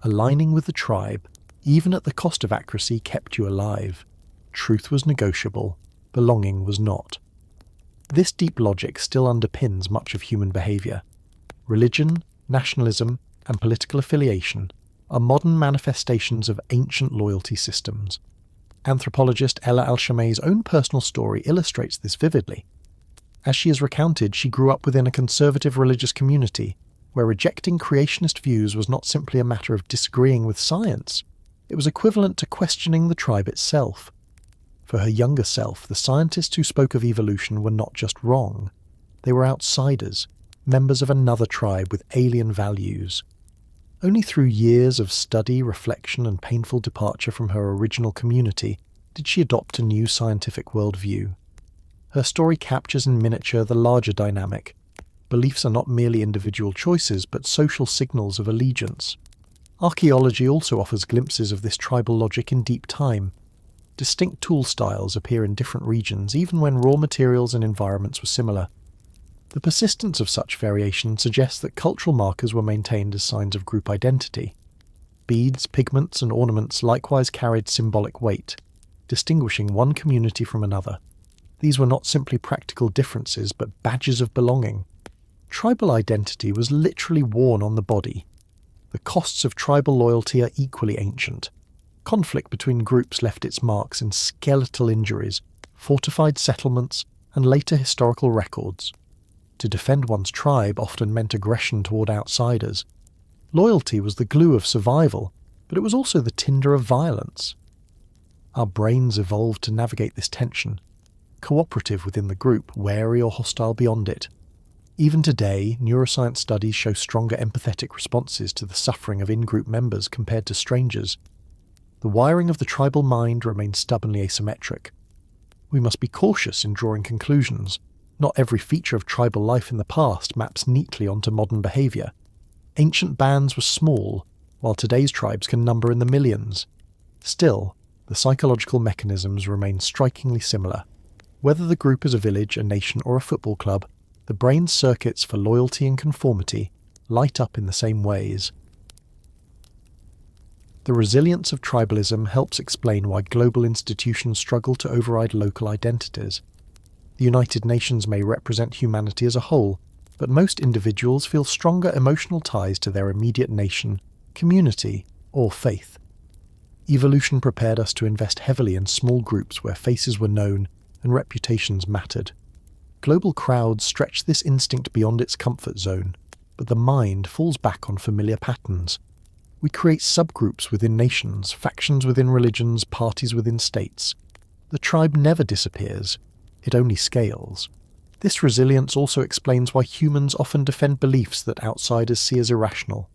Aligning with the tribe, even at the cost of accuracy, kept you alive. Truth was negotiable, belonging was not. This deep logic still underpins much of human behaviour. Religion, nationalism, and political affiliation are modern manifestations of ancient loyalty systems. Anthropologist Ella Al-Shamai's own personal story illustrates this vividly. As she has recounted, she grew up within a conservative religious community, where rejecting creationist views was not simply a matter of disagreeing with science, it was equivalent to questioning the tribe itself. For her younger self, the scientists who spoke of evolution were not just wrong. They were outsiders, members of another tribe with alien values. Only through years of study, reflection, and painful departure from her original community did she adopt a new scientific worldview. Her story captures in miniature the larger dynamic. Beliefs are not merely individual choices, but social signals of allegiance. Archaeology also offers glimpses of this tribal logic in deep time. Distinct tool styles appear in different regions, even when raw materials and environments were similar. The persistence of such variation suggests that cultural markers were maintained as signs of group identity. Beads, pigments, and ornaments likewise carried symbolic weight, distinguishing one community from another. These were not simply practical differences, but badges of belonging. Tribal identity was literally worn on the body. The costs of tribal loyalty are equally ancient. Conflict between groups left its marks in skeletal injuries, fortified settlements, and later historical records. To defend one's tribe often meant aggression toward outsiders. Loyalty was the glue of survival, but it was also the tinder of violence. Our brains evolved to navigate this tension, cooperative within the group, wary or hostile beyond it. Even today, neuroscience studies show stronger empathetic responses to the suffering of in-group members compared to strangers. The wiring of the tribal mind remains stubbornly asymmetric. We must be cautious in drawing conclusions. Not every feature of tribal life in the past maps neatly onto modern behaviour. Ancient bands were small, while today's tribes can number in the millions. Still, the psychological mechanisms remain strikingly similar. Whether the group is a village, a nation, or a football club, the brain's circuits for loyalty and conformity light up in the same ways. The resilience of tribalism helps explain why global institutions struggle to override local identities. The United Nations may represent humanity as a whole, but most individuals feel stronger emotional ties to their immediate nation, community, or faith. Evolution prepared us to invest heavily in small groups where faces were known and reputations mattered. Global crowds stretch this instinct beyond its comfort zone, but the mind falls back on familiar patterns. We create subgroups within nations, factions within religions, parties within states. The tribe never disappears, it only scales. This resilience also explains why humans often defend beliefs that outsiders see as irrational.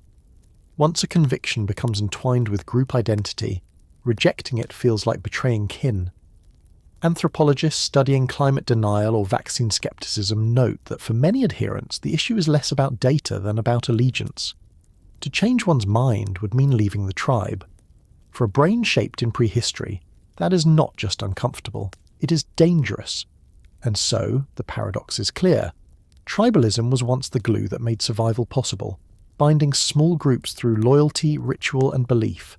Once a conviction becomes entwined with group identity, rejecting it feels like betraying kin. Anthropologists studying climate denial or vaccine skepticism note that for many adherents, the issue is less about data than about allegiance. To change one's mind would mean leaving the tribe. For a brain shaped in prehistory, that is not just uncomfortable, it is dangerous. And so, the paradox is clear. Tribalism was once the glue that made survival possible, binding small groups through loyalty, ritual, and belief.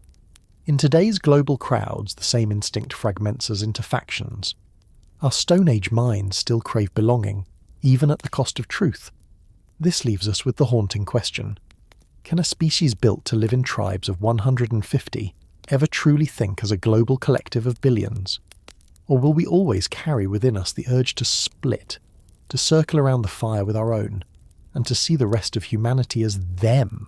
In today's global crowds, the same instinct fragments us into factions. Our Stone Age minds still crave belonging, even at the cost of truth. This leaves us with the haunting question. Can a species built to live in tribes of 150 ever truly think as a global collective of billions? Or will we always carry within us the urge to split, to circle around the fire with our own, and to see the rest of humanity as them?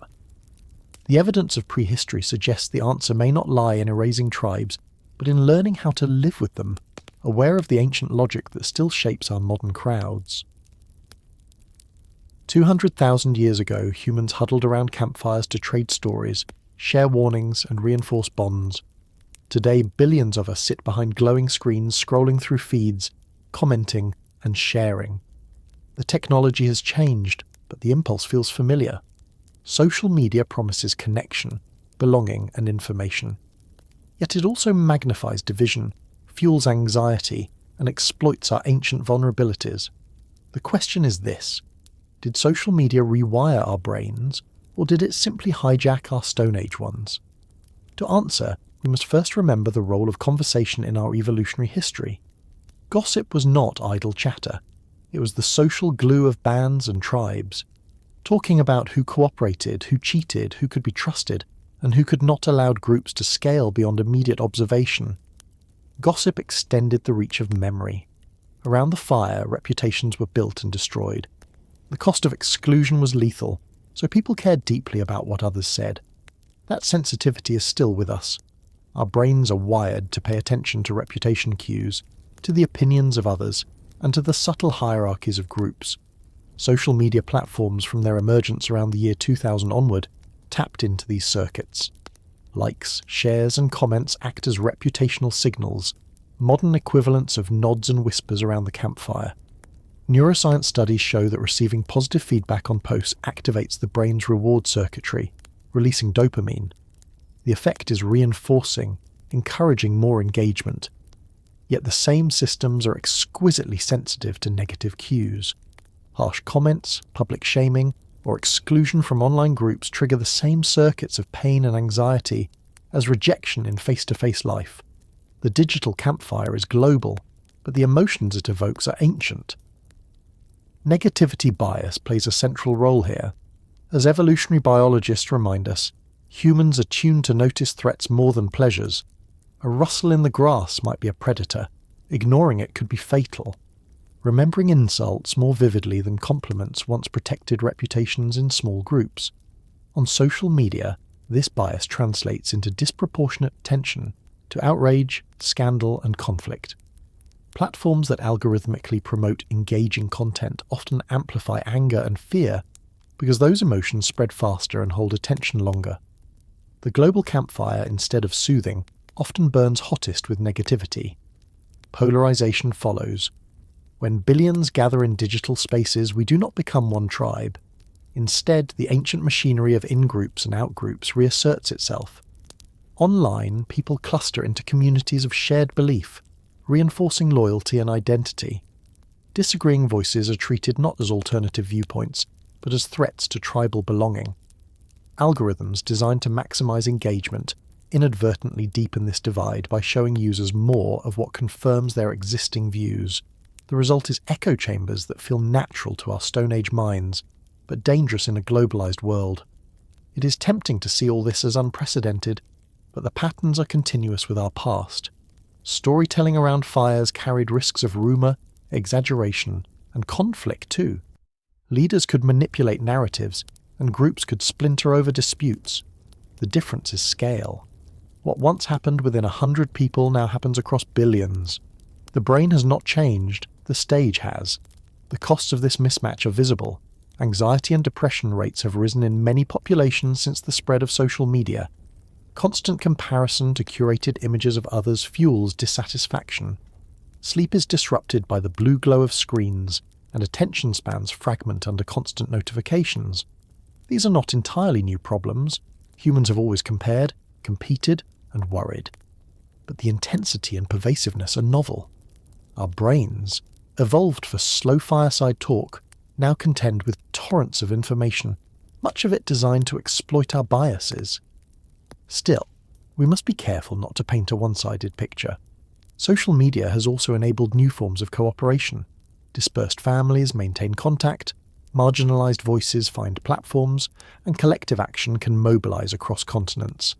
The evidence of prehistory suggests the answer may not lie in erasing tribes, but in learning how to live with them, aware of the ancient logic that still shapes our modern crowds. 200,000 years ago, humans huddled around campfires to trade stories, share warnings, and reinforce bonds. Today, billions of us sit behind glowing screens, scrolling through feeds, commenting, and sharing. The technology has changed, but the impulse feels familiar. Social media promises connection, belonging, and information. Yet it also magnifies division, fuels anxiety, and exploits our ancient vulnerabilities. The question is this: did social media rewire our brains, or did it simply hijack our Stone Age ones? To answer, we must first remember the role of conversation in our evolutionary history. Gossip was not idle chatter. It was the social glue of bands and tribes, talking about who cooperated, who cheated, who could be trusted, and who could not allow groups to scale beyond immediate observation. Gossip extended the reach of memory. Around the fire, reputations were built and destroyed. The cost of exclusion was lethal, so people cared deeply about what others said. That sensitivity is still with us. Our brains are wired to pay attention to reputation cues, to the opinions of others, and to the subtle hierarchies of groups. Social media platforms from their emergence around the year 2000 onward tapped into these circuits. Likes, shares, and comments act as reputational signals, modern equivalents of nods and whispers around the campfire. Neuroscience studies show that receiving positive feedback on posts activates the brain's reward circuitry, releasing dopamine. The effect is reinforcing, encouraging more engagement. Yet the same systems are exquisitely sensitive to negative cues. Harsh comments, public shaming, or exclusion from online groups trigger the same circuits of pain and anxiety as rejection in face-to-face life. The digital campfire is global, but the emotions it evokes are ancient. Negativity bias plays a central role here. As evolutionary biologists remind us, humans are tuned to notice threats more than pleasures. A rustle in the grass might be a predator. Ignoring it could be fatal. Remembering insults more vividly than compliments once protected reputations in small groups. On social media, this bias translates into disproportionate attention to outrage, scandal, and conflict. Platforms that algorithmically promote engaging content often amplify anger and fear because those emotions spread faster and hold attention longer. The global campfire, instead of soothing, often burns hottest with negativity. Polarization follows. When billions gather in digital spaces, we do not become one tribe. Instead, the ancient machinery of in-groups and out-groups reasserts itself. Online, people cluster into communities of shared belief, reinforcing loyalty and identity. Disagreeing voices are treated not as alternative viewpoints, but as threats to tribal belonging. Algorithms designed to maximize engagement inadvertently deepen this divide by showing users more of what confirms their existing views. The result is echo chambers that feel natural to our Stone Age minds, but dangerous in a globalized world. It is tempting to see all this as unprecedented, but the patterns are continuous with our past. Storytelling around fires carried risks of rumour, exaggeration, and conflict too. Leaders could manipulate narratives, and groups could splinter over disputes. The difference is scale. What once happened within 100 people now happens across billions. The brain has not changed, the stage has. The costs of this mismatch are visible. Anxiety and depression rates have risen in many populations since the spread of social media. Constant comparison to curated images of others fuels dissatisfaction. Sleep is disrupted by the blue glow of screens, and attention spans fragment under constant notifications. These are not entirely new problems. Humans have always compared, competed, and worried. But the intensity and pervasiveness are novel. Our brains, evolved for slow fireside talk, now contend with torrents of information, much of it designed to exploit our biases. Still, we must be careful not to paint a one-sided picture. Social media has also enabled new forms of cooperation. Dispersed families maintain contact, marginalized voices find platforms, and collective action can mobilize across continents.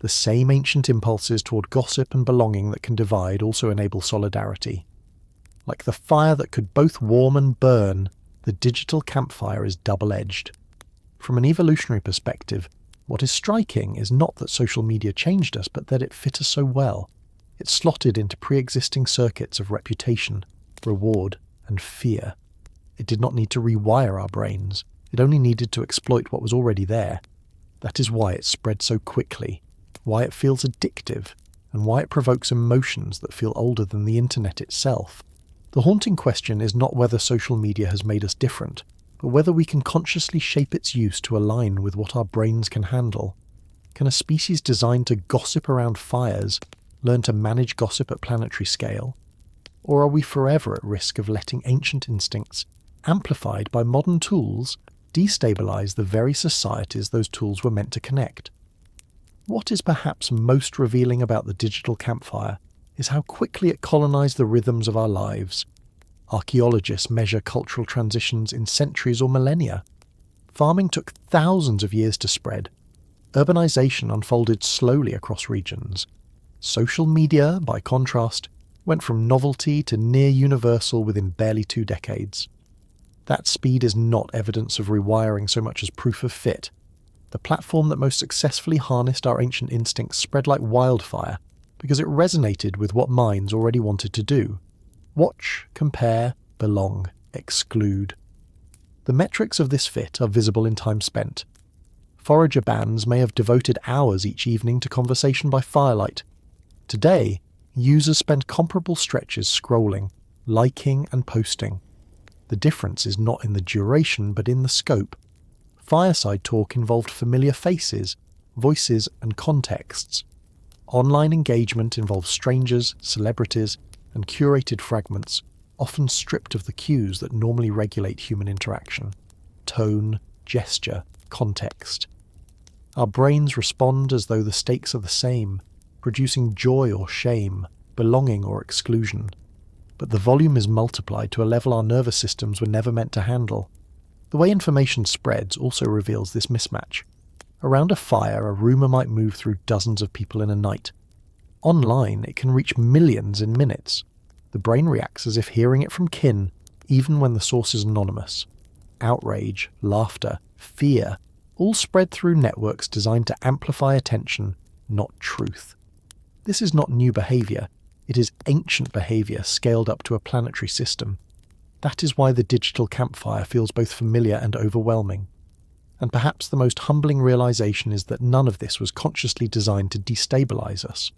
The same ancient impulses toward gossip and belonging that can divide also enable solidarity. Like the fire that could both warm and burn, the digital campfire is double-edged. From an evolutionary perspective, what is striking is not that social media changed us, but that it fit us so well. It slotted into pre-existing circuits of reputation, reward, and fear. It did not need to rewire our brains. It only needed to exploit what was already there. That is why it spread so quickly, why it feels addictive, and why it provokes emotions that feel older than the internet itself. The haunting question is not whether social media has made us different, but whether we can consciously shape its use to align with what our brains can handle. Can a species designed to gossip around fires learn to manage gossip at planetary scale? Or are we forever at risk of letting ancient instincts, amplified by modern tools, destabilize the very societies those tools were meant to connect? What is perhaps most revealing about the digital campfire is how quickly it colonized the rhythms of our lives. Archaeologists measure cultural transitions in centuries or millennia. Farming took thousands of years to spread. Urbanization unfolded slowly across regions. Social media, by contrast, went from novelty to near universal within barely 2 decades. That speed is not evidence of rewiring so much as proof of fit. The platform that most successfully harnessed our ancient instincts spread like wildfire because it resonated with what minds already wanted to do. Watch, compare, belong, exclude. The metrics of this fit are visible in time spent. Forager bands may have devoted hours each evening to conversation by firelight. Today, users spend comparable stretches scrolling, liking and posting. The difference is not in the duration but in the scope. Fireside talk involved familiar faces, voices and contexts. Online engagement involves strangers, celebrities, and curated fragments, often stripped of the cues that normally regulate human interaction. Tone, gesture, context. Our brains respond as though the stakes are the same, producing joy or shame, belonging or exclusion. But the volume is multiplied to a level our nervous systems were never meant to handle. The way information spreads also reveals this mismatch. Around a fire, a rumour might move through dozens of people in a night. Online, it can reach millions in minutes. The brain reacts as if hearing it from kin, even when the source is anonymous. Outrage, laughter, fear, all spread through networks designed to amplify attention, not truth. This is not new behaviour. It is ancient behaviour scaled up to a planetary system. That is why the digital campfire feels both familiar and overwhelming. And perhaps the most humbling realization is that none of this was consciously designed to destabilize us.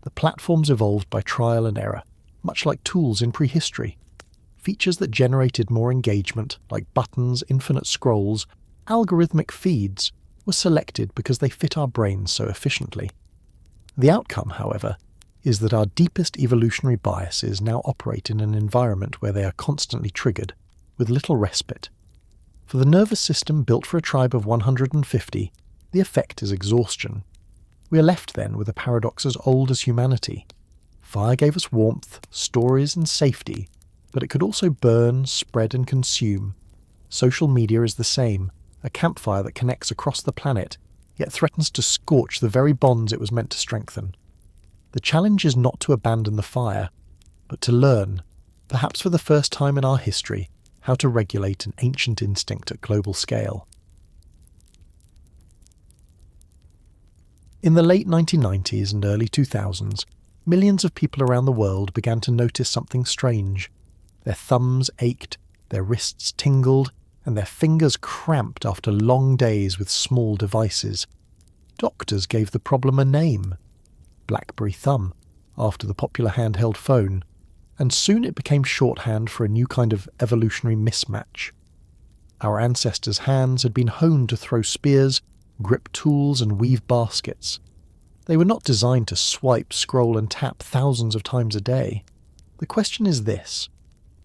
The platforms evolved by trial and error, much like tools in prehistory. Features that generated more engagement, like buttons, infinite scrolls, algorithmic feeds, were selected because they fit our brains so efficiently. The outcome, however, is that our deepest evolutionary biases now operate in an environment where they are constantly triggered, with little respite. For the nervous system built for a tribe of 150, the effect is exhaustion. We are left then with a paradox as old as humanity. Fire gave us warmth, stories and safety, but it could also burn, spread and consume. Social media is the same, a campfire that connects across the planet, yet threatens to scorch the very bonds it was meant to strengthen. The challenge is not to abandon the fire, but to learn, perhaps for the first time in our history, how to regulate an ancient instinct at global scale. In the late 1990s and early 2000s, millions of people around the world began to notice something strange. Their thumbs ached, their wrists tingled, and their fingers cramped after long days with small devices. Doctors gave the problem a name, BlackBerry thumb, after the popular handheld phone, and soon it became shorthand for a new kind of evolutionary mismatch. Our ancestors' hands had been honed to throw spears, grip tools and weave baskets. They were not designed to swipe, scroll and tap thousands of times a day. The question is this: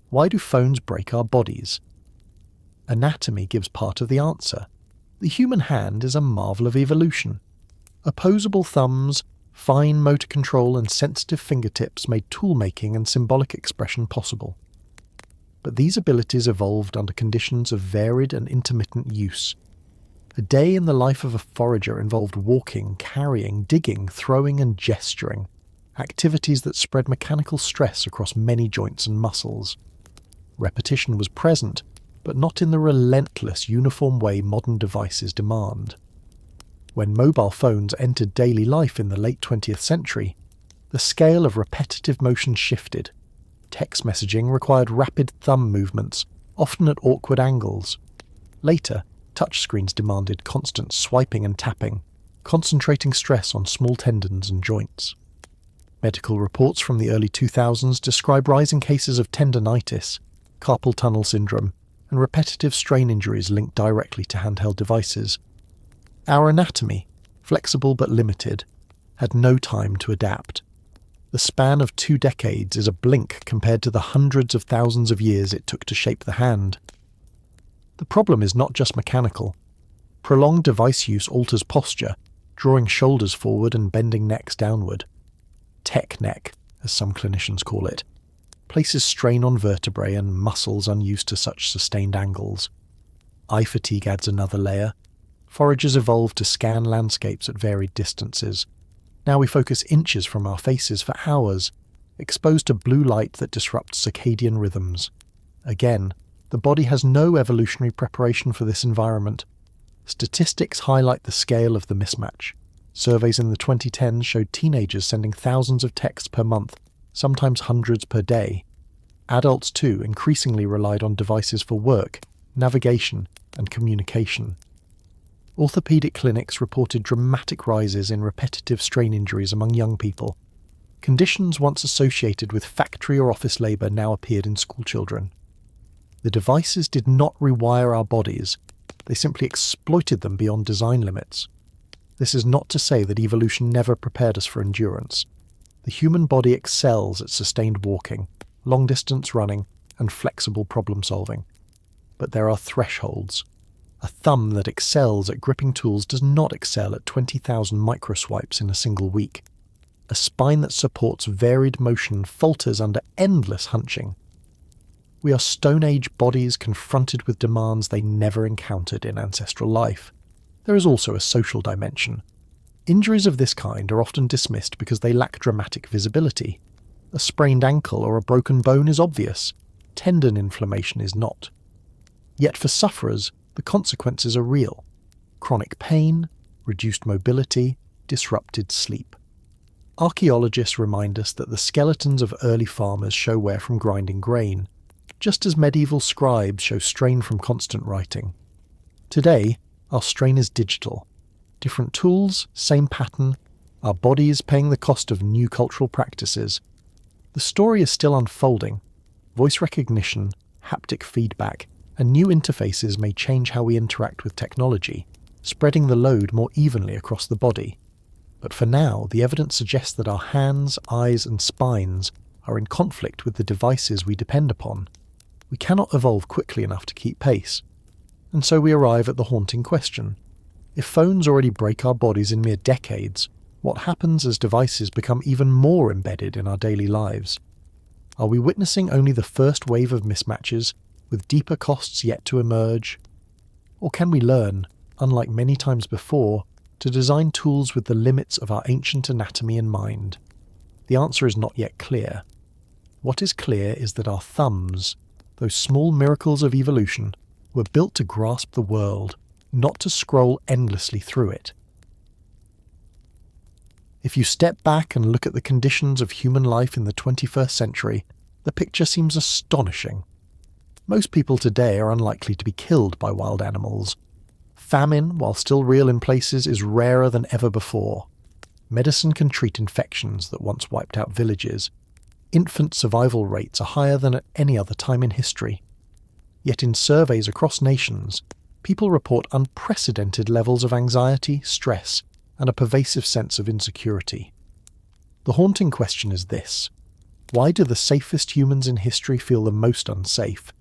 why do phones break our bodies? Anatomy gives part of the answer. The human hand is a marvel of evolution. Opposable thumbs, fine motor control and sensitive fingertips made tool-making and symbolic expression possible. But these abilities evolved under conditions of varied and intermittent use. A day in the life of a forager involved walking, carrying, digging, throwing and gesturing, activities that spread mechanical stress across many joints and muscles. Repetition was present, but not in the relentless, uniform way modern devices demand. When mobile phones entered daily life in the late 20th century, the scale of repetitive motion shifted. Text messaging required rapid thumb movements, often at awkward angles. Later, touchscreens demanded constant swiping and tapping, concentrating stress on small tendons and joints. Medical reports from the early 2000s describe rising cases of tendinitis, carpal tunnel syndrome, and repetitive strain injuries linked directly to handheld devices. Our anatomy, flexible but limited, had no time to adapt. The span of 2 decades is a blink compared to the hundreds of thousands of years it took to shape the hand. The problem is not just mechanical. Prolonged device use alters posture, drawing shoulders forward and bending necks downward. Tech neck, as some clinicians call it, places strain on vertebrae and muscles unused to such sustained angles. Eye fatigue adds another layer. Foragers evolved to scan landscapes at varied distances. Now we focus inches from our faces for hours, exposed to blue light that disrupts circadian rhythms. Again, the body has no evolutionary preparation for this environment. Statistics highlight the scale of the mismatch. Surveys in the 2010s showed teenagers sending thousands of texts per month, sometimes hundreds per day. Adults too increasingly relied on devices for work, navigation, and communication. Orthopedic clinics reported dramatic rises in repetitive strain injuries among young people. Conditions once associated with factory or office labour now appeared in schoolchildren. The devices did not rewire our bodies, they simply exploited them beyond design limits. This is not to say that evolution never prepared us for endurance. The human body excels at sustained walking, long-distance running, and flexible problem-solving. But there are thresholds. A thumb that excels at gripping tools does not excel at 20,000 microswipes in a single week. A spine that supports varied motion falters under endless hunching. We are Stone Age bodies confronted with demands they never encountered in ancestral life. There is also a social dimension. Injuries of this kind are often dismissed because they lack dramatic visibility. A sprained ankle or a broken bone is obvious. Tendon inflammation is not. Yet for sufferers, the consequences are real. Chronic pain, reduced mobility, disrupted sleep. Archaeologists remind us that the skeletons of early farmers show wear from grinding grain, just as medieval scribes show strain from constant writing. Today, our strain is digital. Different tools, same pattern, our bodies paying the cost of new cultural practices. The story is still unfolding. Voice recognition, haptic feedback, and new interfaces may change how we interact with technology, spreading the load more evenly across the body. But for now, the evidence suggests that our hands, eyes, and spines are in conflict with the devices we depend upon. We cannot evolve quickly enough to keep pace. And so we arrive at the haunting question. If phones already break our bodies in mere decades, What happens as devices become even more embedded in our daily lives? Are we witnessing only the first wave of mismatches, with deeper costs yet to emerge? Or can we learn, unlike many times before, to design tools with the limits of our ancient anatomy in mind? The answer is not yet clear. What is clear is that our thumbs, those small miracles of evolution, were built to grasp the world, not to scroll endlessly through it. If you step back and look at the conditions of human life in the 21st century, the picture seems astonishing. Most people today are unlikely to be killed by wild animals. Famine, while still real in places, is rarer than ever before. Medicine can treat infections that once wiped out villages. Infant survival rates are higher than at any other time in history. Yet in surveys across nations, people report unprecedented levels of anxiety, stress, and a pervasive sense of insecurity. The haunting question is this: why do the safest humans in history feel the most unsafe?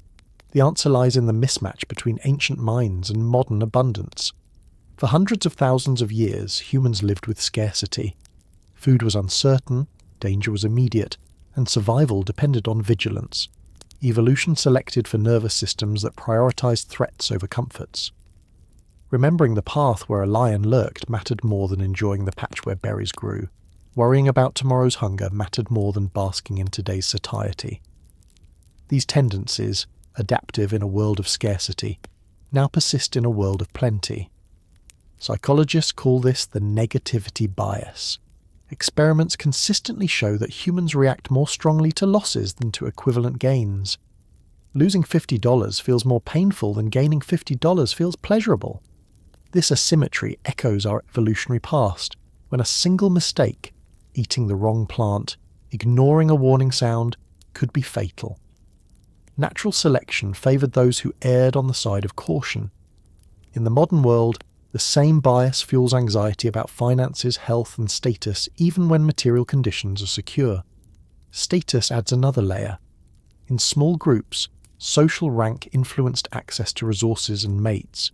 The answer lies in the mismatch between ancient minds and modern abundance. For hundreds of thousands of years, humans lived with scarcity. Food was uncertain, danger was immediate, and survival depended on vigilance. Evolution selected for nervous systems that prioritized threats over comforts. Remembering the path where a lion lurked mattered more than enjoying the patch where berries grew. Worrying about tomorrow's hunger mattered more than basking in today's satiety. These tendencies, adaptive in a world of scarcity, now persist in a world of plenty. Psychologists call this the negativity bias. Experiments consistently show that humans react more strongly to losses than to equivalent gains. Losing $50 feels more painful than gaining $50 feels pleasurable. This asymmetry echoes our evolutionary past, when a single mistake, eating the wrong plant, ignoring a warning sound, could be fatal. Natural selection favoured those who erred on the side of caution. In the modern world, the same bias fuels anxiety about finances, health, and status even when material conditions are secure. Status adds another layer. In small groups, social rank influenced access to resources and mates.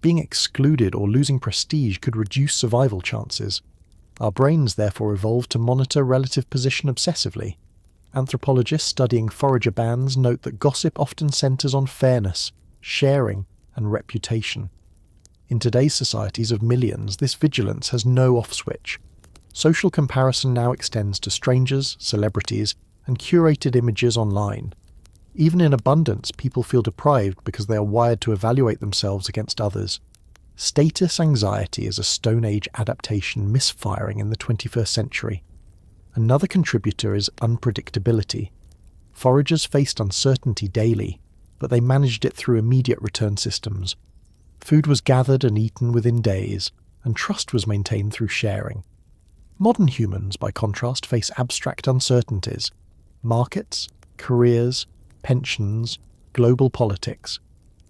Being excluded or losing prestige could reduce survival chances. Our brains therefore evolved to monitor relative position obsessively. Anthropologists studying forager bands note that gossip often centres on fairness, sharing, and reputation. In today's societies of millions, this vigilance has no off switch. Social comparison now extends to strangers, celebrities, and curated images online. Even in abundance, people feel deprived because they are wired to evaluate themselves against others. Status anxiety is a Stone Age adaptation misfiring in the 21st century. Another contributor is unpredictability. Foragers faced uncertainty daily, but they managed it through immediate return systems. Food was gathered and eaten within days, and trust was maintained through sharing. Modern humans, by contrast, face abstract uncertainties. Markets, careers, pensions, global politics.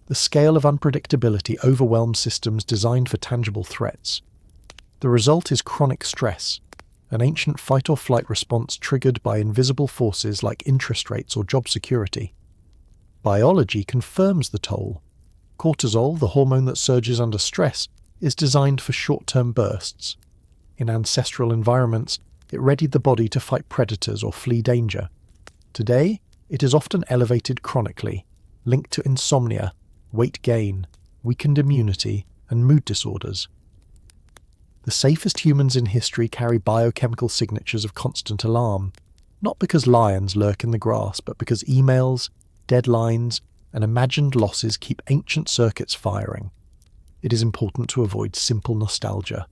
The scale of unpredictability overwhelms systems designed for tangible threats. The result is chronic stress, an ancient fight-or-flight response triggered by invisible forces like interest rates or job security. Biology confirms the toll. Cortisol, the hormone that surges under stress, is designed for short-term bursts. In ancestral environments, it readied the body to fight predators or flee danger. Today, it is often elevated chronically, linked to insomnia, weight gain, weakened immunity, and mood disorders. The safest humans in history carry biochemical signatures of constant alarm, not because lions lurk in the grass, but because emails, deadlines, and imagined losses keep ancient circuits firing. It is important to avoid simple nostalgia.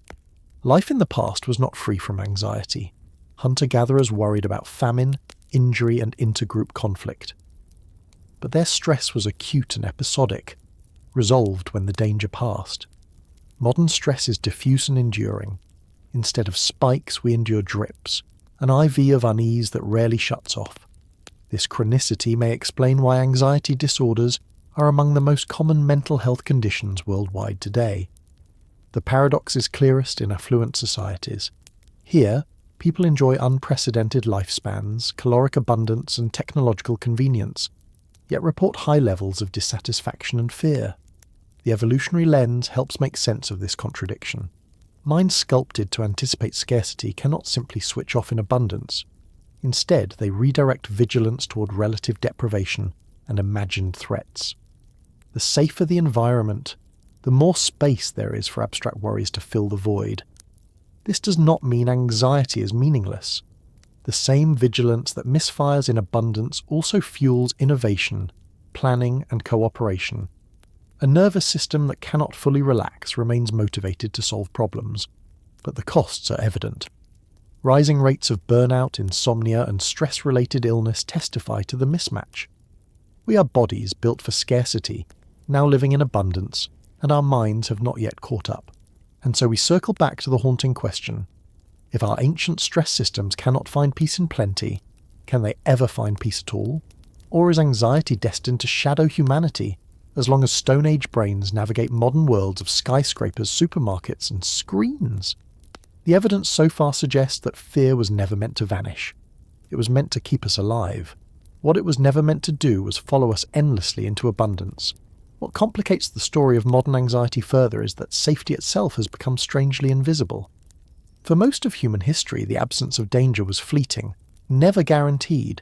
Life in the past was not free from anxiety. Hunter-gatherers worried about famine, injury, and intergroup conflict. But their stress was acute and episodic, resolved when the danger passed. Modern stress is diffuse and enduring. Instead of spikes, we endure drips, an IV of unease that rarely shuts off. This chronicity may explain why anxiety disorders are among the most common mental health conditions worldwide today. The paradox is clearest in affluent societies. Here, people enjoy unprecedented lifespans, caloric abundance, and technological convenience, yet report high levels of dissatisfaction and fear. The evolutionary lens helps make sense of this contradiction. Minds sculpted to anticipate scarcity cannot simply switch off in abundance. Instead, they redirect vigilance toward relative deprivation and imagined threats. The safer the environment, the more space there is for abstract worries to fill the void. This does not mean anxiety is meaningless. The same vigilance that misfires in abundance also fuels innovation, planning, and cooperation. A nervous system that cannot fully relax remains motivated to solve problems, but the costs are evident. Rising rates of burnout, insomnia, and stress-related illness testify to the mismatch. We are bodies built for scarcity, now living in abundance, and our minds have not yet caught up. And so we circle back to the haunting question: if our ancient stress systems cannot find peace in plenty, can they ever find peace at all? Or is anxiety destined to shadow humanity as long as Stone Age brains navigate modern worlds of skyscrapers, supermarkets, and screens? The evidence so far suggests that fear was never meant to vanish. It was meant to keep us alive. What it was never meant to do was follow us endlessly into abundance. What complicates the story of modern anxiety further is that safety itself has become strangely invisible. For most of human history, the absence of danger was fleeting, never guaranteed.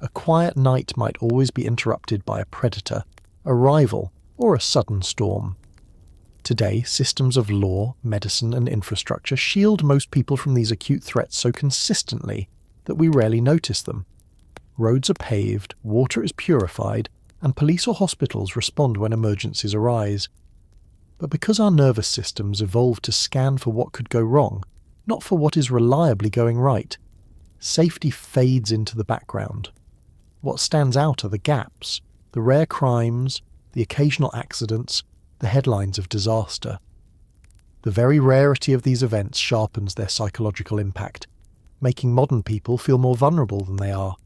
A quiet night might always be interrupted by a predator, a rival, or a sudden storm. Today, systems of law, medicine, and infrastructure shield most people from these acute threats so consistently that we rarely notice them. Roads are paved, water is purified, and police or hospitals respond when emergencies arise. But because our nervous systems evolved to scan for what could go wrong, not for what is reliably going right, safety fades into the background. What stands out are the gaps, the rare crimes, the occasional accidents, the headlines of disaster. The very rarity of these events sharpens their psychological impact, making modern people feel more vulnerable than they are.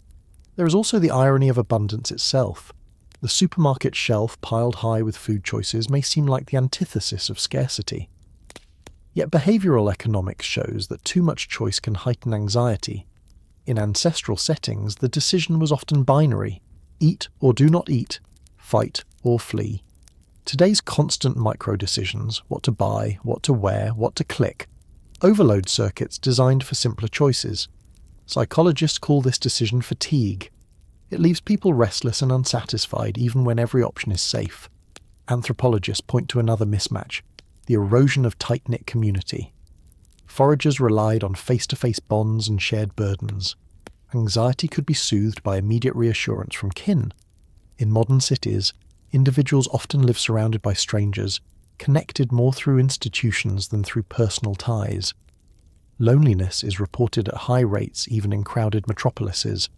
There is also the irony of abundance itself. The supermarket shelf piled high with food choices may seem like the antithesis of scarcity. Yet behavioral economics shows that too much choice can heighten anxiety. In ancestral settings, the decision was often binary: eat or do not eat, fight or flee. Today's constant micro-decisions, what to buy, what to wear, what to click, overload circuits designed for simpler choices. Psychologists call this decision fatigue. It leaves people restless and unsatisfied even when every option is safe. Anthropologists point to another mismatch: the erosion of tight-knit community. Foragers relied on face-to-face bonds and shared burdens. Anxiety could be soothed by immediate reassurance from kin. In modern cities, individuals often live surrounded by strangers, connected more through institutions than through personal ties. Loneliness is reported at high rates even in crowded metropolises.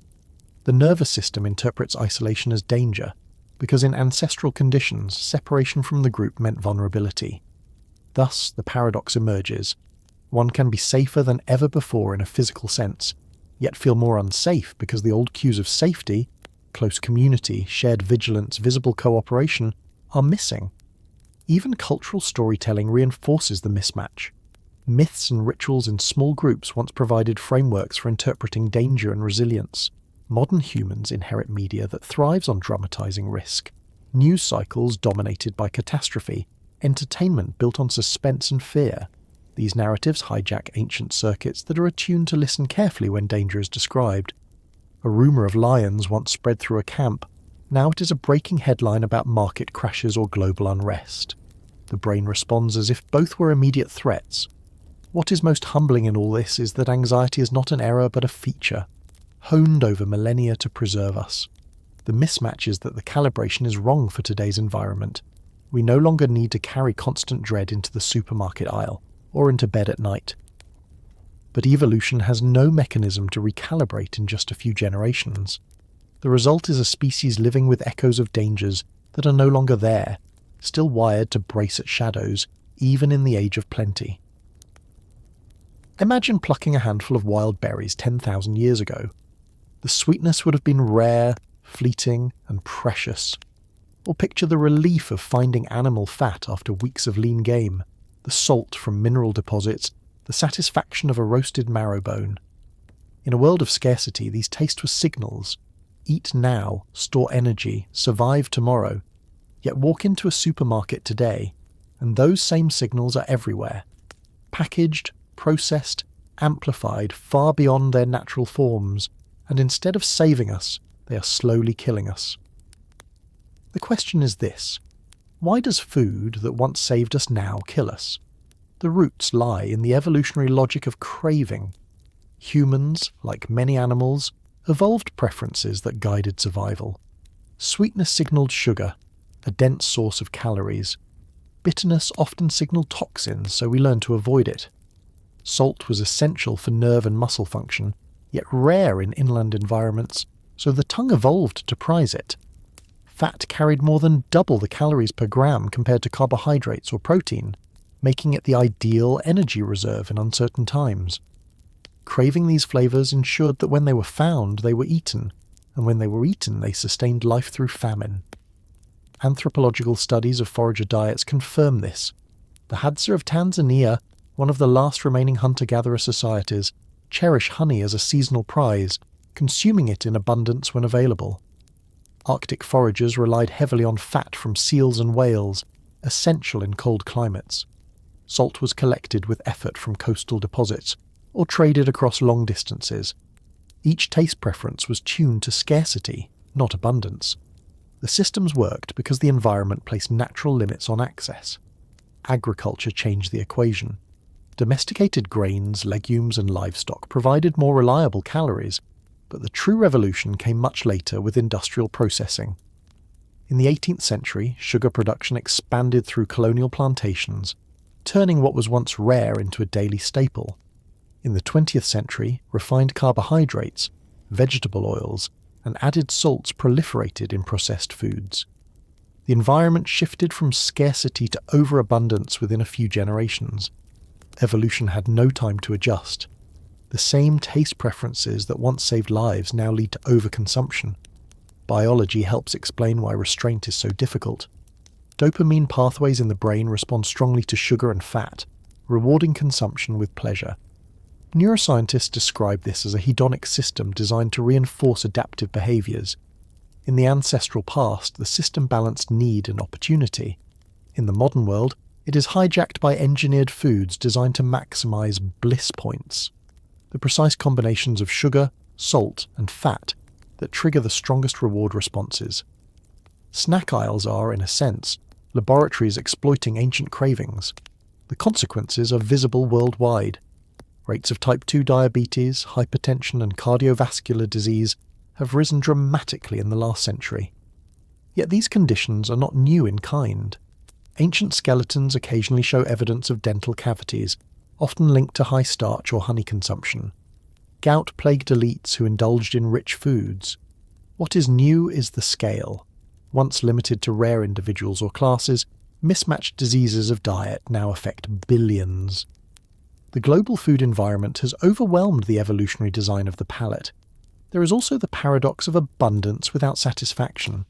The nervous system interprets isolation as danger, because in ancestral conditions, separation from the group meant vulnerability. Thus, the paradox emerges. One can be safer than ever before in a physical sense, yet feel more unsafe because the old cues of safety, close community, shared vigilance, visible cooperation, are missing. Even cultural storytelling reinforces the mismatch. Myths and rituals in small groups once provided frameworks for interpreting danger and resilience. Modern humans inherit media that thrives on dramatizing risk. News cycles dominated by catastrophe. Entertainment built on suspense and fear. These narratives hijack ancient circuits that are attuned to listen carefully when danger is described. A rumour of lions once spread through a camp. Now it is a breaking headline about market crashes or global unrest. The brain responds as if both were immediate threats. What is most humbling in all this is that anxiety is not an error but a feature, honed over millennia to preserve us. The mismatch is that the calibration is wrong for today's environment. We no longer need to carry constant dread into the supermarket aisle or into bed at night. But evolution has no mechanism to recalibrate in just a few generations. The result is a species living with echoes of dangers that are no longer there, still wired to brace at shadows, even in the age of plenty. Imagine plucking a handful of wild berries 10,000 years ago. The sweetness would have been rare, fleeting, and precious. Or picture the relief of finding animal fat after weeks of lean game, the salt from mineral deposits, the satisfaction of a roasted marrow bone. In a world of scarcity, these tastes were signals. Eat now, store energy, survive tomorrow. Yet walk into a supermarket today, and those same signals are everywhere. packaged, processed, amplified far beyond their natural forms, and instead of saving us, they are slowly killing us. The question is this: why does food that once saved us now kill us? The roots lie in the evolutionary logic of craving. Humans, like many animals, evolved preferences that guided survival. Sweetness signalled sugar, a dense source of calories. Bitterness often signalled toxins, so we learned to avoid it. Salt was essential for nerve and muscle function, yet rare in inland environments, so the tongue evolved to prize it. Fat carried more than double the calories per gram compared to carbohydrates or protein, making it the ideal energy reserve in uncertain times. Craving these flavours ensured that when they were found, they were eaten, and when they were eaten, they sustained life through famine. Anthropological studies of forager diets confirm this. The Hadza of Tanzania, one of the last remaining hunter-gatherer societies, cherish honey as a seasonal prize, consuming it in abundance when available. Arctic foragers relied heavily on fat from seals and whales, essential in cold climates. Salt was collected with effort from coastal deposits, or traded across long distances. Each taste preference was tuned to scarcity, not abundance. The systems worked because the environment placed natural limits on access. Agriculture changed the equation. Domesticated grains, legumes and livestock provided more reliable calories, but the true revolution came much later with industrial processing. In the 18th century, sugar production expanded through colonial plantations, turning what was once rare into a daily staple. In the 20th century, refined carbohydrates, vegetable oils, and added salts proliferated in processed foods. The environment shifted from scarcity to overabundance within a few generations. Evolution had no time to adjust. The same taste preferences that once saved lives now lead to overconsumption. Biology helps explain why restraint is so difficult. Dopamine pathways in the brain respond strongly to sugar and fat, rewarding consumption with pleasure. Neuroscientists describe this as a hedonic system designed to reinforce adaptive behaviours. In the ancestral past, the system balanced need and opportunity. In the modern world, it is hijacked by engineered foods designed to maximise bliss points. The precise combinations of sugar, salt, and fat that trigger the strongest reward responses. Snack aisles are, in a sense, laboratories exploiting ancient cravings. The consequences are visible worldwide. Rates of type 2 diabetes, hypertension and cardiovascular disease have risen dramatically in the last century. Yet these conditions are not new in kind. Ancient skeletons occasionally show evidence of dental cavities, often linked to high starch or honey consumption. Gout plagued elites who indulged in rich foods. What is new is the scale. Once limited to rare individuals or classes, mismatched diseases of diet now affect billions. The global food environment has overwhelmed the evolutionary design of the palate. There is also the paradox of abundance without satisfaction.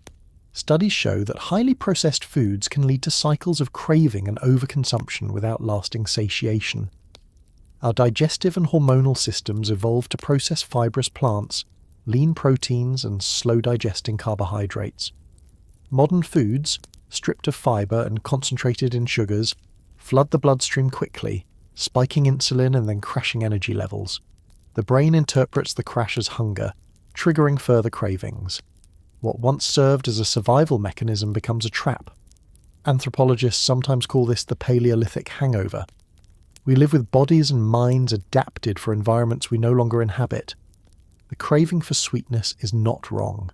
Studies show that highly processed foods can lead to cycles of craving and overconsumption without lasting satiation. Our digestive and hormonal systems evolved to process fibrous plants, lean proteins and slow-digesting carbohydrates. Modern foods, stripped of fibre and concentrated in sugars, flood the bloodstream quickly, spiking insulin and then crashing energy levels. The brain interprets the crash as hunger, triggering further cravings. What once served as a survival mechanism becomes a trap. Anthropologists sometimes call this the Paleolithic hangover. We live with bodies and minds adapted for environments we no longer inhabit. The craving for sweetness is not wrong.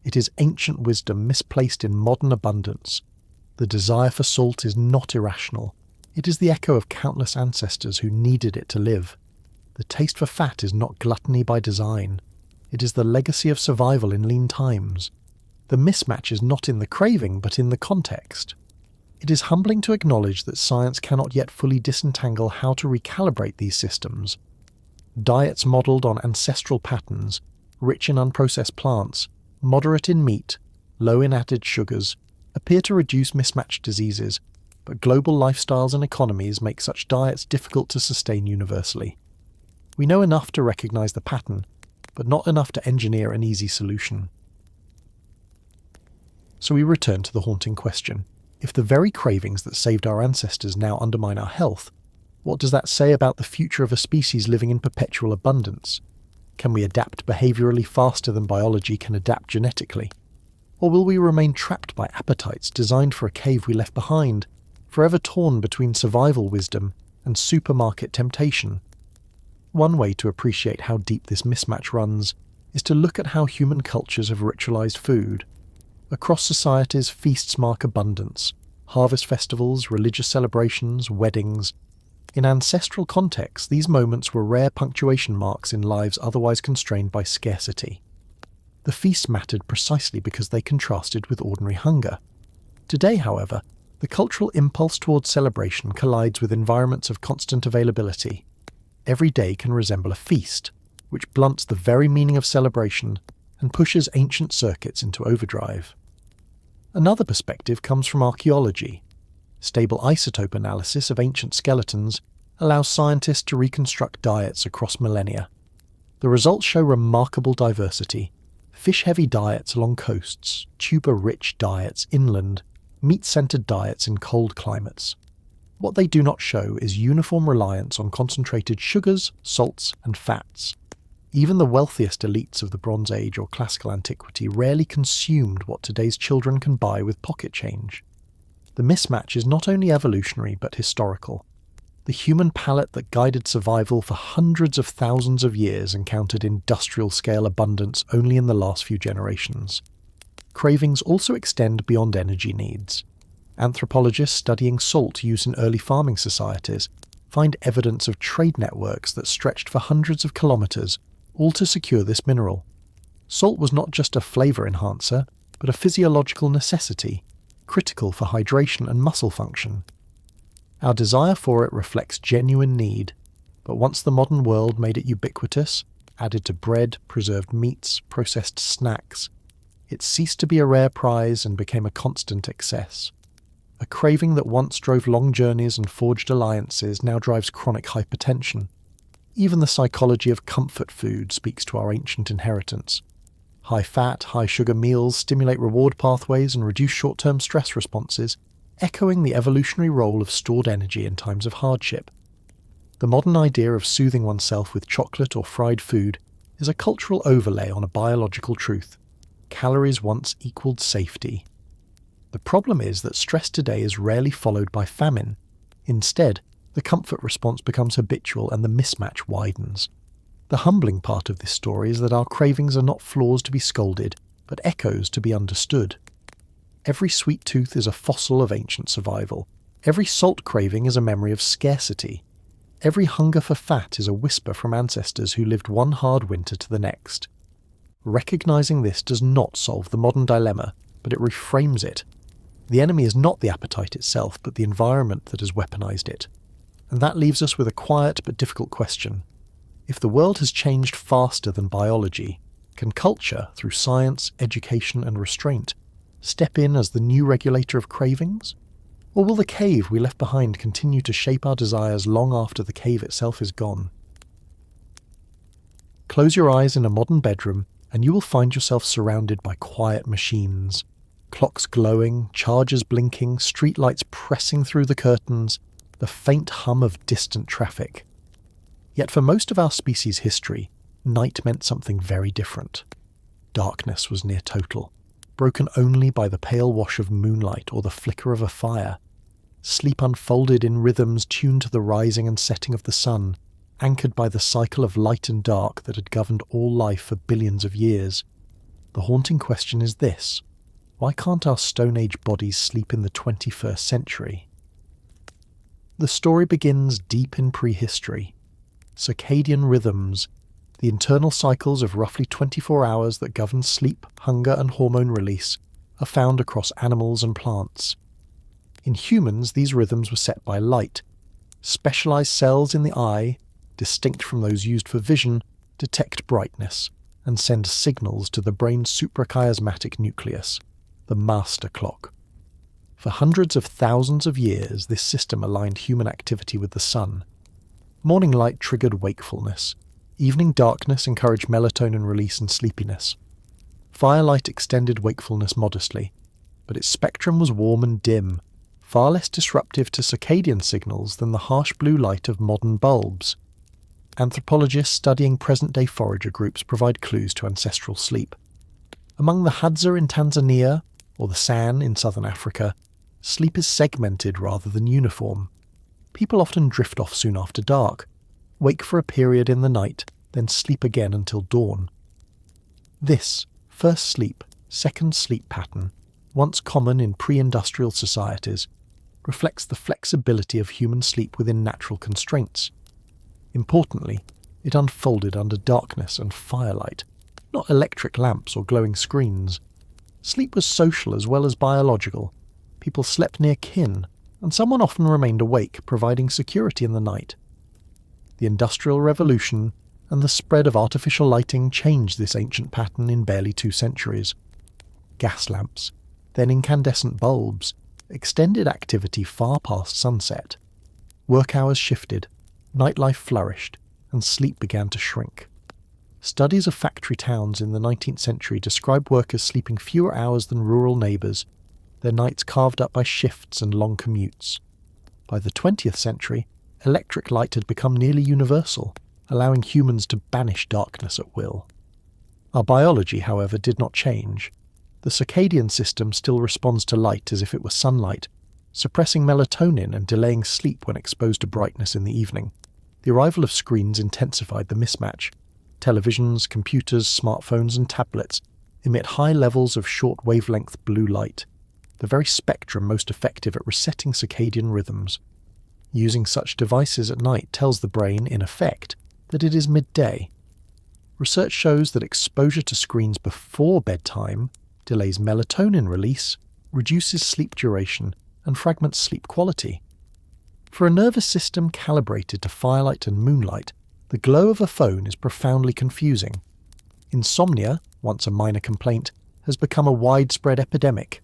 It is ancient wisdom misplaced in modern abundance. The desire for salt is not irrational. It is the echo of countless ancestors who needed it to live. The taste for fat is not gluttony by design. It is the legacy of survival in lean times. The mismatch is not in the craving, but in the context. It is humbling to acknowledge that science cannot yet fully disentangle how to recalibrate these systems. Diets modelled on ancestral patterns, rich in unprocessed plants, moderate in meat, low in added sugars, appear to reduce mismatched diseases, but global lifestyles and economies make such diets difficult to sustain universally. We know enough to recognise the pattern, but not enough to engineer an easy solution. So we return to the haunting question. If the very cravings that saved our ancestors now undermine our health, What does that say about the future of a species living in perpetual abundance? Can we adapt behaviourally faster than biology can adapt genetically? Or will we remain trapped by appetites designed for a cave we left behind, forever torn between survival wisdom and supermarket temptation? One way to appreciate how deep this mismatch runs is to look at how human cultures have ritualized food. Across societies, feasts mark abundance, harvest festivals, religious celebrations, weddings. In ancestral contexts, these moments were rare punctuation marks in lives otherwise constrained by scarcity. The feasts mattered precisely because they contrasted with ordinary hunger. Today, however, the cultural impulse towards celebration collides with environments of constant availability. Every day can resemble a feast, which blunts the very meaning of celebration and pushes ancient circuits into overdrive. Another perspective comes from archaeology. Stable isotope analysis of ancient skeletons allows scientists to reconstruct diets across millennia. The results show remarkable diversity: fish-heavy diets along coasts, tuber-rich diets inland, meat-centered diets in cold climates. What they do not show is uniform reliance on concentrated sugars, salts, and fats. Even the wealthiest elites of the Bronze Age or Classical Antiquity rarely consumed what today's children can buy with pocket change. The mismatch is not only evolutionary but historical. The human palate that guided survival for hundreds of thousands of years encountered industrial-scale abundance only in the last few generations. Cravings also extend beyond energy needs. Anthropologists studying salt use in early farming societies find evidence of trade networks that stretched for hundreds of kilometers, all to secure this mineral. Salt was not just a flavor enhancer, but a physiological necessity, critical for hydration and muscle function. Our desire for it reflects genuine need, but once the modern world made it ubiquitous, added to bread, preserved meats, processed snacks, it ceased to be a rare prize and became a constant excess. A craving that once drove long journeys and forged alliances now drives chronic hypertension. Even the psychology of comfort food speaks to our ancient inheritance. High-fat, high-sugar meals stimulate reward pathways and reduce short-term stress responses, echoing the evolutionary role of stored energy in times of hardship. The modern idea of soothing oneself with chocolate or fried food is a cultural overlay on a biological truth. Calories once equaled safety. The problem is that stress today is rarely followed by famine. Instead, the comfort response becomes habitual and the mismatch widens. The humbling part of this story is that our cravings are not flaws to be scolded, but echoes to be understood. Every sweet tooth is a fossil of ancient survival. Every salt craving is a memory of scarcity. Every hunger for fat is a whisper from ancestors who lived one hard winter to the next. Recognizing this does not solve the modern dilemma, but it reframes it. The enemy is not the appetite itself, but the environment that has weaponized it. And that leaves us with a quiet but difficult question. If the world has changed faster than biology, can culture, through science, education, and restraint, step in as the new regulator of cravings? Or will the cave we left behind continue to shape our desires long after the cave itself is gone? Close your eyes in a modern bedroom, and you will find yourself surrounded by quiet machines. Clocks glowing, chargers blinking, streetlights pressing through the curtains, the faint hum of distant traffic. Yet for most of our species' history, night meant something very different. Darkness was near total, broken only by the pale wash of moonlight or the flicker of a fire. Sleep unfolded in rhythms tuned to the rising and setting of the sun, anchored by the cycle of light and dark that had governed all life for billions of years. The haunting question is this: why can't our Stone Age bodies sleep in the 21st century? The story begins deep in prehistory. Circadian rhythms, the internal cycles of roughly 24 hours that govern sleep, hunger, and hormone release, are found across animals and plants. In humans, these rhythms were set by light. Specialized cells in the eye, distinct from those used for vision, detect brightness and send signals to the brain's suprachiasmatic nucleus, the master clock. For hundreds of thousands of years, this system aligned human activity with the sun. Morning light triggered wakefulness. Evening darkness encouraged melatonin release and sleepiness. Firelight extended wakefulness modestly, but its spectrum was warm and dim, far less disruptive to circadian signals than the harsh blue light of modern bulbs. Anthropologists studying present-day forager groups provide clues to ancestral sleep. Among the Hadza in Tanzania, or the San in southern Africa, sleep is segmented rather than uniform. People often drift off soon after dark, wake for a period in the night, then sleep again until dawn. This first sleep, second sleep pattern, once common in pre-industrial societies, reflects the flexibility of human sleep within natural constraints. Importantly, it unfolded under darkness and firelight, not electric lamps or glowing screens. Sleep was social as well as biological. People slept near kin, and someone often remained awake, providing security in the night. The Industrial Revolution and the spread of artificial lighting changed this ancient pattern in barely 2 centuries. Gas lamps, then incandescent bulbs, extended activity far past sunset. Work hours shifted, nightlife flourished, and sleep began to shrink. Studies of factory towns in the 19th century describe workers sleeping fewer hours than rural neighbours, their nights carved up by shifts and long commutes. By the 20th century, electric light had become nearly universal, allowing humans to banish darkness at will. Our biology, however, did not change. The circadian system still responds to light as if it were sunlight, suppressing melatonin and delaying sleep when exposed to brightness in the evening. The arrival of screens intensified the mismatch. Televisions, computers, smartphones and tablets emit high levels of short wavelength blue light, the very spectrum most effective at resetting circadian rhythms. Using such devices at night tells the brain, in effect, that it is midday. Research shows that exposure to screens before bedtime delays melatonin release, reduces sleep duration, and fragments sleep quality. For a nervous system calibrated to firelight and moonlight, the glow of a phone is profoundly confusing. Insomnia, once a minor complaint, has become a widespread epidemic.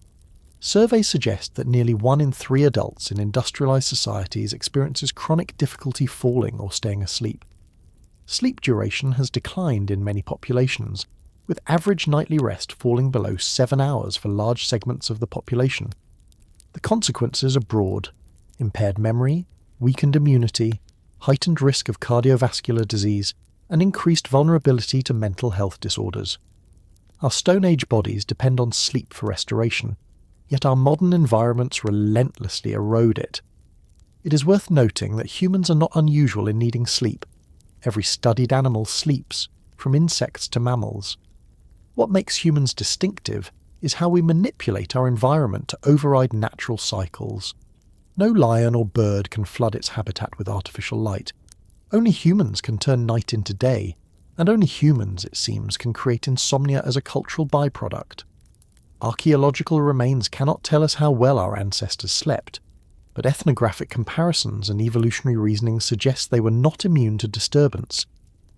Surveys suggest that nearly 1 in 3 adults in industrialized societies experiences chronic difficulty falling or staying asleep. Sleep duration has declined in many populations, with average nightly rest falling below 7 hours for large segments of the population. The consequences are broad: impaired memory, weakened immunity, heightened risk of cardiovascular disease, and increased vulnerability to mental health disorders. Our Stone Age bodies depend on sleep for restoration, yet our modern environments relentlessly erode it. It is worth noting that humans are not unusual in needing sleep. Every studied animal sleeps, from insects to mammals. What makes humans distinctive is how we manipulate our environment to override natural cycles. No lion or bird can flood its habitat with artificial light. Only humans can turn night into day, and only humans, it seems, can create insomnia as a cultural byproduct. Archaeological remains cannot tell us how well our ancestors slept, but ethnographic comparisons and evolutionary reasoning suggest they were not immune to disturbance.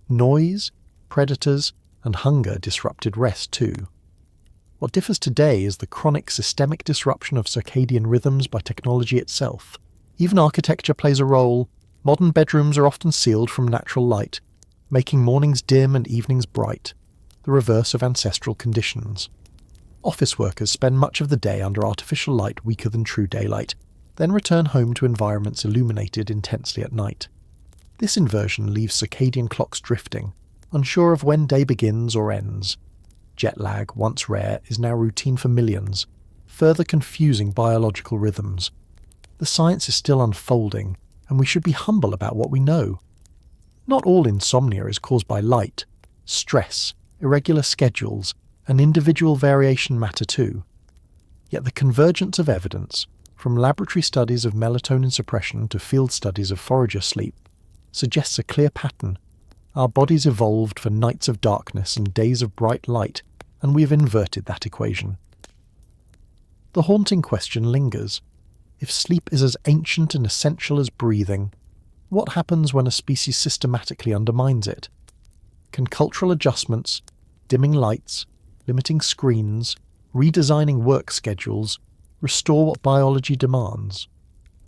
Noise, predators, and hunger disrupted rest too. What differs today is the chronic systemic disruption of circadian rhythms by technology itself. Even architecture plays a role. Modern bedrooms are often sealed from natural light, making mornings dim and evenings bright, the reverse of ancestral conditions. Office workers spend much of the day under artificial light weaker than true daylight, then return home to environments illuminated intensely at night. This inversion leaves circadian clocks drifting, unsure of when day begins or ends. Jet lag, once rare, is now routine for millions, further confusing biological rhythms. The science is still unfolding, and we should be humble about what we know. Not all insomnia is caused by light. Stress, irregular schedules, and individual variation matter too. Yet the convergence of evidence, from laboratory studies of melatonin suppression to field studies of forager sleep, suggests a clear pattern. Our bodies evolved for nights of darkness and days of bright light, and we have inverted that equation. The haunting question lingers. If sleep is as ancient and essential as breathing, what happens when a species systematically undermines it? Can cultural adjustments, dimming lights, limiting screens, redesigning work schedules, restore what biology demands?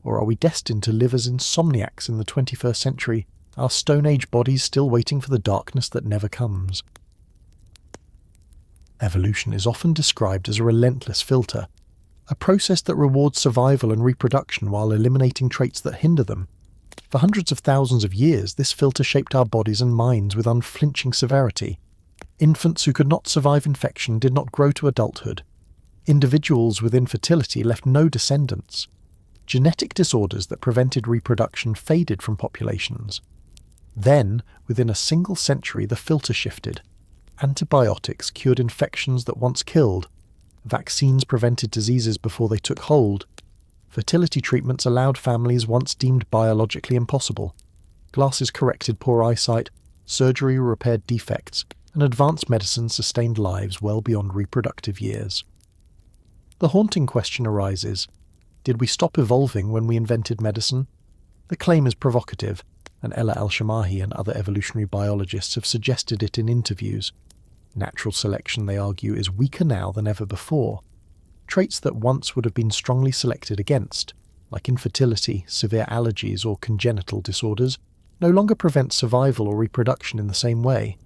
Or are we destined to live as insomniacs in the 21st century, our Stone Age bodies still waiting for the darkness that never comes? Evolution is often described as a relentless filter. a process that rewards survival and reproduction while eliminating traits that hinder them. For hundreds of thousands of years, this filter shaped our bodies and minds with unflinching severity. Infants who could not survive infection did not grow to adulthood. Individuals with infertility left no descendants. Genetic disorders that prevented reproduction faded from populations. Then, within a single century, the filter shifted. Antibiotics cured infections that once killed. Vaccines prevented diseases before they took hold. Fertility treatments allowed families once deemed biologically impossible. Glasses corrected poor eyesight, surgery repaired defects, and advanced medicine sustained lives well beyond reproductive years. The haunting question arises: did we stop evolving when we invented medicine? The claim is provocative, and 𝐓𝐈𝐌𝐄𝐒𝐒 and other evolutionary biologists have suggested it in interviews. Natural selection, they argue, is weaker now than ever before. Traits that once would have been strongly selected against, like infertility, severe allergies, or congenital disorders, no longer prevent survival or reproduction in the same way.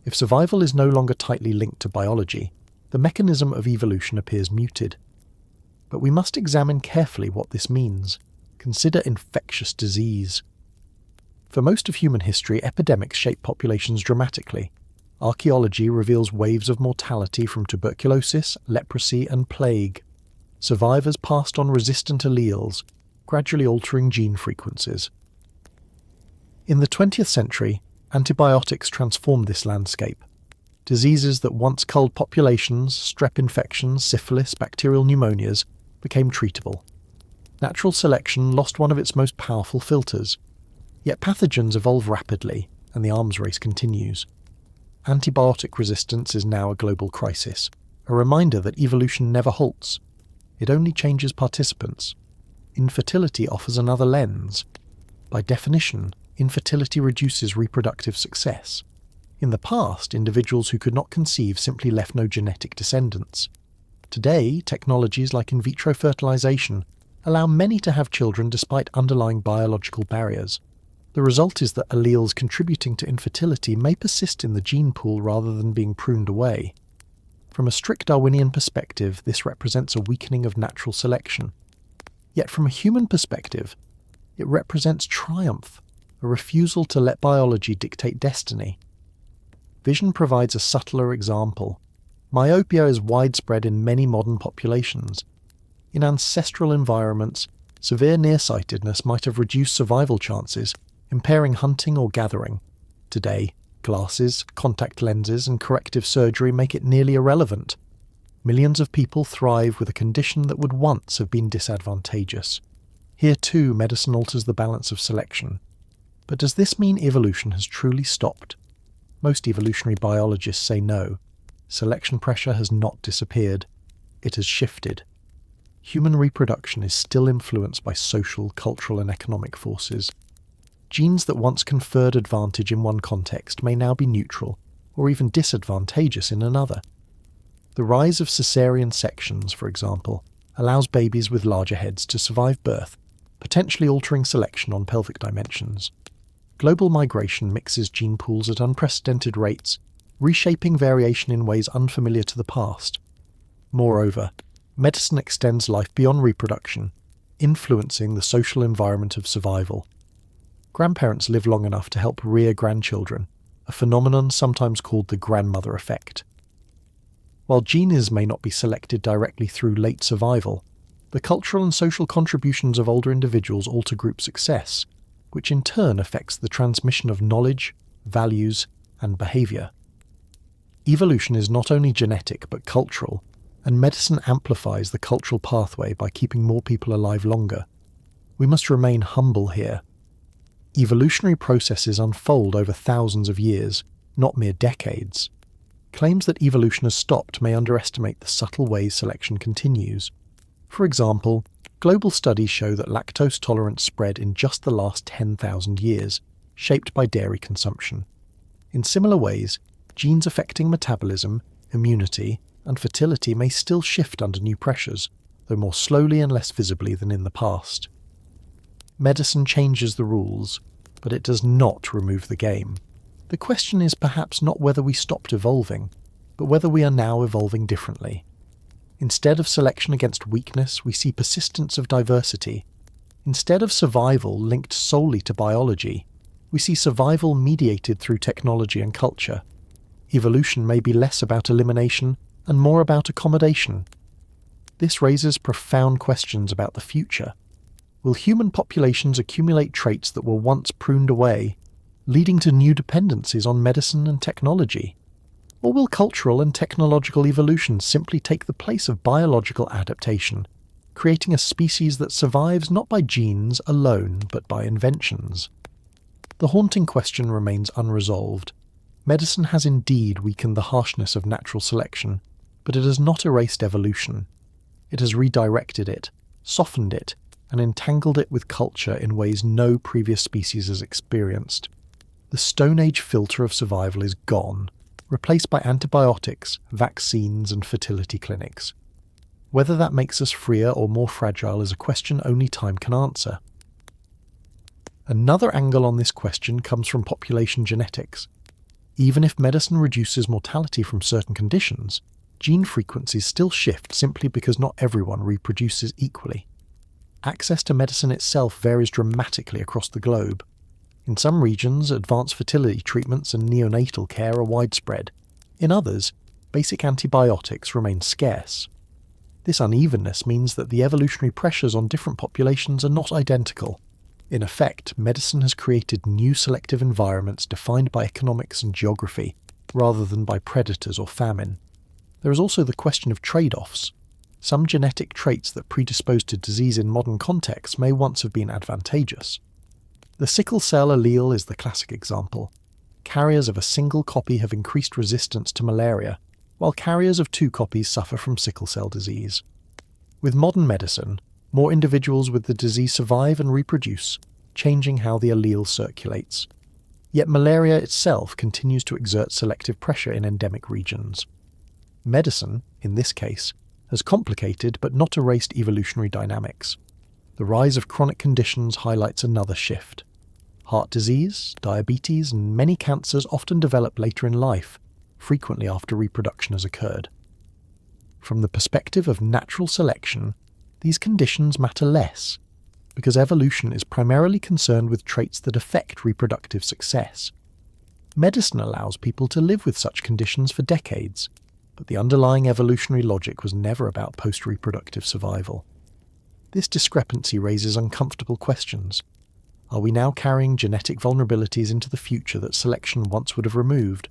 If survival is no longer tightly linked to biology, the mechanism of evolution appears muted. But we must examine carefully what this means. Consider infectious disease. For most of human history, epidemics shape populations dramatically. Archaeology reveals waves of mortality from tuberculosis, leprosy, and plague. Survivors passed on resistant alleles, gradually altering gene frequencies. In the 20th century, antibiotics transformed this landscape. Diseases that once culled populations, strep infections, syphilis, bacterial pneumonias, became treatable. Natural selection lost one of its most powerful filters. Yet pathogens evolve rapidly, and the arms race continues. Antibiotic resistance is now a global crisis, a reminder that evolution never halts. It only changes participants. Infertility offers another lens. By definition, infertility reduces reproductive success. In the past, individuals who could not conceive simply left no genetic descendants. Today, technologies like in vitro fertilization allow many to have children despite underlying biological barriers. The result is that alleles contributing to infertility may persist in the gene pool rather than being pruned away. From a strict Darwinian perspective, this represents a weakening of natural selection. Yet from a human perspective, it represents triumph, a refusal to let biology dictate destiny. Vision provides a subtler example. Myopia is widespread in many modern populations. In ancestral environments, severe nearsightedness might have reduced survival chances, impairing hunting or gathering. Today, glasses, contact lenses, and corrective surgery make it nearly irrelevant. Millions of people thrive with a condition that would once have been disadvantageous. Here too, medicine alters the balance of selection. But does this mean evolution has truly stopped? Most evolutionary biologists say no. Selection pressure has not disappeared. It has shifted. Human reproduction is still influenced by social, cultural, and economic forces. Genes that once conferred advantage in one context may now be neutral, or even disadvantageous in another. The rise of caesarean sections, for example, allows babies with larger heads to survive birth, potentially altering selection on pelvic dimensions. Global migration mixes gene pools at unprecedented rates, reshaping variation in ways unfamiliar to the past. Moreover, medicine extends life beyond reproduction, influencing the social environment of survival. Grandparents live long enough to help rear grandchildren, a phenomenon sometimes called the grandmother effect. While genes may not be selected directly through late survival, the cultural and social contributions of older individuals alter group success, which in turn affects the transmission of knowledge, values, and behaviour. Evolution is not only genetic but cultural, and medicine amplifies the cultural pathway by keeping more people alive longer. We must remain humble here. Evolutionary processes unfold over thousands of years, not mere decades. Claims that evolution has stopped may underestimate the subtle ways selection continues. For example, global studies show that lactose tolerance spread in just the last 10,000 years, shaped by dairy consumption. In similar ways, genes affecting metabolism, immunity, and fertility may still shift under new pressures, though more slowly and less visibly than in the past. Medicine changes the rules, but it does not remove the game. The question is perhaps not whether we stopped evolving, but whether we are now evolving differently. Instead of selection against weakness, we see persistence of diversity. Instead of survival linked solely to biology, we see survival mediated through technology and culture. Evolution may be less about elimination and more about accommodation. This raises profound questions about the future. Will human populations accumulate traits that were once pruned away, leading to new dependencies on medicine and technology? Or will cultural and technological evolution simply take the place of biological adaptation, creating a species that survives not by genes alone, but by inventions? The haunting question remains unresolved. Medicine has indeed weakened the harshness of natural selection, but it has not erased evolution. It has redirected it, softened it, and entangled it with culture in ways no previous species has experienced. The Stone Age filter of survival is gone, replaced by antibiotics, vaccines, and fertility clinics. Whether that makes us freer or more fragile is a question only time can answer. Another angle on this question comes from population genetics. Even if medicine reduces mortality from certain conditions, gene frequencies still shift simply because not everyone reproduces equally. Access to medicine itself varies dramatically across the globe. In some regions, advanced fertility treatments and neonatal care are widespread. In others, basic antibiotics remain scarce. This unevenness means that the evolutionary pressures on different populations are not identical. In effect, medicine has created new selective environments defined by economics and geography, rather than by predators or famine. There is also the question of trade-offs. Some genetic traits that predispose to disease in modern contexts may once have been advantageous. The sickle cell allele is the classic example. Carriers of a single copy have increased resistance to malaria, while carriers of 2 copies suffer from sickle cell disease. With modern medicine, more individuals with the disease survive and reproduce, changing how the allele circulates. Yet malaria itself continues to exert selective pressure in endemic regions. Medicine, in this case, has complicated but not erased evolutionary dynamics. The rise of chronic conditions highlights another shift. Heart disease, diabetes, and many cancers often develop later in life, frequently after reproduction has occurred. From the perspective of natural selection, these conditions matter less, because evolution is primarily concerned with traits that affect reproductive success. Medicine allows people to live with such conditions for decades, but the underlying evolutionary logic was never about post-reproductive survival. This discrepancy raises uncomfortable questions. Are we now carrying genetic vulnerabilities into the future that selection once would have removed?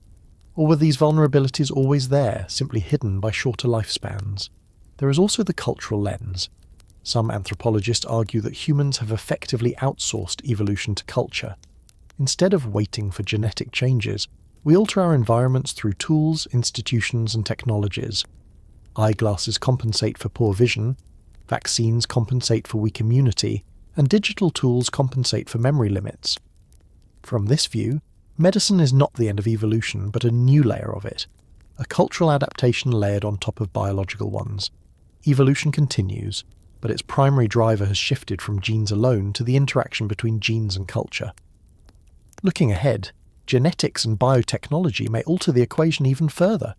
Or were these vulnerabilities always there, simply hidden by shorter lifespans? There is also the cultural lens. Some anthropologists argue that humans have effectively outsourced evolution to culture. Instead of waiting for genetic changes, we alter our environments through tools, institutions, and technologies. Eyeglasses compensate for poor vision, vaccines compensate for weak immunity, and digital tools compensate for memory limits. From this view, medicine is not the end of evolution, but a new layer of it, a cultural adaptation layered on top of biological ones. Evolution continues, but its primary driver has shifted from genes alone to the interaction between genes and culture. Looking ahead, genetics and biotechnology may alter the equation even further.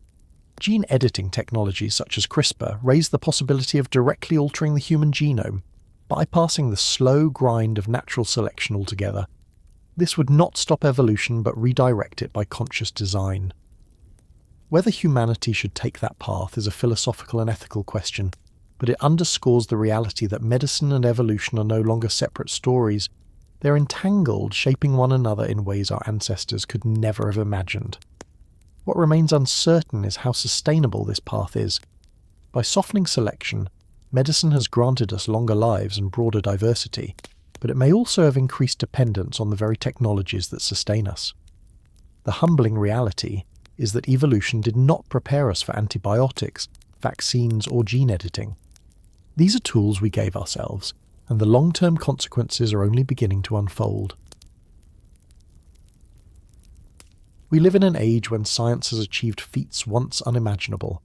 Gene editing technologies such as CRISPR raise the possibility of directly altering the human genome, bypassing the slow grind of natural selection altogether. This would not stop evolution but redirect it by conscious design. Whether humanity should take that path is a philosophical and ethical question, but it underscores the reality that medicine and evolution are no longer separate stories. They're entangled, shaping one another in ways our ancestors could never have imagined. What remains uncertain is how sustainable this path is. By softening selection, medicine has granted us longer lives and broader diversity, but it may also have increased dependence on the very technologies that sustain us. The humbling reality is that evolution did not prepare us for antibiotics, vaccines, or gene editing. These are tools we gave ourselves, and the long-term consequences are only beginning to unfold. We live in an age when science has achieved feats once unimaginable.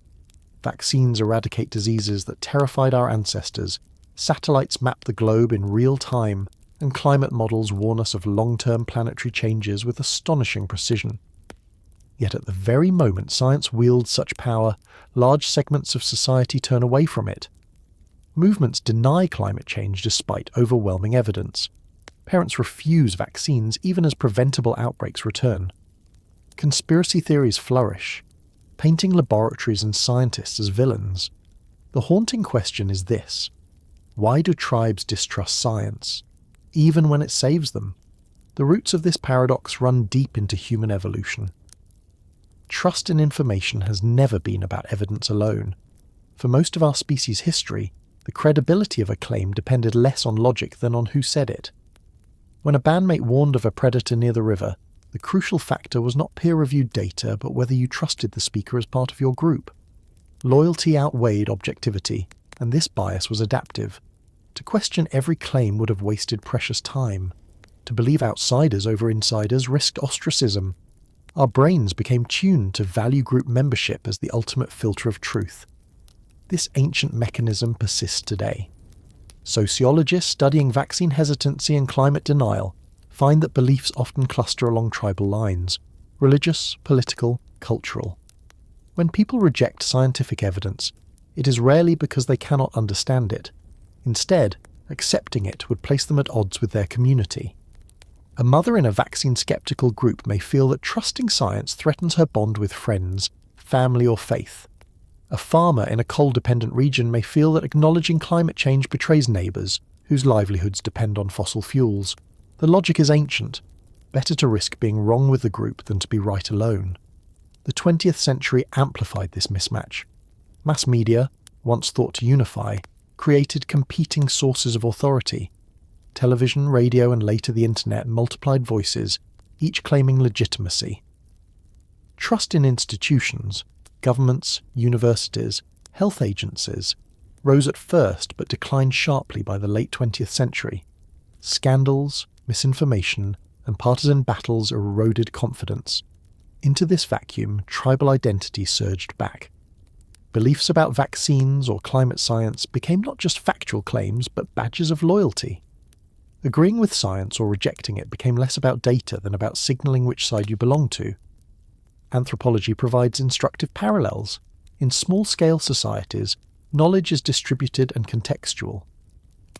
Vaccines eradicate diseases that terrified our ancestors, satellites map the globe in real time, and climate models warn us of long-term planetary changes with astonishing precision. Yet at the very moment science wields such power, large segments of society turn away from it. Movements deny climate change despite overwhelming evidence. Parents refuse vaccines even as preventable outbreaks return. Conspiracy theories flourish, painting laboratories and scientists as villains. The haunting question is this: why do tribes distrust science, even when it saves them? The roots of this paradox run deep into human evolution. Trust in information has never been about evidence alone. For most of our species' history, the credibility of a claim depended less on logic than on who said it. When a bandmate warned of a predator near the river, the crucial factor was not peer-reviewed data, but whether you trusted the speaker as part of your group. Loyalty outweighed objectivity, and this bias was adaptive. To question every claim would have wasted precious time. To believe outsiders over insiders risked ostracism. Our brains became tuned to value group membership as the ultimate filter of truth. This ancient mechanism persists today. Sociologists studying vaccine hesitancy and climate denial find that beliefs often cluster along tribal lines: religious, political, cultural. When people reject scientific evidence, it is rarely because they cannot understand it. Instead, accepting it would place them at odds with their community. A mother in a vaccine-skeptical group may feel that trusting science threatens her bond with friends, family, or faith. A farmer in a coal-dependent region may feel that acknowledging climate change betrays neighbours whose livelihoods depend on fossil fuels. The logic is ancient. Better to risk being wrong with the group than to be right alone. The 20th century amplified this mismatch. Mass media, once thought to unify, created competing sources of authority. Television, radio, and later the internet multiplied voices, each claiming legitimacy. Trust in institutions, governments, universities, health agencies, rose at first but declined sharply by the late 20th century. Scandals, misinformation, and partisan battles eroded confidence. Into this vacuum, tribal identity surged back. Beliefs about vaccines or climate science became not just factual claims but badges of loyalty. Agreeing with science or rejecting it became less about data than about signalling which side you belong to. Anthropology provides instructive parallels. In small-scale societies, knowledge is distributed and contextual.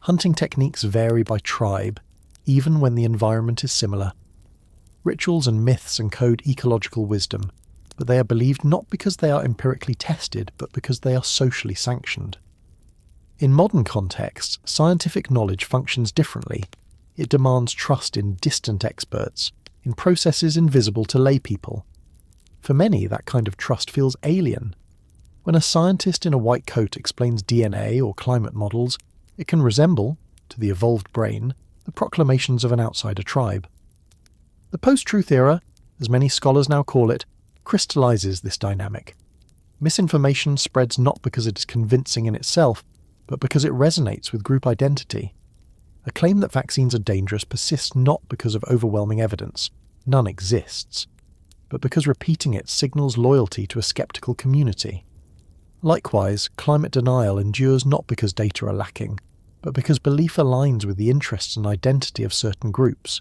Hunting techniques vary by tribe, even when the environment is similar. Rituals and myths encode ecological wisdom, but they are believed not because they are empirically tested, but because they are socially sanctioned. In modern contexts, scientific knowledge functions differently. It demands trust in distant experts, in processes invisible to laypeople. For many, that kind of trust feels alien. When a scientist in a white coat explains DNA or climate models, it can resemble, to the evolved brain, the proclamations of an outsider tribe. The post-truth era, as many scholars now call it, crystallizes this dynamic. Misinformation spreads not because it is convincing in itself, but because it resonates with group identity. A claim that vaccines are dangerous persists not because of overwhelming evidence, none exists, but because repeating it signals loyalty to a skeptical community. Likewise, climate denial endures not because data are lacking, but because belief aligns with the interests and identity of certain groups.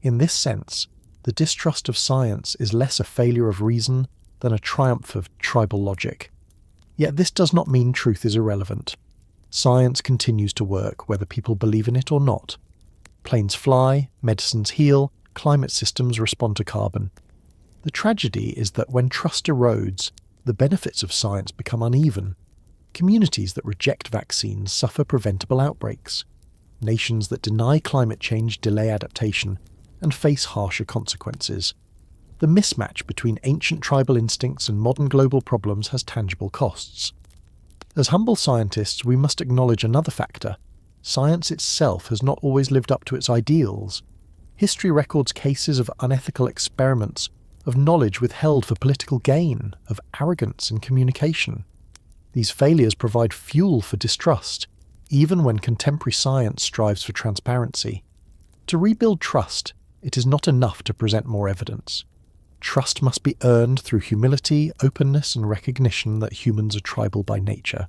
In this sense, the distrust of science is less a failure of reason than a triumph of tribal logic. Yet this does not mean truth is irrelevant. Science continues to work whether people believe in it or not. Planes fly, medicines heal, climate systems respond to carbon. The tragedy is that when trust erodes, the benefits of science become uneven. Communities that reject vaccines suffer preventable outbreaks. Nations that deny climate change delay adaptation and face harsher consequences. The mismatch between ancient tribal instincts and modern global problems has tangible costs. As humble scientists, we must acknowledge another factor. Science itself has not always lived up to its ideals. History records cases of unethical experiments, of knowledge withheld for political gain, of arrogance in communication. These failures provide fuel for distrust, even when contemporary science strives for transparency. To rebuild trust, it is not enough to present more evidence. Trust must be earned through humility, openness, and recognition that humans are tribal by nature.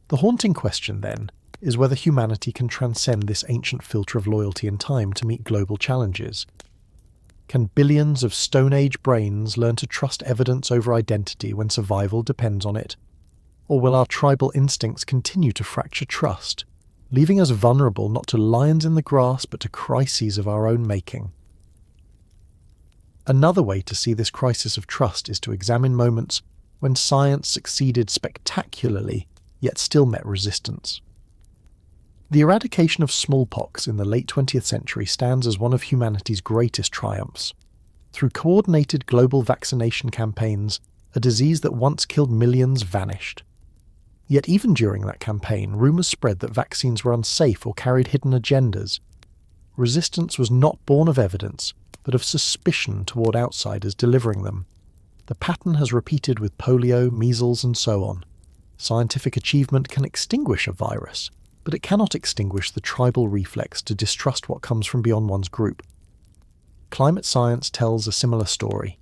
The haunting question, then, is whether humanity can transcend this ancient filter of loyalty and time to meet global challenges. Can billions of Stone Age brains learn to trust evidence over identity when survival depends on it? Or will our tribal instincts continue to fracture trust, leaving us vulnerable not to lions in the grass but to crises of our own making? Another way to see this crisis of trust is to examine moments when science succeeded spectacularly, yet still met resistance. The eradication of smallpox in the late 20th century stands as one of humanity's greatest triumphs. Through coordinated global vaccination campaigns, a disease that once killed millions vanished. Yet even during that campaign, rumours spread that vaccines were unsafe or carried hidden agendas. Resistance was not born of evidence, but of suspicion toward outsiders delivering them. The pattern has repeated with polio, measles, and so on. Scientific achievement can extinguish a virus, but it cannot extinguish the tribal reflex to distrust what comes from beyond one's group. Climate science tells a similar story.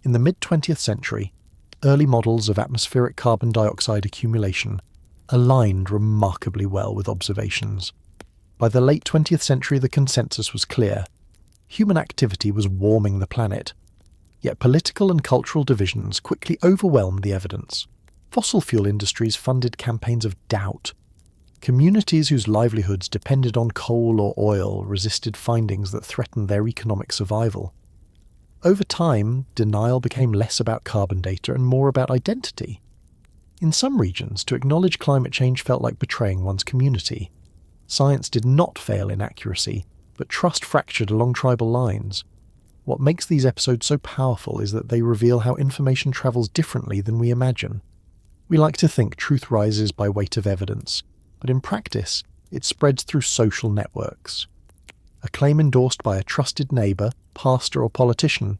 In the mid-20th century, early models of atmospheric carbon dioxide accumulation aligned remarkably well with observations. By the late 20th century, the consensus was clear. Human activity was warming the planet. Yet political and cultural divisions quickly overwhelmed the evidence. Fossil fuel industries funded campaigns of doubt. Communities whose livelihoods depended on coal or oil resisted findings that threatened their economic survival. Over time, denial became less about carbon data and more about identity. In some regions, to acknowledge climate change felt like betraying one's community. Science did not fail in accuracy, but trust fractured along tribal lines. What makes these episodes so powerful is that they reveal how information travels differently than we imagine. We like to think truth rises by weight of evidence, but in practice, it spreads through social networks. A claim endorsed by a trusted neighbour, pastor or politician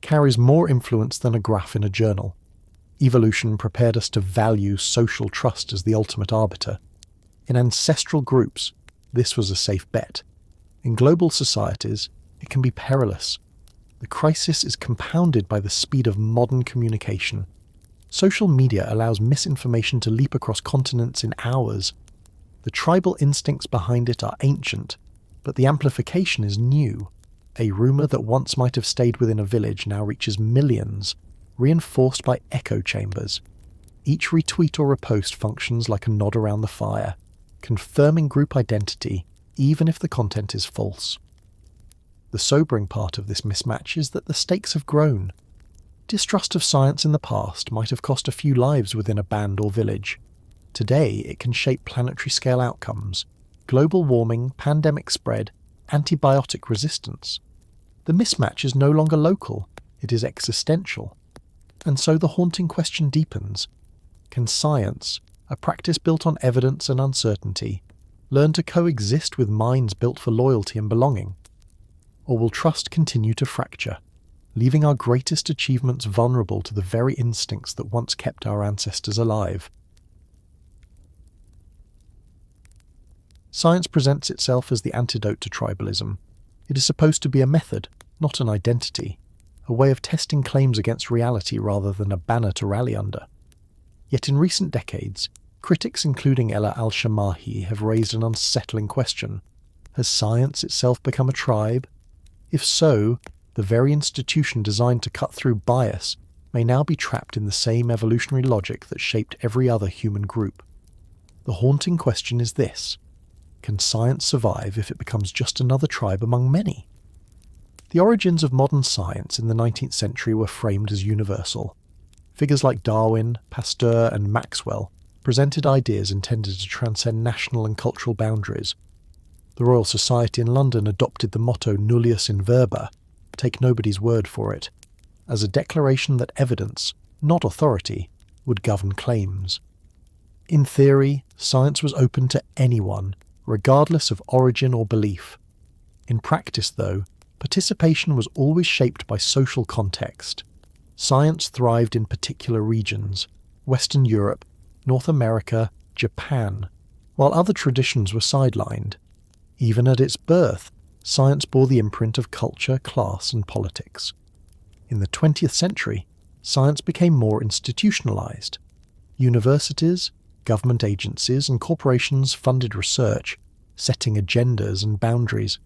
carries more influence than a graph in a journal. Evolution prepared us to value social trust as the ultimate arbiter. In ancestral groups, this was a safe bet. In global societies, it can be perilous. The crisis is compounded by the speed of modern communication. Social media allows misinformation to leap across continents in hours. The tribal instincts behind it are ancient, but the amplification is new. A rumour that once might have stayed within a village now reaches millions, reinforced by echo chambers. Each retweet or repost functions like a nod around the fire, confirming group identity even if the content is false. The sobering part of this mismatch is that the stakes have grown. Distrust of science in the past might have cost a few lives within a band or village. Today, it can shape planetary-scale outcomes: global warming, pandemic spread, antibiotic resistance. The mismatch is no longer local, it is existential. And so the haunting question deepens. Can science, a practice built on evidence and uncertainty, learn to coexist with minds built for loyalty and belonging? Or will trust continue to fracture, leaving our greatest achievements vulnerable to the very instincts that once kept our ancestors alive? Science presents itself as the antidote to tribalism. It is supposed to be a method, not an identity, a way of testing claims against reality rather than a banner to rally under. Yet in recent decades, critics including 𝐓𝐈𝐌𝐄𝐒𝐒 have raised an unsettling question. Has science itself become a tribe? If so, the very institution designed to cut through bias may now be trapped in the same evolutionary logic that shaped every other human group. The haunting question is this: can science survive if it becomes just another tribe among many? The origins of modern science in the 19th century were framed as universal. Figures like Darwin, Pasteur, and Maxwell presented ideas intended to transcend national and cultural boundaries. The Royal Society in London adopted the motto nullius in verba, take nobody's word for it, as a declaration that evidence, not authority, would govern claims. In theory, science was open to anyone, regardless of origin or belief. In practice, though, participation was always shaped by social context. Science thrived in particular regions: Western Europe, North America, Japan, while other traditions were sidelined. Even at its birth, science bore the imprint of culture, class, and politics. In the 20th century, science became more institutionalized. Universities, government agencies, and corporations funded research, setting agendas and boundaries.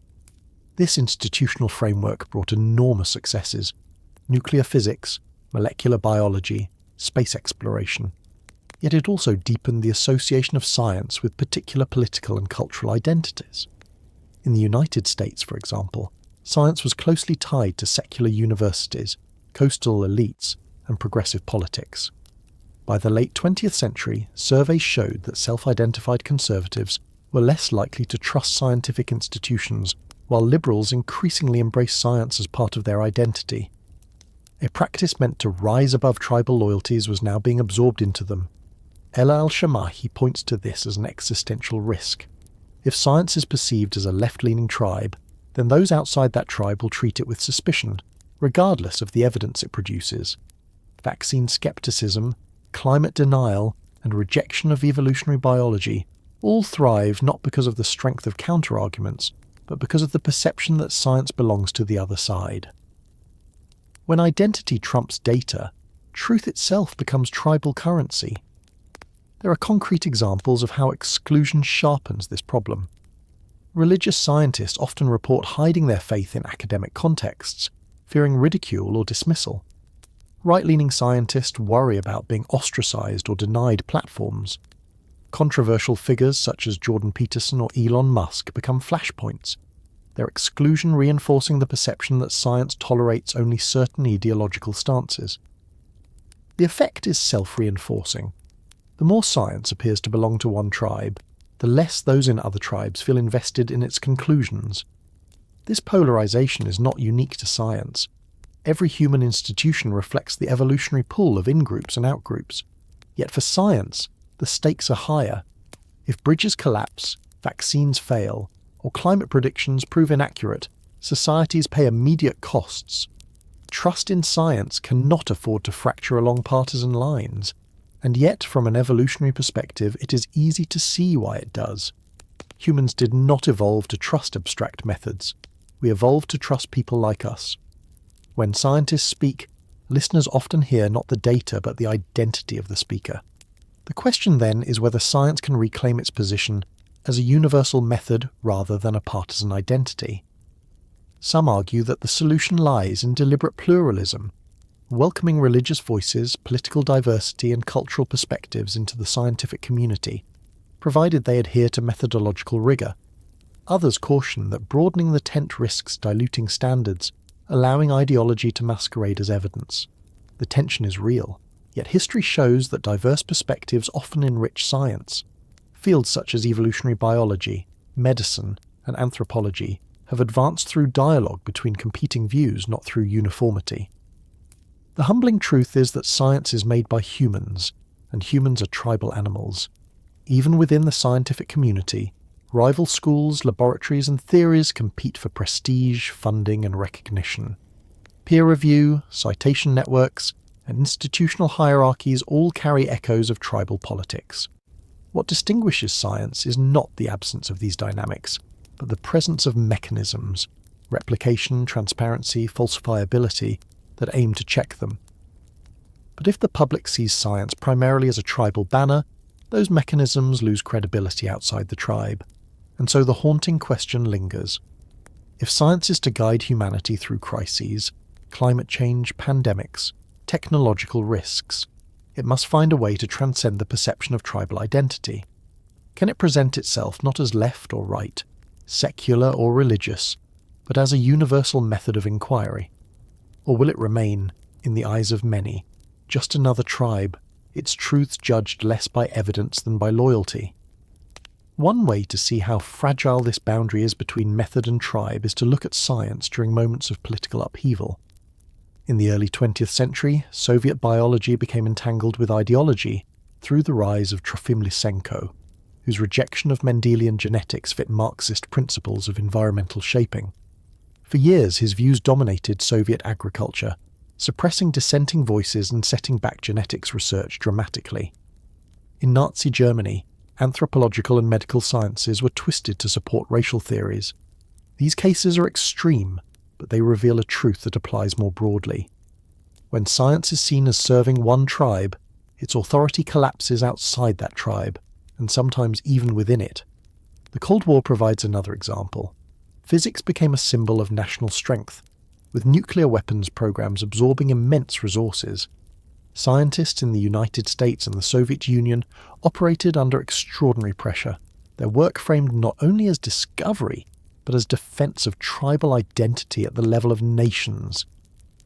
This institutional framework brought enormous successes: nuclear physics, molecular biology, space exploration. Yet it also deepened the association of science with particular political and cultural identities. In the United States, for example, science was closely tied to secular universities, coastal elites, and progressive politics. By the late 20th century, surveys showed that self-identified conservatives were less likely to trust scientific institutions, while liberals increasingly embraced science as part of their identity. A practice meant to rise above tribal loyalties was now being absorbed into them. 𝐓𝐈𝐌𝐿𝐄𝐒𝐒 points to this as an existential risk. If science is perceived as a left-leaning tribe, then those outside that tribe will treat it with suspicion, regardless of the evidence it produces. Vaccine skepticism, climate denial, and rejection of evolutionary biology all thrive not because of the strength of counter-arguments, but because of the perception that science belongs to the other side. When identity trumps data, truth itself becomes tribal currency. There are concrete examples of how exclusion sharpens this problem. Religious scientists often report hiding their faith in academic contexts, fearing ridicule or dismissal. Right-leaning scientists worry about being ostracized or denied platforms. Controversial figures such as Jordan Peterson or Elon Musk become flashpoints, their exclusion reinforcing the perception that science tolerates only certain ideological stances. The effect is self-reinforcing. The more science appears to belong to one tribe, the less those in other tribes feel invested in its conclusions. This polarization is not unique to science. Every human institution reflects the evolutionary pull of in-groups and out-groups. Yet for science, the stakes are higher. If bridges collapse, vaccines fail, or climate predictions prove inaccurate, societies pay immediate costs. Trust in science cannot afford to fracture along partisan lines, and yet from an evolutionary perspective it is easy to see why it does. Humans did not evolve to trust abstract methods. We evolved to trust people like us. When scientists speak, listeners often hear not the data but the identity of the speaker. The question then is whether science can reclaim its position as a universal method rather than a partisan identity. Some argue that the solution lies in deliberate pluralism, welcoming religious voices, political diversity and cultural perspectives into the scientific community, provided they adhere to methodological rigour. Others caution that broadening the tent risks diluting standards, allowing ideology to masquerade as evidence. The tension is real, yet history shows that diverse perspectives often enrich science. Fields such as evolutionary biology, medicine, and anthropology have advanced through dialogue between competing views, not through uniformity. The humbling truth is that science is made by humans, and humans are tribal animals. Even within the scientific community, rival schools, laboratories, and theories compete for prestige, funding, and recognition. Peer review, citation networks, and institutional hierarchies all carry echoes of tribal politics. What distinguishes science is not the absence of these dynamics, but the presence of mechanisms, replication, transparency, falsifiability, that aim to check them. But if the public sees science primarily as a tribal banner, those mechanisms lose credibility outside the tribe, and so the haunting question lingers. If science is to guide humanity through crises, climate change, pandemics, technological risks, it must find a way to transcend the perception of tribal identity. Can it present itself not as left or right, secular or religious, but as a universal method of inquiry? Or will it remain, in the eyes of many, just another tribe, its truth judged less by evidence than by loyalty? One way to see how fragile this boundary is between method and tribe is to look at science during moments of political upheaval. In the early 20th century, Soviet biology became entangled with ideology through the rise of Trofim Lysenko, whose rejection of Mendelian genetics fit Marxist principles of environmental shaping. For years, his views dominated Soviet agriculture, suppressing dissenting voices and setting back genetics research dramatically. In Nazi Germany, anthropological and medical sciences were twisted to support racial theories. These cases are extreme, but they reveal a truth that applies more broadly. When science is seen as serving one tribe, its authority collapses outside that tribe, and sometimes even within it. The Cold War provides another example. physics became a symbol of national strength, with nuclear weapons programs absorbing immense resources. Scientists in the United States and the Soviet Union operated under extraordinary pressure, their work framed not only as discovery, but as defense of tribal identity at the level of nations.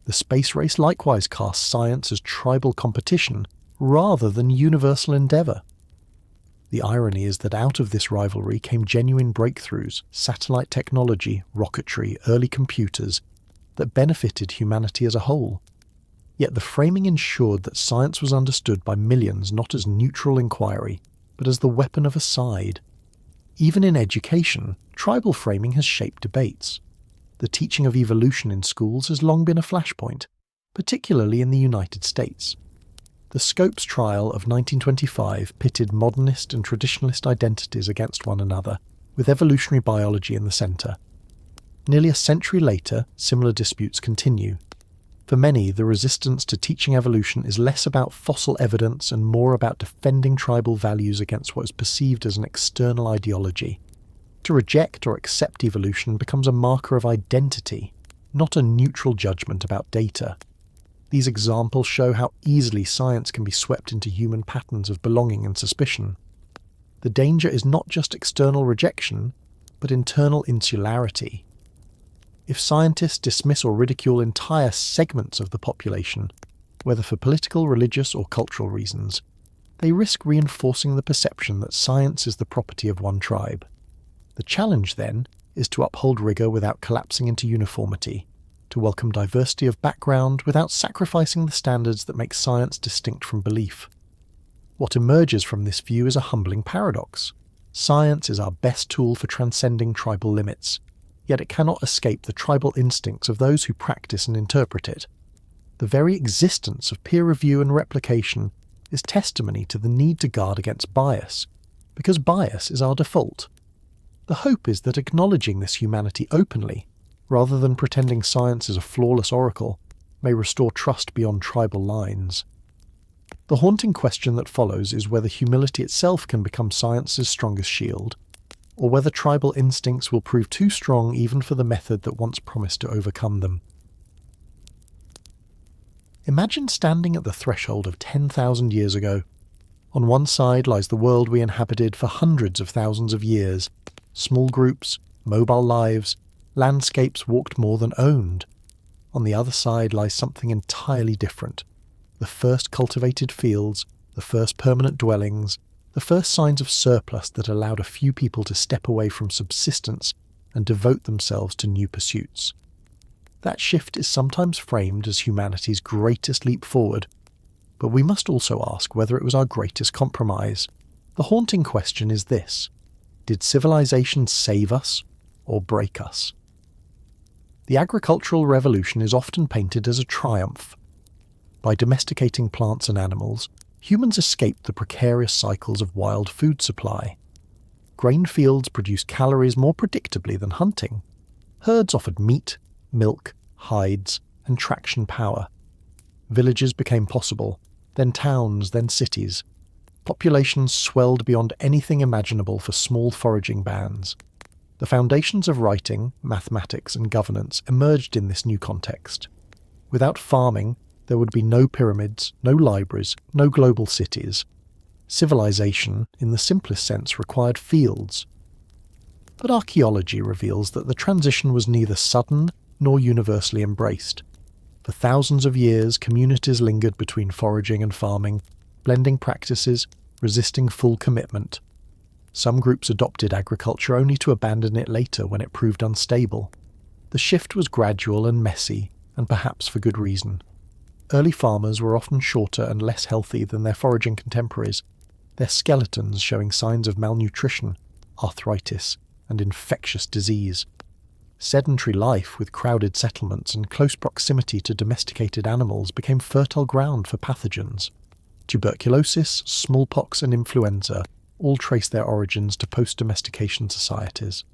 The space race likewise cast science as tribal competition rather than universal endeavour. The irony is that out of this rivalry came genuine breakthroughs, satellite technology, rocketry, early computers, that benefited humanity as a whole. Yet the framing ensured that science was understood by millions not as neutral inquiry, but as the weapon of a side. Even in education, tribal framing has shaped debates. The teaching of evolution in schools has long been a flashpoint, particularly in the United States. The Scopes trial of 1925 pitted modernist and traditionalist identities against one another, with evolutionary biology in the centre. Nearly a century later, similar disputes continue. For many, the resistance to teaching evolution is less about fossil evidence and more about defending tribal values against what is perceived as an external ideology. To reject or accept evolution becomes a marker of identity, not a neutral judgment about data. These examples show how easily science can be swept into human patterns of belonging and suspicion. The danger is not just external rejection, but internal insularity. If scientists dismiss or ridicule entire segments of the population, whether for political, religious, or cultural reasons, they risk reinforcing the perception that science is the property of one tribe. The challenge, then, is to uphold rigour without collapsing into uniformity, to welcome diversity of background without sacrificing the standards that make science distinct from belief. What emerges from this view is a humbling paradox. Science is our best tool for transcending tribal limits, yet it cannot escape the tribal instincts of those who practice and interpret it. The very existence of peer review and replication is testimony to the need to guard against bias, because bias is our default. The hope is that acknowledging this humanity openly, rather than pretending science is a flawless oracle, may restore trust beyond tribal lines. The haunting question that follows is whether humility itself can become science's strongest shield, or whether tribal instincts will prove too strong even for the method that once promised to overcome them. Imagine standing at the threshold of 10,000 years ago. On one side lies the world we inhabited for hundreds of thousands of years, small groups, mobile lives, landscapes walked more than owned. On the other side lies something entirely different. The first cultivated fields, the first permanent dwellings, the first signs of surplus that allowed a few people to step away from subsistence and devote themselves to new pursuits. That shift is sometimes framed as humanity's greatest leap forward, but we must also ask whether it was our greatest compromise. The haunting question is this: did civilization save us or break us? The agricultural revolution is often painted as a triumph. By domesticating plants and animals, humans escaped the precarious cycles of wild food supply. Grain fields produced calories more predictably than hunting. Herds offered meat, milk, hides, and traction power. Villages became possible, then towns, then cities. Populations swelled beyond anything imaginable for small foraging bands. The foundations of writing, mathematics, and governance emerged in this new context. Without farming, there would be no pyramids, no libraries, no global cities. Civilization, in the simplest sense, required fields. But archaeology reveals that the transition was neither sudden nor universally embraced. For thousands of years, communities lingered between foraging and farming, blending practices, resisting full commitment. Some groups adopted agriculture only to abandon it later when it proved unstable. The shift was gradual and messy, and perhaps for good reason. Early farmers were often shorter and less healthy than their foraging contemporaries, their skeletons showing signs of malnutrition, arthritis, and infectious disease. Sedentary life with crowded settlements and close proximity to domesticated animals became fertile ground for pathogens. Tuberculosis, smallpox, and influenza all trace their origins to post-domestication societies.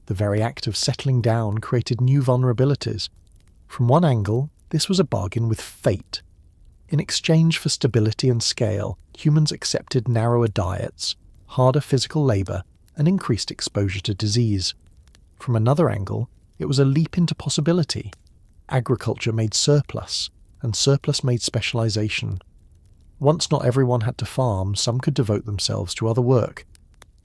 The very act of settling down created new vulnerabilities. From one angle, this was a bargain with fate. In exchange for stability and scale, humans accepted narrower diets, harder physical labour, and increased exposure to disease. From another angle, it was a leap into possibility. Agriculture made surplus, and surplus made specialization. Once not everyone had to farm, some could devote themselves to other work,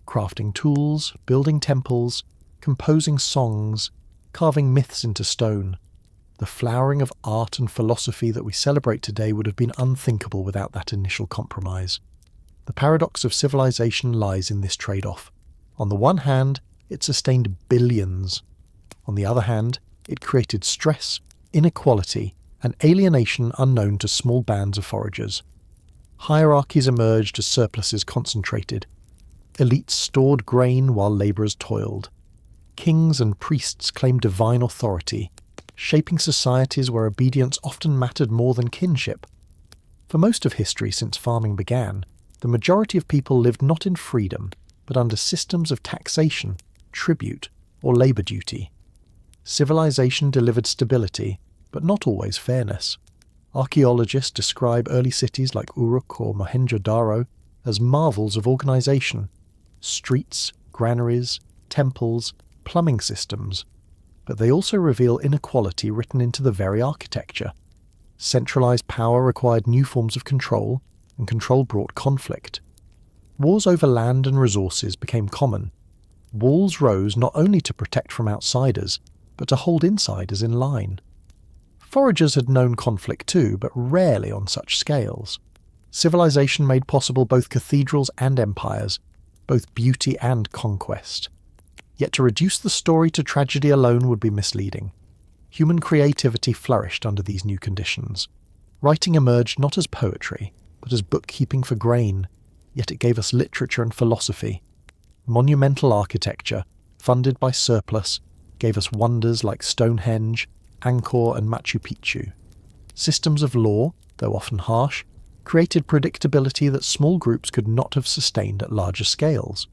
crafting tools, building temples, composing songs, carving myths into stone. The flowering of art and philosophy that we celebrate today would have been unthinkable without that initial compromise. The paradox of civilization lies in this trade-off. On the one hand, it sustained billions. On the other hand, it created stress, inequality, and alienation unknown to small bands of foragers. Hierarchies emerged as surpluses concentrated. Elites stored grain while labourers toiled. Kings and priests claimed divine authority, shaping societies where obedience often mattered more than kinship. For most of history since farming began, the majority of people lived not in freedom, but under systems of taxation, tribute, or labour duty. Civilization delivered stability, but not always fairness. Archaeologists describe early cities like Uruk or Mohenjo-Daro as marvels of organisation: streets, granaries, temples, plumbing systems. But they also reveal inequality written into the very architecture. Centralised power required new forms of control, and control brought conflict. Wars over land and resources became common. Walls rose not only to protect from outsiders, but to hold insiders in line. Foragers had known conflict too, but rarely on such scales. Civilization made possible both cathedrals and empires, both beauty and conquest. Yet to reduce the story to tragedy alone would be misleading. Human creativity flourished under these new conditions. Writing emerged not as poetry, but as bookkeeping for grain, yet it gave us literature and philosophy. Monumental architecture, funded by surplus, gave us wonders like Stonehenge, Angkor and Machu Picchu. Systems of law, though often harsh, created predictability that small groups could not have sustained at larger scales.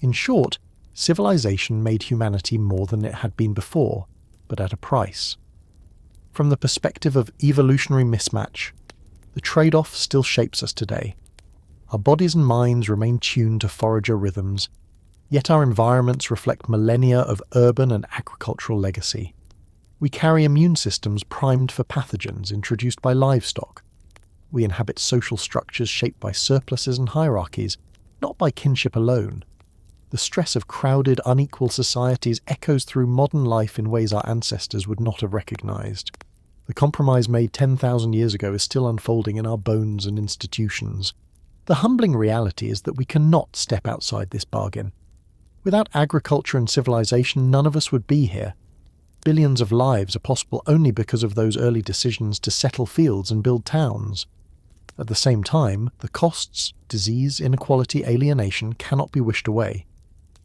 In short, civilization made humanity more than it had been before, but at a price. From the perspective of evolutionary mismatch, the trade-off still shapes us today. Our bodies and minds remain tuned to forager rhythms, yet our environments reflect millennia of urban and agricultural legacy. We carry immune systems primed for pathogens introduced by livestock. We inhabit social structures shaped by surpluses and hierarchies, not by kinship alone. The stress of crowded, unequal societies echoes through modern life in ways our ancestors would not have recognized. The compromise made 10,000 years ago is still unfolding in our bones and institutions. The humbling reality is that we cannot step outside this bargain. Without agriculture and civilization, none of us would be here. Billions of lives are possible only because of those early decisions to settle fields and build towns. At the same time, the costs, disease, inequality, alienation cannot be wished away.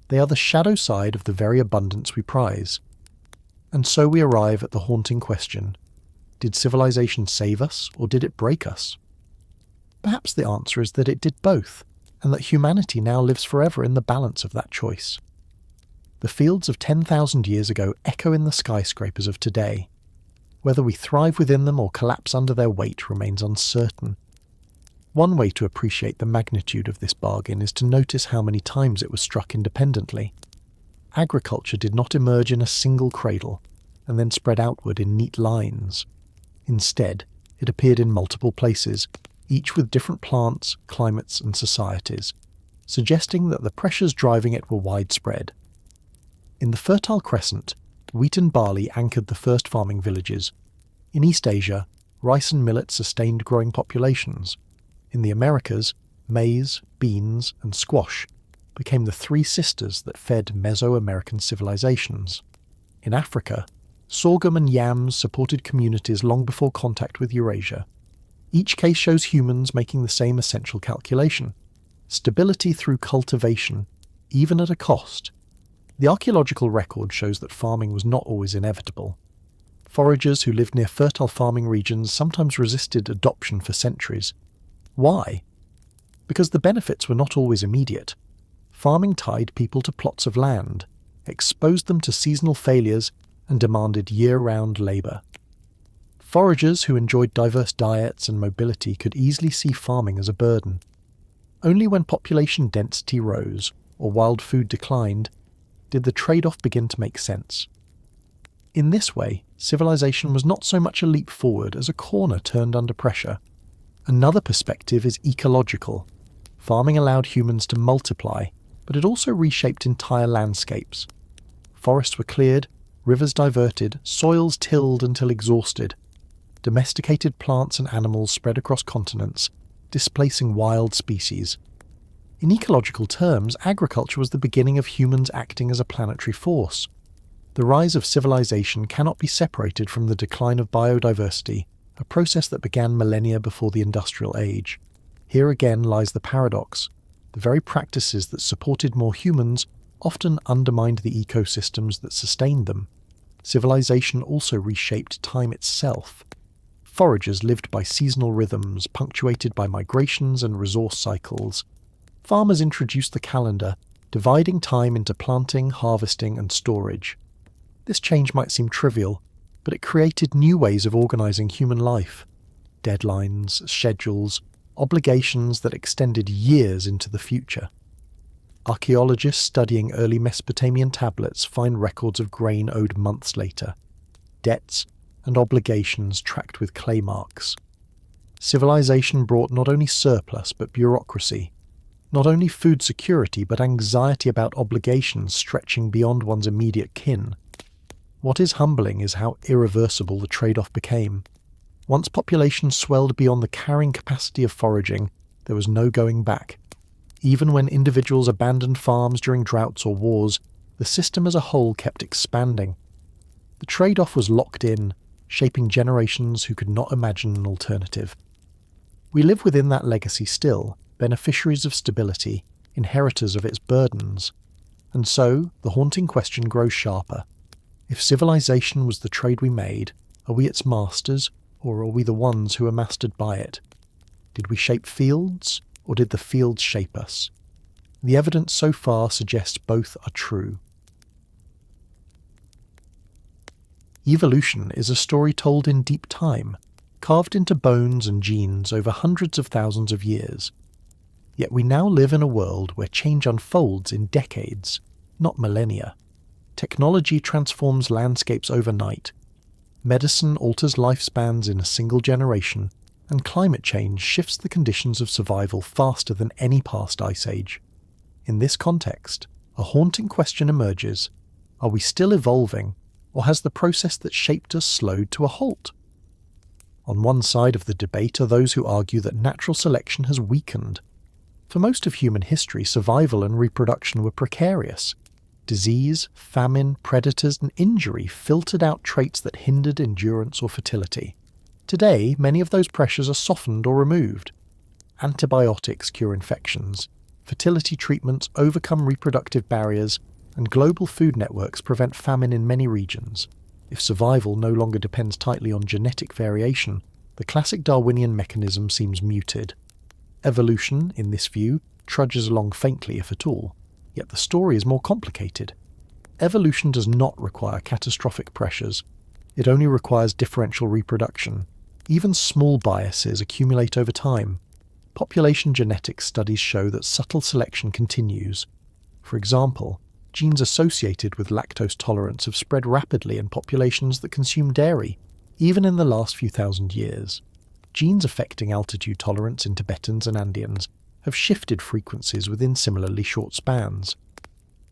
They are the shadow side of the very abundance we prize. And so we arrive at the haunting question: did civilization save us, or did it break us? Perhaps the answer is that it did both, and that humanity now lives forever in the balance of that choice. The fields of 10,000 years ago echo in the skyscrapers of today. Whether we thrive within them or collapse under their weight remains uncertain. One way to appreciate the magnitude of this bargain is to notice how many times it was struck independently. Agriculture did not emerge in a single cradle, and then spread outward in neat lines. Instead, it appeared in multiple places, each with different plants, climates, and societies, suggesting that the pressures driving it were widespread. In the Fertile Crescent, wheat and barley anchored the first farming villages. In East Asia, rice and millet sustained growing populations. In the Americas, maize, beans, and squash became the three sisters that fed Mesoamerican civilizations. In Africa, sorghum and yams supported communities long before contact with Eurasia. Each case shows humans making the same essential calculation: stability through cultivation, even at a cost. The archaeological record shows that farming was not always inevitable. Foragers who lived near fertile farming regions sometimes resisted adoption for centuries. Why? Because the benefits were not always immediate. Farming tied people to plots of land, exposed them to seasonal failures, and demanded year-round labour. Foragers who enjoyed diverse diets and mobility could easily see farming as a burden. Only when population density rose, or wild food declined, did the trade-off begin to make sense. In this way, civilization was not so much a leap forward as a corner turned under pressure. Another perspective is ecological. Farming allowed humans to multiply, but it also reshaped entire landscapes. Forests were cleared, rivers diverted, soils tilled until exhausted. Domesticated plants and animals spread across continents, displacing wild species. In ecological terms, agriculture was the beginning of humans acting as a planetary force. The rise of civilization cannot be separated from the decline of biodiversity, a process that began millennia before the Industrial Age. Here again lies the paradox. The very practices that supported more humans often undermined the ecosystems that sustained them. Civilization also reshaped time itself. Foragers lived by seasonal rhythms, punctuated by migrations and resource cycles. Farmers introduced the calendar, dividing time into planting, harvesting, and storage. This change might seem trivial, but it created new ways of organizing human life. Deadlines, schedules, obligations that extended years into the future. Archaeologists studying early Mesopotamian tablets find records of grain owed months later, debts and obligations tracked with clay marks. Civilization brought not only surplus but bureaucracy, not only food security but anxiety about obligations stretching beyond one's immediate kin. What is humbling is how irreversible the trade-off became. Once populations swelled beyond the carrying capacity of foraging, there was no going back. Even when individuals abandoned farms during droughts or wars, the system as a whole kept expanding. The trade-off was locked in, shaping generations who could not imagine an alternative. We live within that legacy still, beneficiaries of stability, inheritors of its burdens. And so, the haunting question grows sharper. If civilization was the trade we made, are we its masters, or are we the ones who are mastered by it? Did we shape fields, or did the fields shape us? The evidence so far suggests both are true. Evolution is a story told in deep time, carved into bones and genes over hundreds of thousands of years. Yet we now live in a world where change unfolds in decades, not millennia. Technology transforms landscapes overnight. Medicine alters lifespans in a single generation, and climate change shifts the conditions of survival faster than any past ice age. In this context, a haunting question emerges. Are we still evolving, or has the process that shaped us slowed to a halt? On one side of the debate are those who argue that natural selection has weakened. For most of human history, survival and reproduction were precarious. Disease, famine, predators, and injury filtered out traits that hindered endurance or fertility. Today, many of those pressures are softened or removed. Antibiotics cure infections, fertility treatments overcome reproductive barriers, and global food networks prevent famine in many regions. If survival no longer depends tightly on genetic variation, the classic Darwinian mechanism seems muted. Evolution, in this view, trudges along faintly if at all. Yet the story is more complicated. Evolution does not require catastrophic pressures. It only requires differential reproduction. Even small biases accumulate over time. Population genetics studies show that subtle selection continues. For example, genes associated with lactose tolerance have spread rapidly in populations that consume dairy, even in the last few thousand years. Genes affecting altitude tolerance in Tibetans and Andeans have shifted frequencies within similarly short spans.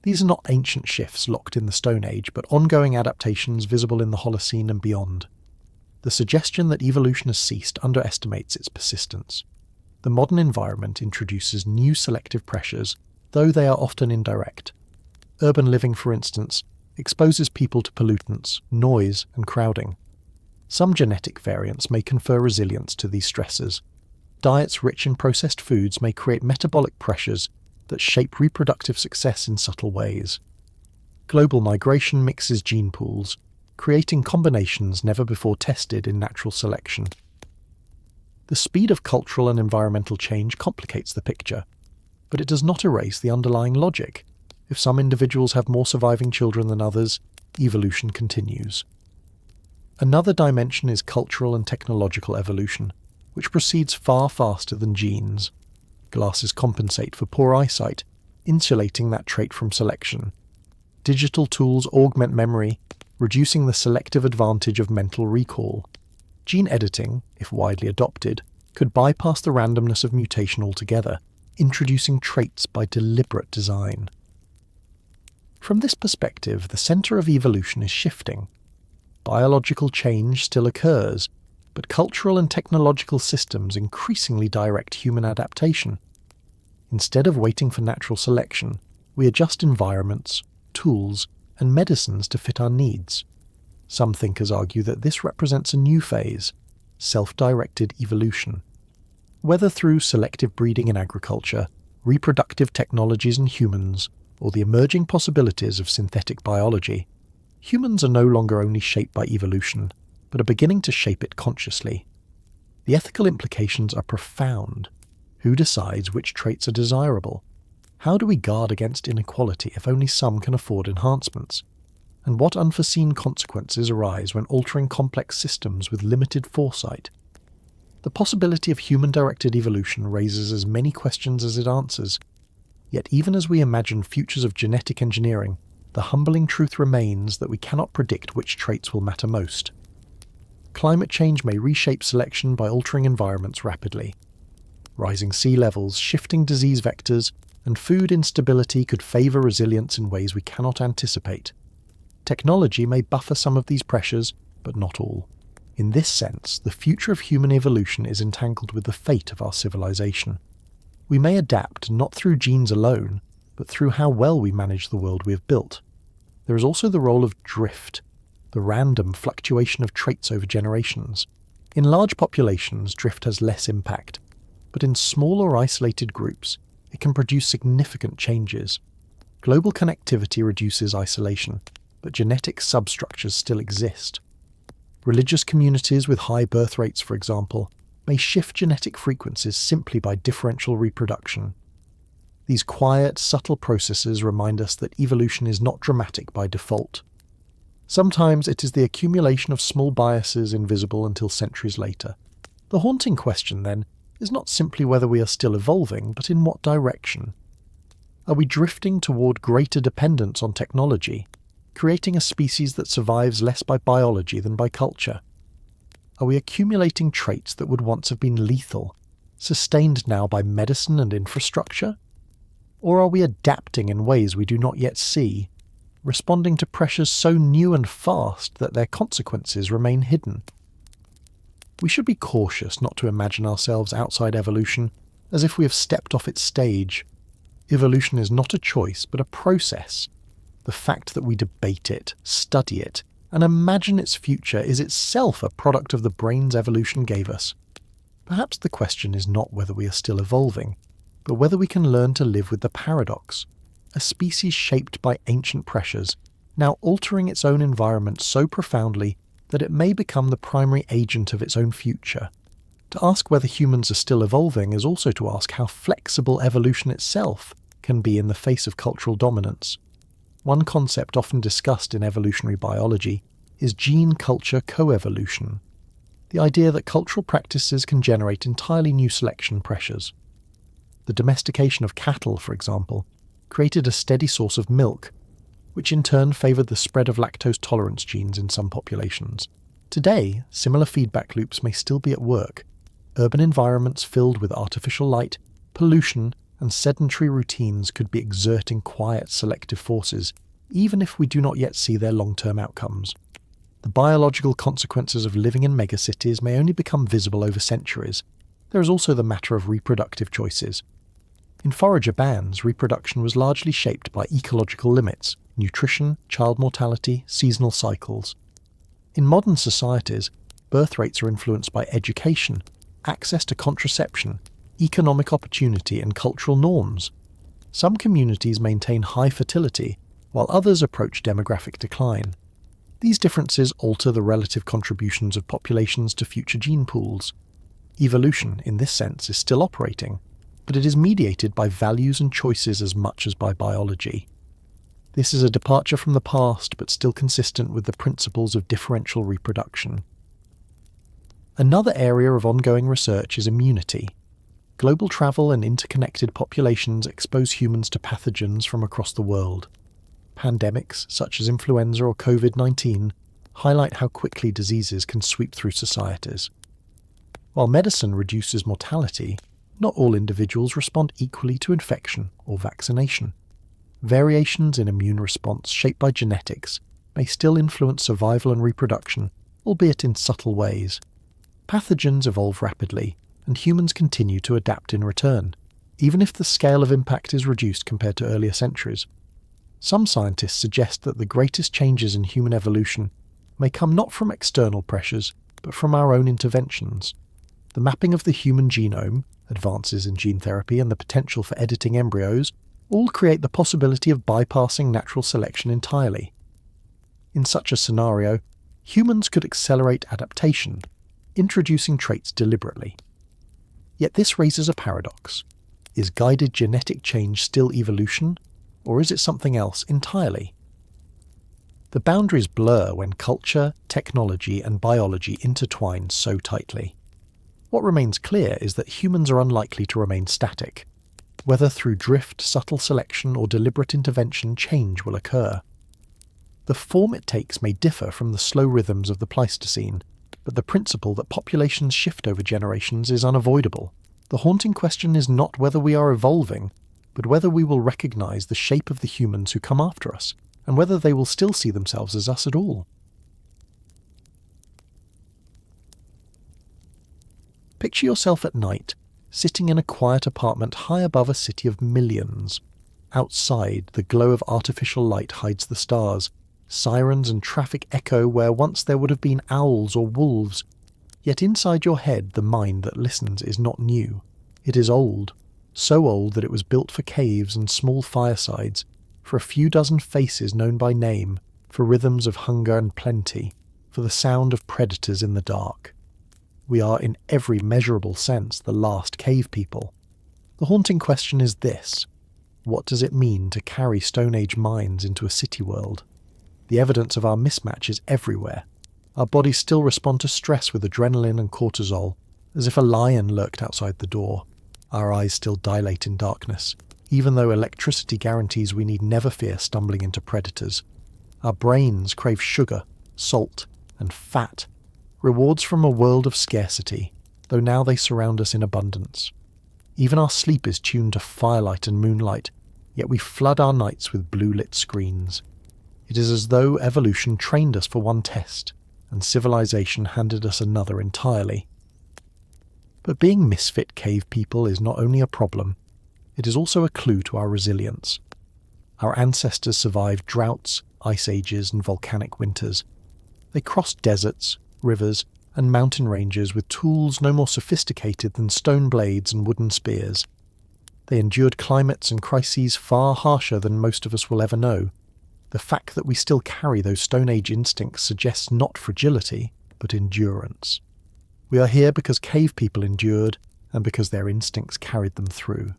These are not ancient shifts locked in the Stone Age, but ongoing adaptations visible in the Holocene and beyond. The suggestion that evolution has ceased underestimates its persistence. The modern environment introduces new selective pressures, though they are often indirect. Urban living, for instance, exposes people to pollutants, noise, and crowding. Some genetic variants may confer resilience to these stresses. Diets rich in processed foods may create metabolic pressures that shape reproductive success in subtle ways. Global migration mixes gene pools, creating combinations never before tested in natural selection. The speed of cultural and environmental change complicates the picture, but it does not erase the underlying logic. If some individuals have more surviving children than others, evolution continues. Another dimension is cultural and technological evolution, which proceeds far faster than genes. Glasses compensate for poor eyesight, insulating that trait from selection. Digital tools augment memory, reducing the selective advantage of mental recall. Gene editing, if widely adopted, could bypass the randomness of mutation altogether, introducing traits by deliberate design. From this perspective, the center of evolution is shifting. Biological change still occurs, but cultural and technological systems increasingly direct human adaptation. Instead of waiting for natural selection, we adjust environments, tools, and medicines to fit our needs. Some thinkers argue that this represents a new phase, self-directed evolution. Whether through selective breeding in agriculture, reproductive technologies in humans, or the emerging possibilities of synthetic biology, humans are no longer only shaped by evolution, but are beginning to shape it consciously. The ethical implications are profound. Who decides which traits are desirable? How do we guard against inequality if only some can afford enhancements? And what unforeseen consequences arise when altering complex systems with limited foresight? The possibility of human-directed evolution raises as many questions as it answers. Yet even as we imagine futures of genetic engineering, the humbling truth remains that we cannot predict which traits will matter most. Climate change may reshape selection by altering environments rapidly. Rising sea levels, shifting disease vectors, and food instability could favour resilience in ways we cannot anticipate. Technology may buffer some of these pressures, but not all. In this sense, the future of human evolution is entangled with the fate of our civilization. We may adapt not through genes alone, but through how well we manage the world we have built. There is also the role of drift, the random fluctuation of traits over generations. In large populations, drift has less impact, but in small or isolated groups, it can produce significant changes. Global connectivity reduces isolation, but genetic substructures still exist. Religious communities with high birth rates, for example, may shift genetic frequencies simply by differential reproduction. These quiet, subtle processes remind us that evolution is not dramatic by default. Sometimes it is the accumulation of small biases invisible until centuries later. The haunting question, then, is not simply whether we are still evolving, but in what direction. Are we drifting toward greater dependence on technology, creating a species that survives less by biology than by culture? Are we accumulating traits that would once have been lethal, sustained now by medicine and infrastructure? Or are we adapting in ways we do not yet see, responding to pressures so new and fast that their consequences remain hidden? We should be cautious not to imagine ourselves outside evolution as if we have stepped off its stage. Evolution is not a choice, but a process. The fact that we debate it, study it, and imagine its future is itself a product of the brains evolution gave us. Perhaps the question is not whether we are still evolving, but whether we can learn to live with the paradox, a species shaped by ancient pressures, now altering its own environment so profoundly that it may become the primary agent of its own future. To ask whether humans are still evolving is also to ask how flexible evolution itself can be in the face of cultural dominance. One concept often discussed in evolutionary biology is gene-culture coevolution, the idea that cultural practices can generate entirely new selection pressures. The domestication of cattle, for example, created a steady source of milk, which in turn favoured the spread of lactose tolerance genes in some populations. Today, similar feedback loops may still be at work. Urban environments filled with artificial light, pollution, and sedentary routines could be exerting quiet selective forces, even if we do not yet see their long-term outcomes. The biological consequences of living in megacities may only become visible over centuries. There is also the matter of reproductive choices. In forager bands, reproduction was largely shaped by ecological limits, nutrition, child mortality, seasonal cycles. In modern societies, birth rates are influenced by education, access to contraception, economic opportunity, and cultural norms. Some communities maintain high fertility, while others approach demographic decline. These differences alter the relative contributions of populations to future gene pools. Evolution, in this sense, is still operating, but it is mediated by values and choices as much as by biology. This is a departure from the past, but still consistent with the principles of differential reproduction. Another area of ongoing research is immunity. Global travel and interconnected populations expose humans to pathogens from across the world. Pandemics, such as influenza or COVID-19, highlight how quickly diseases can sweep through societies. While medicine reduces mortality, not all individuals respond equally to infection or vaccination. Variations in immune response shaped by genetics may still influence survival and reproduction, albeit in subtle ways. Pathogens evolve rapidly, and humans continue to adapt in return, even if the scale of impact is reduced compared to earlier centuries. Some scientists suggest that the greatest changes in human evolution may come not from external pressures, but from our own interventions. The mapping of the human genome, advances in gene therapy, and the potential for editing embryos all create the possibility of bypassing natural selection entirely. In such a scenario, humans could accelerate adaptation, introducing traits deliberately. Yet this raises a paradox. Is guided genetic change still evolution, or is it something else entirely? The boundaries blur when culture, technology, and biology intertwine so tightly. What remains clear is that humans are unlikely to remain static. Whether through drift, subtle selection, or deliberate intervention, change will occur. The form it takes may differ from the slow rhythms of the Pleistocene, but the principle that populations shift over generations is unavoidable. The haunting question is not whether we are evolving, but whether we will recognize the shape of the humans who come after us, and whether they will still see themselves as us at all. Picture yourself at night, sitting in a quiet apartment high above a city of millions. Outside, the glow of artificial light hides the stars. Sirens and traffic echo where once there would have been owls or wolves. Yet inside your head, the mind that listens is not new. It is old, so old that it was built for caves and small firesides, for a few dozen faces known by name, for rhythms of hunger and plenty, for the sound of predators in the dark. We are in every measurable sense the last cave people. The haunting question is this: what does it mean to carry Stone Age minds into a city world? The evidence of our mismatch is everywhere. Our bodies still respond to stress with adrenaline and cortisol, as if a lion lurked outside the door. Our eyes still dilate in darkness, even though electricity guarantees we need never fear stumbling into predators. Our brains crave sugar, salt, and fat, rewards from a world of scarcity, though now they surround us in abundance. Even our sleep is tuned to firelight and moonlight, yet we flood our nights with blue-lit screens. It is as though evolution trained us for one test, and civilization handed us another entirely. But being misfit cave people is not only a problem, it is also a clue to our resilience. Our ancestors survived droughts, ice ages, and volcanic winters. They crossed deserts, rivers, and mountain ranges with tools no more sophisticated than stone blades and wooden spears. They endured climates and crises far harsher than most of us will ever know. The fact that we still carry those Stone Age instincts suggests not fragility, but endurance. We are here because cave people endured, and because their instincts carried them through.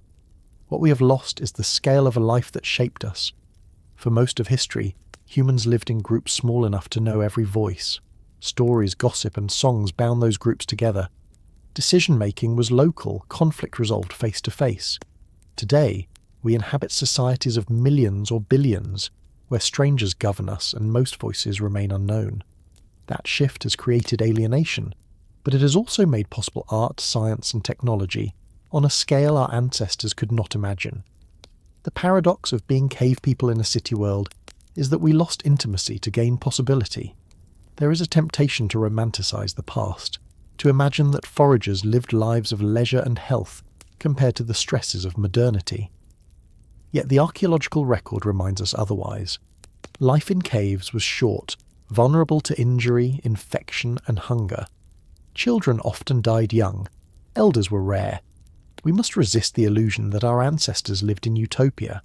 What we have lost is the scale of a life that shaped us. For most of history, humans lived in groups small enough to know every voice. Stories, gossip, and songs bound those groups together. Decision-making was local, conflict resolved face to face. Today, we inhabit societies of millions or billions, where strangers govern us and most voices remain unknown. That shift has created alienation, but it has also made possible art, science, and technology on a scale our ancestors could not imagine. The paradox of being cave people in a city world is that we lost intimacy to gain possibility. There is a temptation to romanticize the past, to imagine that foragers lived lives of leisure and health compared to the stresses of modernity. Yet the archaeological record reminds us otherwise. Life in caves was short, vulnerable to injury, infection, and hunger. Children often died young. Elders were rare. We must resist the illusion that our ancestors lived in utopia.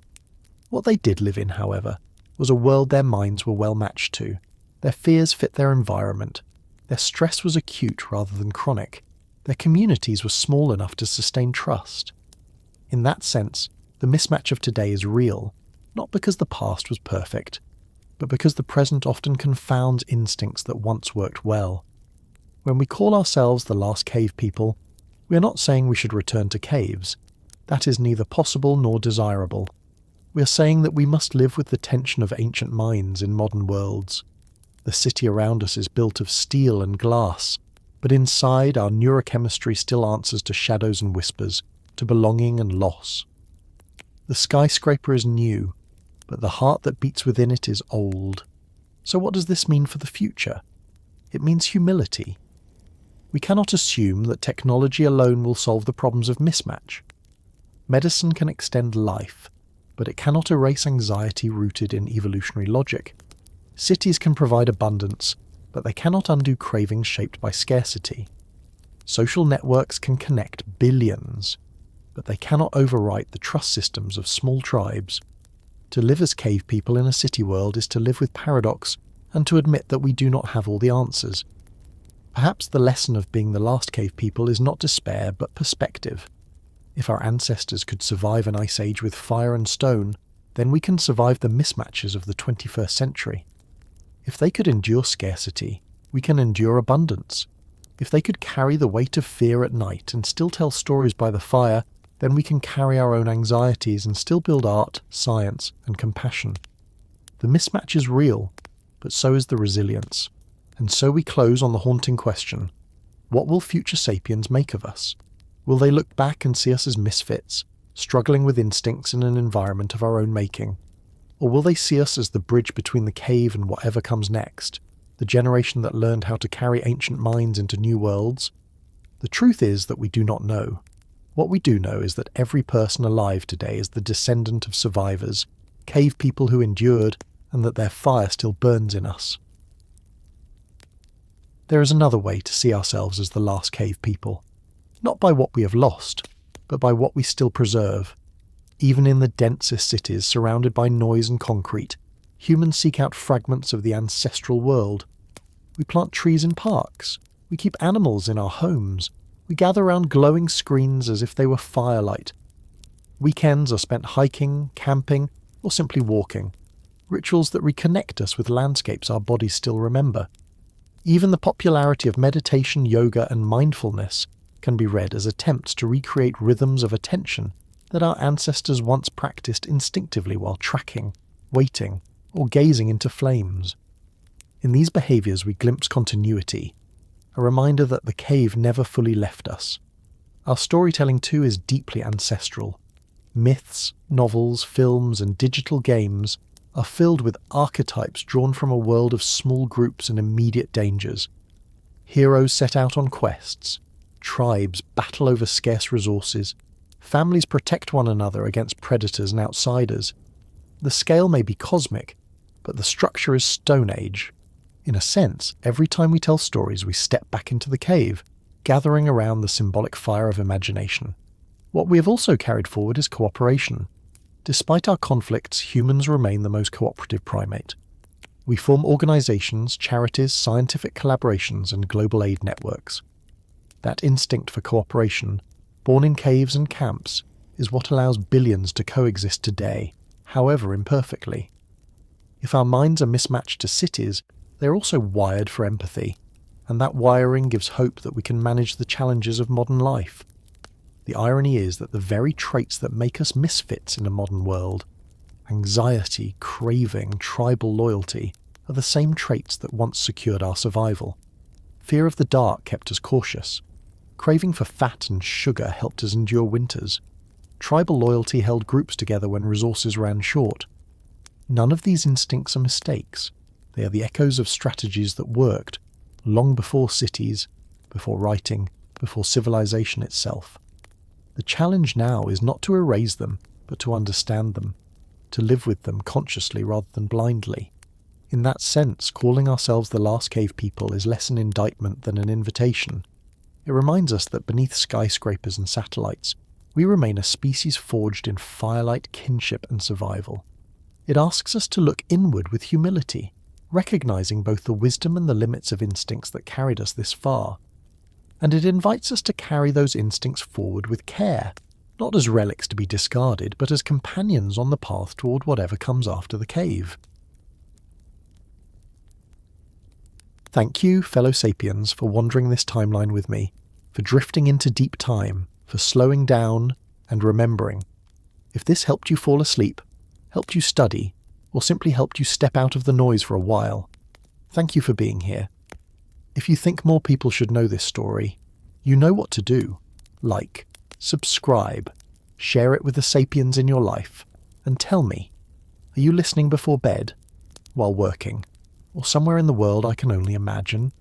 What they did live in, however, was a world their minds were well matched to. Their fears fit their environment. Their stress was acute rather than chronic. Their communities were small enough to sustain trust. In that sense, the mismatch of today is real, not because the past was perfect, but because the present often confounds instincts that once worked well. When we call ourselves the last cave people, we are not saying we should return to caves. That is neither possible nor desirable. We are saying that we must live with the tension of ancient minds in modern worlds. The city around us is built of steel and glass, but inside our neurochemistry still answers to shadows and whispers, to belonging and loss. The skyscraper is new, but the heart that beats within it is old. So what does this mean for the future? It means humility. We cannot assume that technology alone will solve the problems of mismatch. Medicine can extend life, but it cannot erase anxiety rooted in evolutionary logic. Cities can provide abundance, but they cannot undo cravings shaped by scarcity. Social networks can connect billions, but they cannot overwrite the trust systems of small tribes. To live as cave people in a city world is to live with paradox and to admit that we do not have all the answers. Perhaps the lesson of being the last cave people is not despair, but perspective. If our ancestors could survive an ice age with fire and stone, then we can survive the mismatches of the 21st century. If they could endure scarcity, we can endure abundance. If they could carry the weight of fear at night and still tell stories by the fire, then we can carry our own anxieties and still build art, science, and compassion. The mismatch is real, but so is the resilience. And so we close on the haunting question: what will future sapiens make of us? Will they look back and see us as misfits, struggling with instincts in an environment of our own making? Or will they see us as the bridge between the cave and whatever comes next, the generation that learned how to carry ancient minds into new worlds? The truth is that we do not know. What we do know is that every person alive today is the descendant of survivors, cave people who endured, and that their fire still burns in us. There is another way to see ourselves as the last cave people, not by what we have lost, but by what we still preserve. Even in the densest cities surrounded by noise and concrete, humans seek out fragments of the ancestral world. We plant trees in parks. We keep animals in our homes. We gather around glowing screens as if they were firelight. Weekends are spent hiking, camping, or simply walking. Rituals that reconnect us with landscapes our bodies still remember. Even the popularity of meditation, yoga, and mindfulness can be read as attempts to recreate rhythms of attention that our ancestors once practiced instinctively while tracking, waiting, or gazing into flames. In these behaviours we glimpse continuity, a reminder that the cave never fully left us. Our storytelling too is deeply ancestral. Myths, novels, films, and digital games are filled with archetypes drawn from a world of small groups and immediate dangers. Heroes set out on quests, tribes battle over scarce resources, families protect one another against predators and outsiders. The scale may be cosmic, but the structure is Stone Age. In a sense, every time we tell stories we step back into the cave, gathering around the symbolic fire of imagination. What we have also carried forward is cooperation. Despite our conflicts, humans remain the most cooperative primate. We form organisations, charities, scientific collaborations, and global aid networks. That instinct for cooperation, born in caves and camps, is what allows billions to coexist today, however imperfectly. If our minds are mismatched to cities, they are also wired for empathy, and that wiring gives hope that we can manage the challenges of modern life. The irony is that the very traits that make us misfits in a modern world, anxiety, craving, tribal loyalty, are the same traits that once secured our survival. Fear of the dark kept us cautious. Craving for fat and sugar helped us endure winters. Tribal loyalty held groups together when resources ran short. None of these instincts are mistakes. They are the echoes of strategies that worked long before cities, before writing, before civilization itself. The challenge now is not to erase them, but to understand them, to live with them consciously rather than blindly. In that sense, calling ourselves the last cave people is less an indictment than an invitation. It reminds us that beneath skyscrapers and satellites, we remain a species forged in firelight, kinship, and survival. It asks us to look inward with humility, recognizing both the wisdom and the limits of instincts that carried us this far. And it invites us to carry those instincts forward with care, not as relics to be discarded, but as companions on the path toward whatever comes after the cave. Thank you, fellow sapiens, for wandering this timeline with me, for drifting into deep time, for slowing down and remembering. If this helped you fall asleep, helped you study, or simply helped you step out of the noise for a while. Thank you for being here. If you think more people should know this story, you know what to do. Like, subscribe, share it with the sapiens in your life, and tell me, are you listening before bed, while working, or somewhere in the world I can only imagine?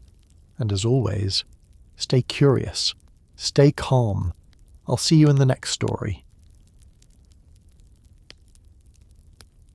And as always, stay curious, stay calm. I'll see you in the next story.